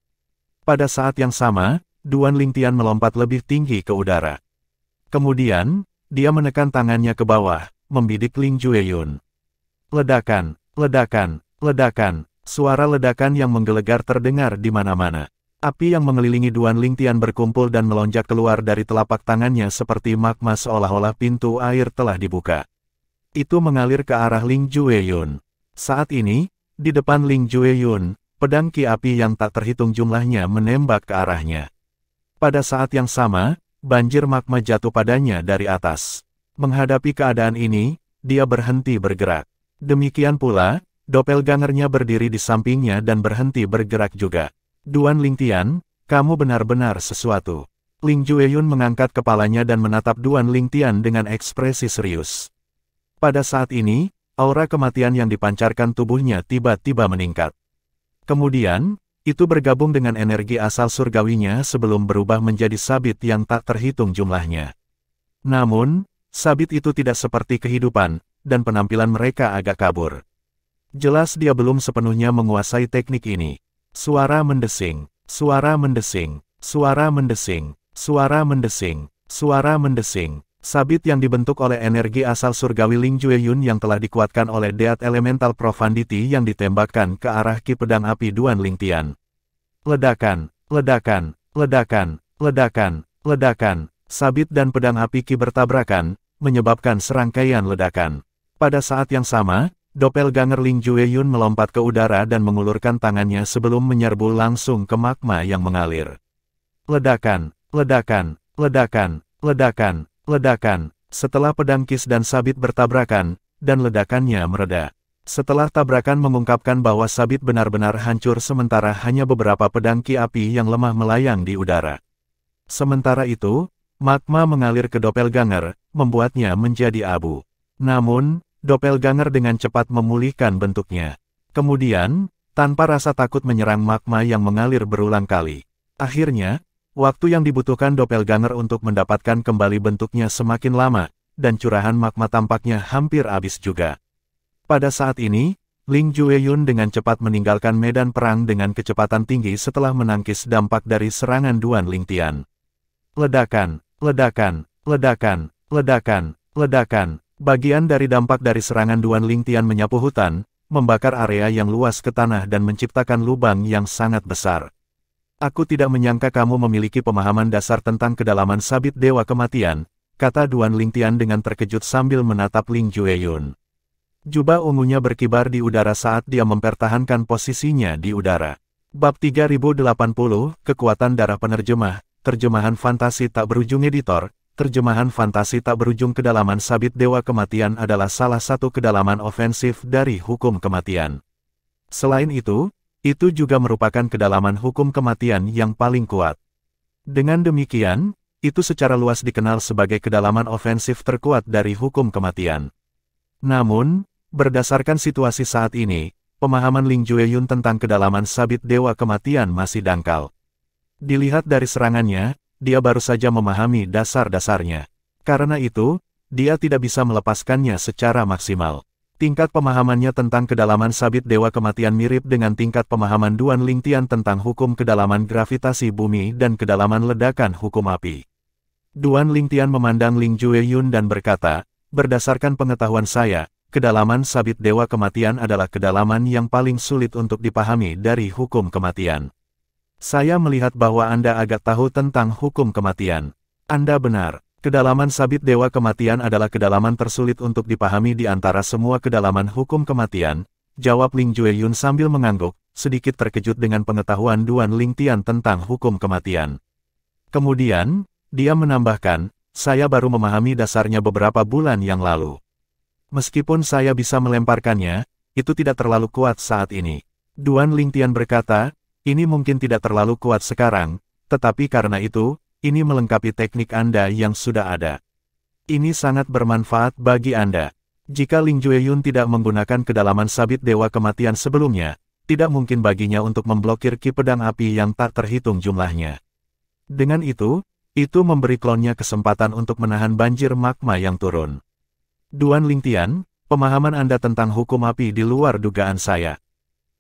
Pada saat yang sama, Duan Lingtian melompat lebih tinggi ke udara. Kemudian, dia menekan tangannya ke bawah, membidik Ling Jueyun. Ledakan. Ledakan, ledakan, suara ledakan yang menggelegar terdengar di mana-mana. Api yang mengelilingi Duan Lingtian berkumpul dan melonjak keluar dari telapak tangannya seperti magma seolah-olah pintu air telah dibuka. Itu mengalir ke arah Ling Jueyun. Saat ini, di depan Ling Jueyun, pedang ki api yang tak terhitung jumlahnya menembak ke arahnya. Pada saat yang sama, banjir magma jatuh padanya dari atas. Menghadapi keadaan ini, dia berhenti bergerak. Demikian pula, doppelgangernya berdiri di sampingnya dan berhenti bergerak juga. Duan Lingtian, kamu benar-benar sesuatu. Ling Jueyun mengangkat kepalanya dan menatap Duan Lingtian dengan ekspresi serius. Pada saat ini, aura kematian yang dipancarkan tubuhnya tiba-tiba meningkat. Kemudian, itu bergabung dengan energi asal surgawinya sebelum berubah menjadi sabit yang tak terhitung jumlahnya. Namun, sabit itu tidak seperti kehidupan, dan penampilan mereka agak kabur. Jelas dia belum sepenuhnya menguasai teknik ini. Suara mendesing, suara mendesing, suara mendesing, suara mendesing, suara mendesing. Sabit yang dibentuk oleh energi asal surgawi Ling Jueyun yang telah dikuatkan oleh Deat Elemental Profundity yang ditembakkan ke arah ki pedang api Duan Lingtian. Ledakan, ledakan, ledakan, ledakan, ledakan. Sabit dan pedang api ki bertabrakan, menyebabkan serangkaian ledakan. Pada saat yang sama, doppelganger Ling Jueyun melompat ke udara dan mengulurkan tangannya sebelum menyerbu langsung ke magma yang mengalir. Ledakan, ledakan, ledakan, ledakan, ledakan. Setelah pedang kis dan sabit bertabrakan, dan ledakannya mereda. Setelah tabrakan mengungkapkan bahwa sabit benar-benar hancur sementara hanya beberapa pedang ki api yang lemah melayang di udara. Sementara itu, magma mengalir ke doppelganger, membuatnya menjadi abu. Namun, doppelganger dengan cepat memulihkan bentuknya. Kemudian, tanpa rasa takut menyerang magma yang mengalir berulang kali. Akhirnya, waktu yang dibutuhkan doppelganger untuk mendapatkan kembali bentuknya semakin lama, dan curahan magma tampaknya hampir habis juga. Pada saat ini, Ling Jueyun dengan cepat meninggalkan medan perang dengan kecepatan tinggi setelah menangkis dampak dari serangan Duan Lingtian. Ledakan, ledakan, ledakan, ledakan, ledakan. Bagian dari dampak dari serangan Duan Lingtian menyapu hutan, membakar area yang luas ke tanah dan menciptakan lubang yang sangat besar. Aku tidak menyangka kamu memiliki pemahaman dasar tentang kedalaman sabit Dewa Kematian, kata Duan Lingtian dengan terkejut sambil menatap Ling Jueyun. Jubah ungunya berkibar di udara saat dia mempertahankan posisinya di udara. Bab 3080, Kekuatan Darah Penerjemah, Terjemahan Fantasi Tak Berujung Editor. Terjemahan fantasi tak berujung. Kedalaman sabit Dewa Kematian adalah salah satu kedalaman ofensif dari hukum kematian. Selain itu juga merupakan kedalaman hukum kematian yang paling kuat. Dengan demikian, itu secara luas dikenal sebagai kedalaman ofensif terkuat dari hukum kematian. Namun, berdasarkan situasi saat ini, pemahaman Ling Jueyun tentang kedalaman sabit Dewa Kematian masih dangkal. Dilihat dari serangannya, dia baru saja memahami dasar-dasarnya. Karena itu, dia tidak bisa melepaskannya secara maksimal. Tingkat pemahamannya tentang kedalaman sabit Dewa Kematian mirip dengan tingkat pemahaman Duan Lingtian tentang hukum kedalaman gravitasi bumi dan kedalaman ledakan hukum api. Duan Lingtian memandang Ling Jueyun dan berkata, berdasarkan pengetahuan saya, kedalaman sabit Dewa Kematian adalah kedalaman yang paling sulit untuk dipahami dari hukum kematian. Saya melihat bahwa Anda agak tahu tentang hukum kematian. Anda benar, kedalaman sabit Dewa Kematian adalah kedalaman tersulit untuk dipahami di antara semua kedalaman hukum kematian, jawab Ling Jueyun sambil mengangguk, sedikit terkejut dengan pengetahuan Duan Lingtian tentang hukum kematian. Kemudian, dia menambahkan, saya baru memahami dasarnya beberapa bulan yang lalu. Meskipun saya bisa melemparkannya, itu tidak terlalu kuat saat ini. Duan Lingtian berkata, ini mungkin tidak terlalu kuat sekarang, tetapi karena itu, ini melengkapi teknik Anda yang sudah ada. Ini sangat bermanfaat bagi Anda. Jika Ling Jueyun tidak menggunakan kedalaman sabit Dewa Kematian sebelumnya, tidak mungkin baginya untuk memblokir ki pedang api yang tak terhitung jumlahnya. Dengan itu memberi klonnya kesempatan untuk menahan banjir magma yang turun. Duan Lingtian, pemahaman Anda tentang hukum api di luar dugaan saya.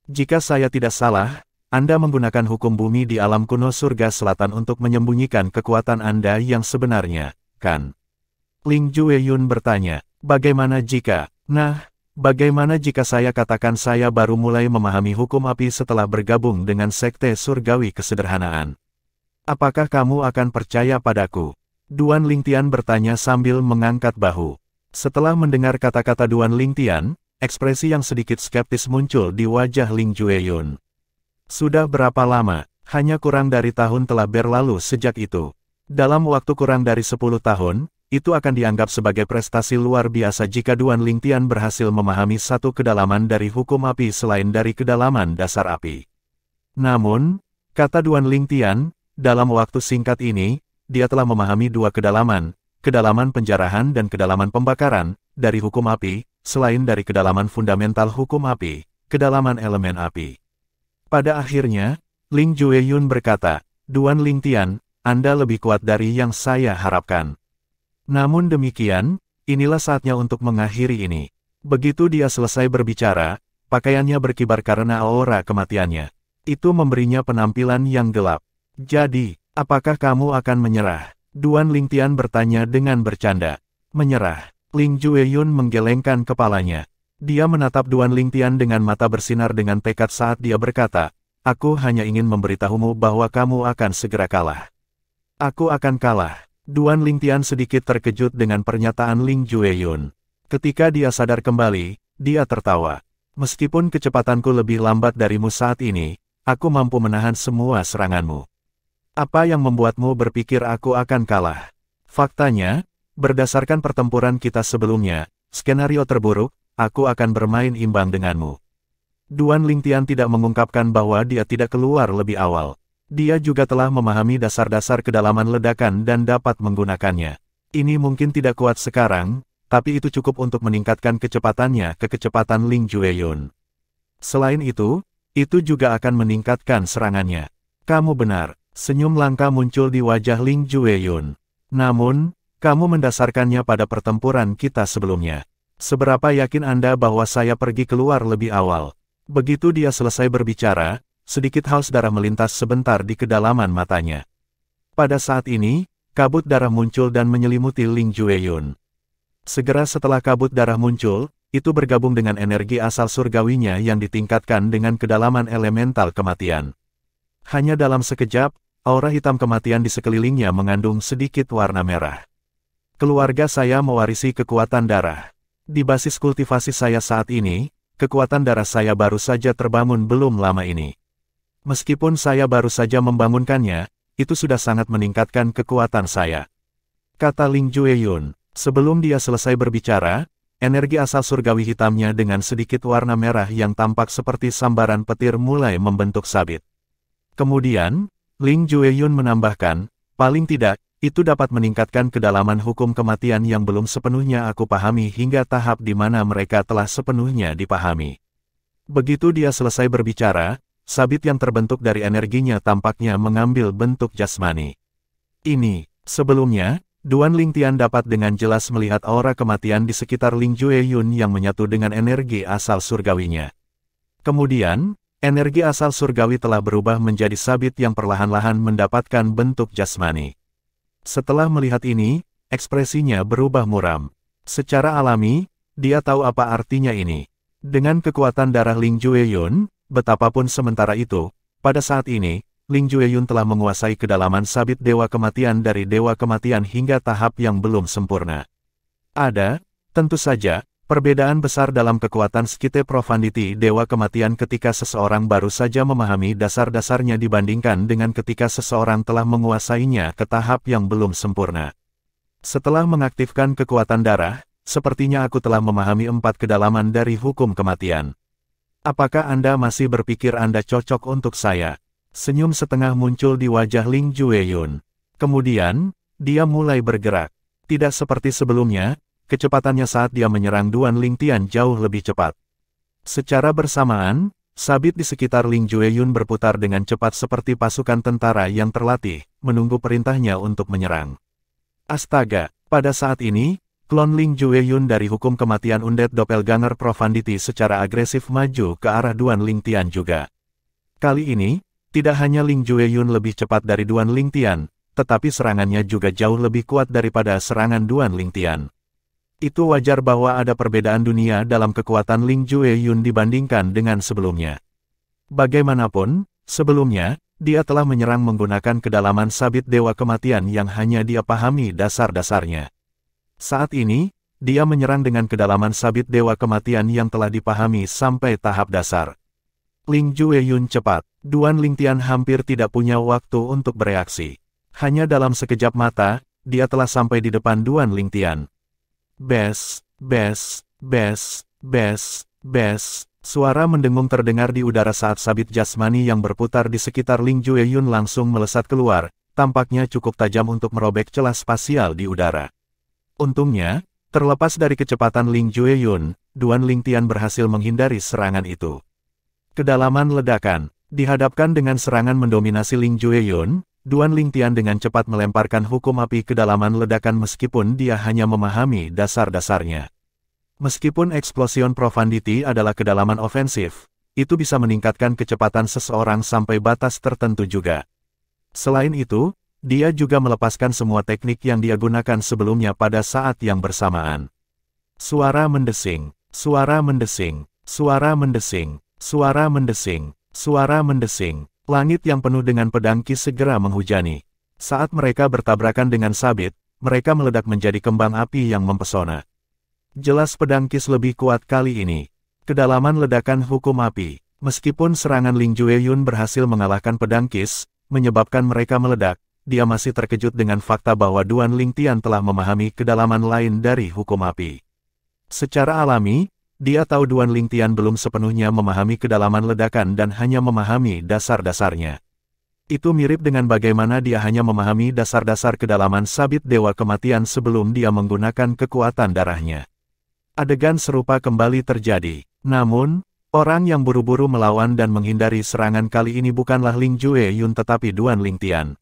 Jika saya tidak salah, Anda menggunakan hukum bumi di alam kuno surga selatan untuk menyembunyikan kekuatan Anda yang sebenarnya, kan? Ling Jueyun bertanya, bagaimana jika saya katakan saya baru mulai memahami hukum api setelah bergabung dengan Sekte Surgawi Kesederhanaan? Apakah kamu akan percaya padaku? Duan Lingtian bertanya sambil mengangkat bahu. Setelah mendengar kata-kata Duan Lingtian, ekspresi yang sedikit skeptis muncul di wajah Ling Jueyun. Sudah berapa lama? Hanya kurang dari tahun telah berlalu sejak itu. Dalam waktu kurang dari 10 tahun, itu akan dianggap sebagai prestasi luar biasa jika Duan Lingtian berhasil memahami satu kedalaman dari hukum api selain dari kedalaman dasar api. Namun, kata Duan Lingtian, dalam waktu singkat ini, dia telah memahami dua kedalaman penjarahan dan kedalaman pembakaran, dari hukum api, selain dari kedalaman fundamental hukum api, kedalaman elemen api. Pada akhirnya, Ling Jueyun berkata, Duan Lingtian, Anda lebih kuat dari yang saya harapkan. Namun demikian, inilah saatnya untuk mengakhiri ini. Begitu dia selesai berbicara, pakaiannya berkibar karena aura kematiannya. Itu memberinya penampilan yang gelap. Jadi, apakah kamu akan menyerah? Duan Lingtian bertanya dengan bercanda. Menyerah. Ling Jueyun menggelengkan kepalanya. Dia menatap Duan Lingtian dengan mata bersinar dengan tekad saat dia berkata, aku hanya ingin memberitahumu bahwa kamu akan segera kalah. Aku akan kalah. Duan Lingtian sedikit terkejut dengan pernyataan Ling Jueyun. Ketika dia sadar kembali, dia tertawa. Meskipun kecepatanku lebih lambat darimu saat ini, aku mampu menahan semua seranganmu. Apa yang membuatmu berpikir aku akan kalah? Faktanya, berdasarkan pertempuran kita sebelumnya, skenario terburuk, aku akan bermain imbang denganmu. Duan Lingtian tidak mengungkapkan bahwa dia tidak keluar lebih awal. Dia juga telah memahami dasar-dasar kedalaman ledakan dan dapat menggunakannya. Ini mungkin tidak kuat sekarang, tapi itu cukup untuk meningkatkan kecepatannya ke kecepatan Ling Jueyun. Selain itu juga akan meningkatkan serangannya. Kamu benar, senyum langka muncul di wajah Ling Jueyun. Namun, kamu mendasarkannya pada pertempuran kita sebelumnya. Seberapa yakin Anda bahwa saya pergi keluar lebih awal? Begitu dia selesai berbicara, sedikit haus darah melintas sebentar di kedalaman matanya. Pada saat ini, kabut darah muncul dan menyelimuti Ling Jueyun. Segera setelah kabut darah muncul, itu bergabung dengan energi asal surgawinya yang ditingkatkan dengan kedalaman elemental kematian. Hanya dalam sekejap, aura hitam kematian di sekelilingnya mengandung sedikit warna merah. Keluarga saya mewarisi kekuatan darah. Di basis kultivasi saya saat ini, kekuatan darah saya baru saja terbangun belum lama ini. Meskipun saya baru saja membangunkannya, itu sudah sangat meningkatkan kekuatan saya. Kata Ling Jueyun. Sebelum dia selesai berbicara, energi asal surgawi hitamnya dengan sedikit warna merah yang tampak seperti sambaran petir mulai membentuk sabit. Kemudian, Ling Jueyun menambahkan, paling tidak, itu dapat meningkatkan kedalaman hukum kematian yang belum sepenuhnya aku pahami hingga tahap di mana mereka telah sepenuhnya dipahami. Begitu dia selesai berbicara, sabit yang terbentuk dari energinya tampaknya mengambil bentuk jasmani. Ini, sebelumnya, Duan Lingtian dapat dengan jelas melihat aura kematian di sekitar Ling Jueyun yang menyatu dengan energi asal surgawinya. Kemudian, energi asal surgawi telah berubah menjadi sabit yang perlahan-lahan mendapatkan bentuk jasmani. Setelah melihat ini, ekspresinya berubah muram. Secara alami, dia tahu apa artinya ini. Dengan kekuatan darah Ling Jueyun, betapapun sementara itu, pada saat ini, Ling Jueyun telah menguasai kedalaman sabit Dewa Kematian dari Dewa Kematian hingga tahap yang belum sempurna. Ada, tentu saja, perbedaan besar dalam kekuatan Skite Profundity Dewa Kematian ketika seseorang baru saja memahami dasar-dasarnya dibandingkan dengan ketika seseorang telah menguasainya ke tahap yang belum sempurna. Setelah mengaktifkan kekuatan darah, sepertinya aku telah memahami 4 kedalaman dari hukum kematian. Apakah Anda masih berpikir Anda cocok untuk saya? Senyum setengah muncul di wajah Ling Jueyun. Kemudian, dia mulai bergerak. Tidak seperti sebelumnya, kecepatannya saat dia menyerang Duan Lingtian jauh lebih cepat. Secara bersamaan, sabit di sekitar Ling Jueyun berputar dengan cepat seperti pasukan tentara yang terlatih, menunggu perintahnya untuk menyerang. Astaga, pada saat ini, klon Ling Jueyun dari hukum kematian Undead Doppelganger Profundity secara agresif maju ke arah Duan Lingtian juga. Kali ini, tidak hanya Ling Jueyun lebih cepat dari Duan Lingtian, tetapi serangannya juga jauh lebih kuat daripada serangan Duan Lingtian. Itu wajar bahwa ada perbedaan dunia dalam kekuatan Ling Jueyun dibandingkan dengan sebelumnya. Bagaimanapun, sebelumnya, dia telah menyerang menggunakan kedalaman sabit Dewa Kematian yang hanya dia pahami dasar-dasarnya. Saat ini, dia menyerang dengan kedalaman sabit Dewa Kematian yang telah dipahami sampai tahap dasar. Ling Jueyun cepat. Duan Lingtian hampir tidak punya waktu untuk bereaksi. Hanya dalam sekejap mata, dia telah sampai di depan Duan Lingtian. Bes, bes, bes, bes, bes. Suara mendengung terdengar di udara saat sabit jasmani yang berputar di sekitar Ling Jueyun langsung melesat keluar, tampaknya cukup tajam untuk merobek celah spasial di udara. Untungnya, terlepas dari kecepatan Ling Jueyun, Duan Lingtian berhasil menghindari serangan itu. Kedalaman ledakan. Dihadapkan dengan serangan mendominasi Ling Jueyun, Duan Lingtian dengan cepat melemparkan hukum api ke kedalaman ledakan meskipun dia hanya memahami dasar-dasarnya. Meskipun Explosion Profundity adalah kedalaman ofensif, itu bisa meningkatkan kecepatan seseorang sampai batas tertentu juga. Selain itu, dia juga melepaskan semua teknik yang dia gunakan sebelumnya pada saat yang bersamaan. Suara mendesing, suara mendesing, suara mendesing, suara mendesing. Suara mendesing, langit yang penuh dengan pedangki segera menghujani. Saat mereka bertabrakan dengan sabit, mereka meledak menjadi kembang api yang mempesona. Jelas pedangkis lebih kuat kali ini. Kedalaman ledakan hukum api. Meskipun serangan Ling Jueyun berhasil mengalahkan pedangkis, menyebabkan mereka meledak, dia masih terkejut dengan fakta bahwa Duan Lingtian telah memahami kedalaman lain dari hukum api. Secara alami, Dia tahu Duan Lingtian belum sepenuhnya memahami kedalaman ledakan dan hanya memahami dasar-dasarnya. Itu mirip dengan bagaimana dia hanya memahami dasar-dasar kedalaman sabit Dewa Kematian sebelum dia menggunakan kekuatan darahnya. Adegan serupa kembali terjadi. Namun, orang yang buru-buru melawan dan menghindari serangan kali ini bukanlah Ling Jueyun tetapi Duan Lingtian.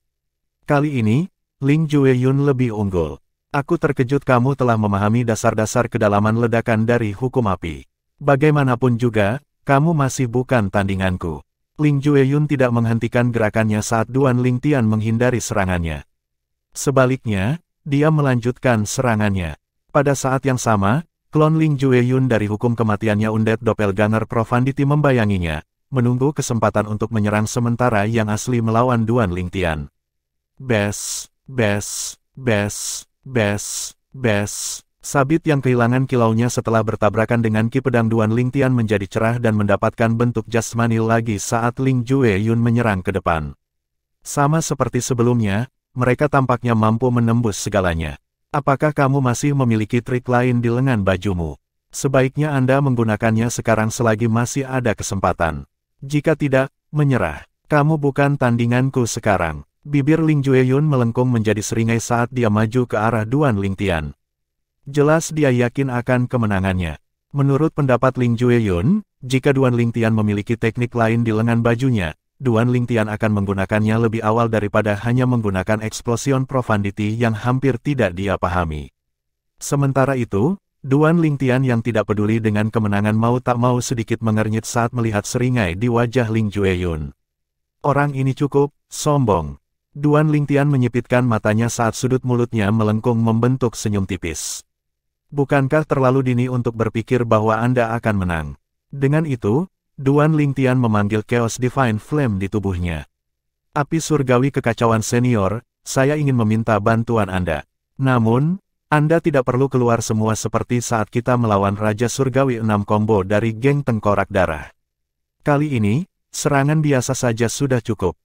Kali ini, Ling Jueyun lebih unggul. Aku terkejut kamu telah memahami dasar-dasar kedalaman ledakan dari hukum api. Bagaimanapun juga, kamu masih bukan tandinganku. Ling Jueyun tidak menghentikan gerakannya saat Duan Lingtian menghindari serangannya. Sebaliknya, dia melanjutkan serangannya. Pada saat yang sama, klon Ling Jueyun dari hukum kematiannya Undead Doppelganger Profundity membayanginya, menunggu kesempatan untuk menyerang sementara yang asli melawan Duan Lingtian. Bes, bes, bes, bes, bes. Sabit yang kehilangan kilaunya setelah bertabrakan dengan ki pedang Duan Lingtian menjadi cerah dan mendapatkan bentuk jasmani lagi saat Ling Jueyun menyerang ke depan. Sama seperti sebelumnya, mereka tampaknya mampu menembus segalanya. Apakah kamu masih memiliki trik lain di lengan bajumu? Sebaiknya Anda menggunakannya sekarang selagi masih ada kesempatan. Jika tidak, menyerah. Kamu bukan tandinganku sekarang. Bibir Ling Jueyun melengkung menjadi seringai saat dia maju ke arah Duan Lingtian. Jelas dia yakin akan kemenangannya. Menurut pendapat Ling Jueyun, jika Duan Lingtian memiliki teknik lain di lengan bajunya, Duan Lingtian akan menggunakannya lebih awal daripada hanya menggunakan Explosion Profundity yang hampir tidak dia pahami. Sementara itu, Duan Lingtian yang tidak peduli dengan kemenangan mau tak mau sedikit mengernyit saat melihat seringai di wajah Ling Jueyun. Orang ini cukup sombong. Duan Lingtian menyipitkan matanya saat sudut mulutnya melengkung membentuk senyum tipis. Bukankah terlalu dini untuk berpikir bahwa Anda akan menang? Dengan itu, Duan Lingtian memanggil Chaos Divine Flame di tubuhnya. Api surgawi kekacauan senior, saya ingin meminta bantuan Anda. Namun, Anda tidak perlu keluar semua seperti saat kita melawan Raja Surgawi 6 combo dari geng Tengkorak Darah. Kali ini, serangan biasa saja sudah cukup.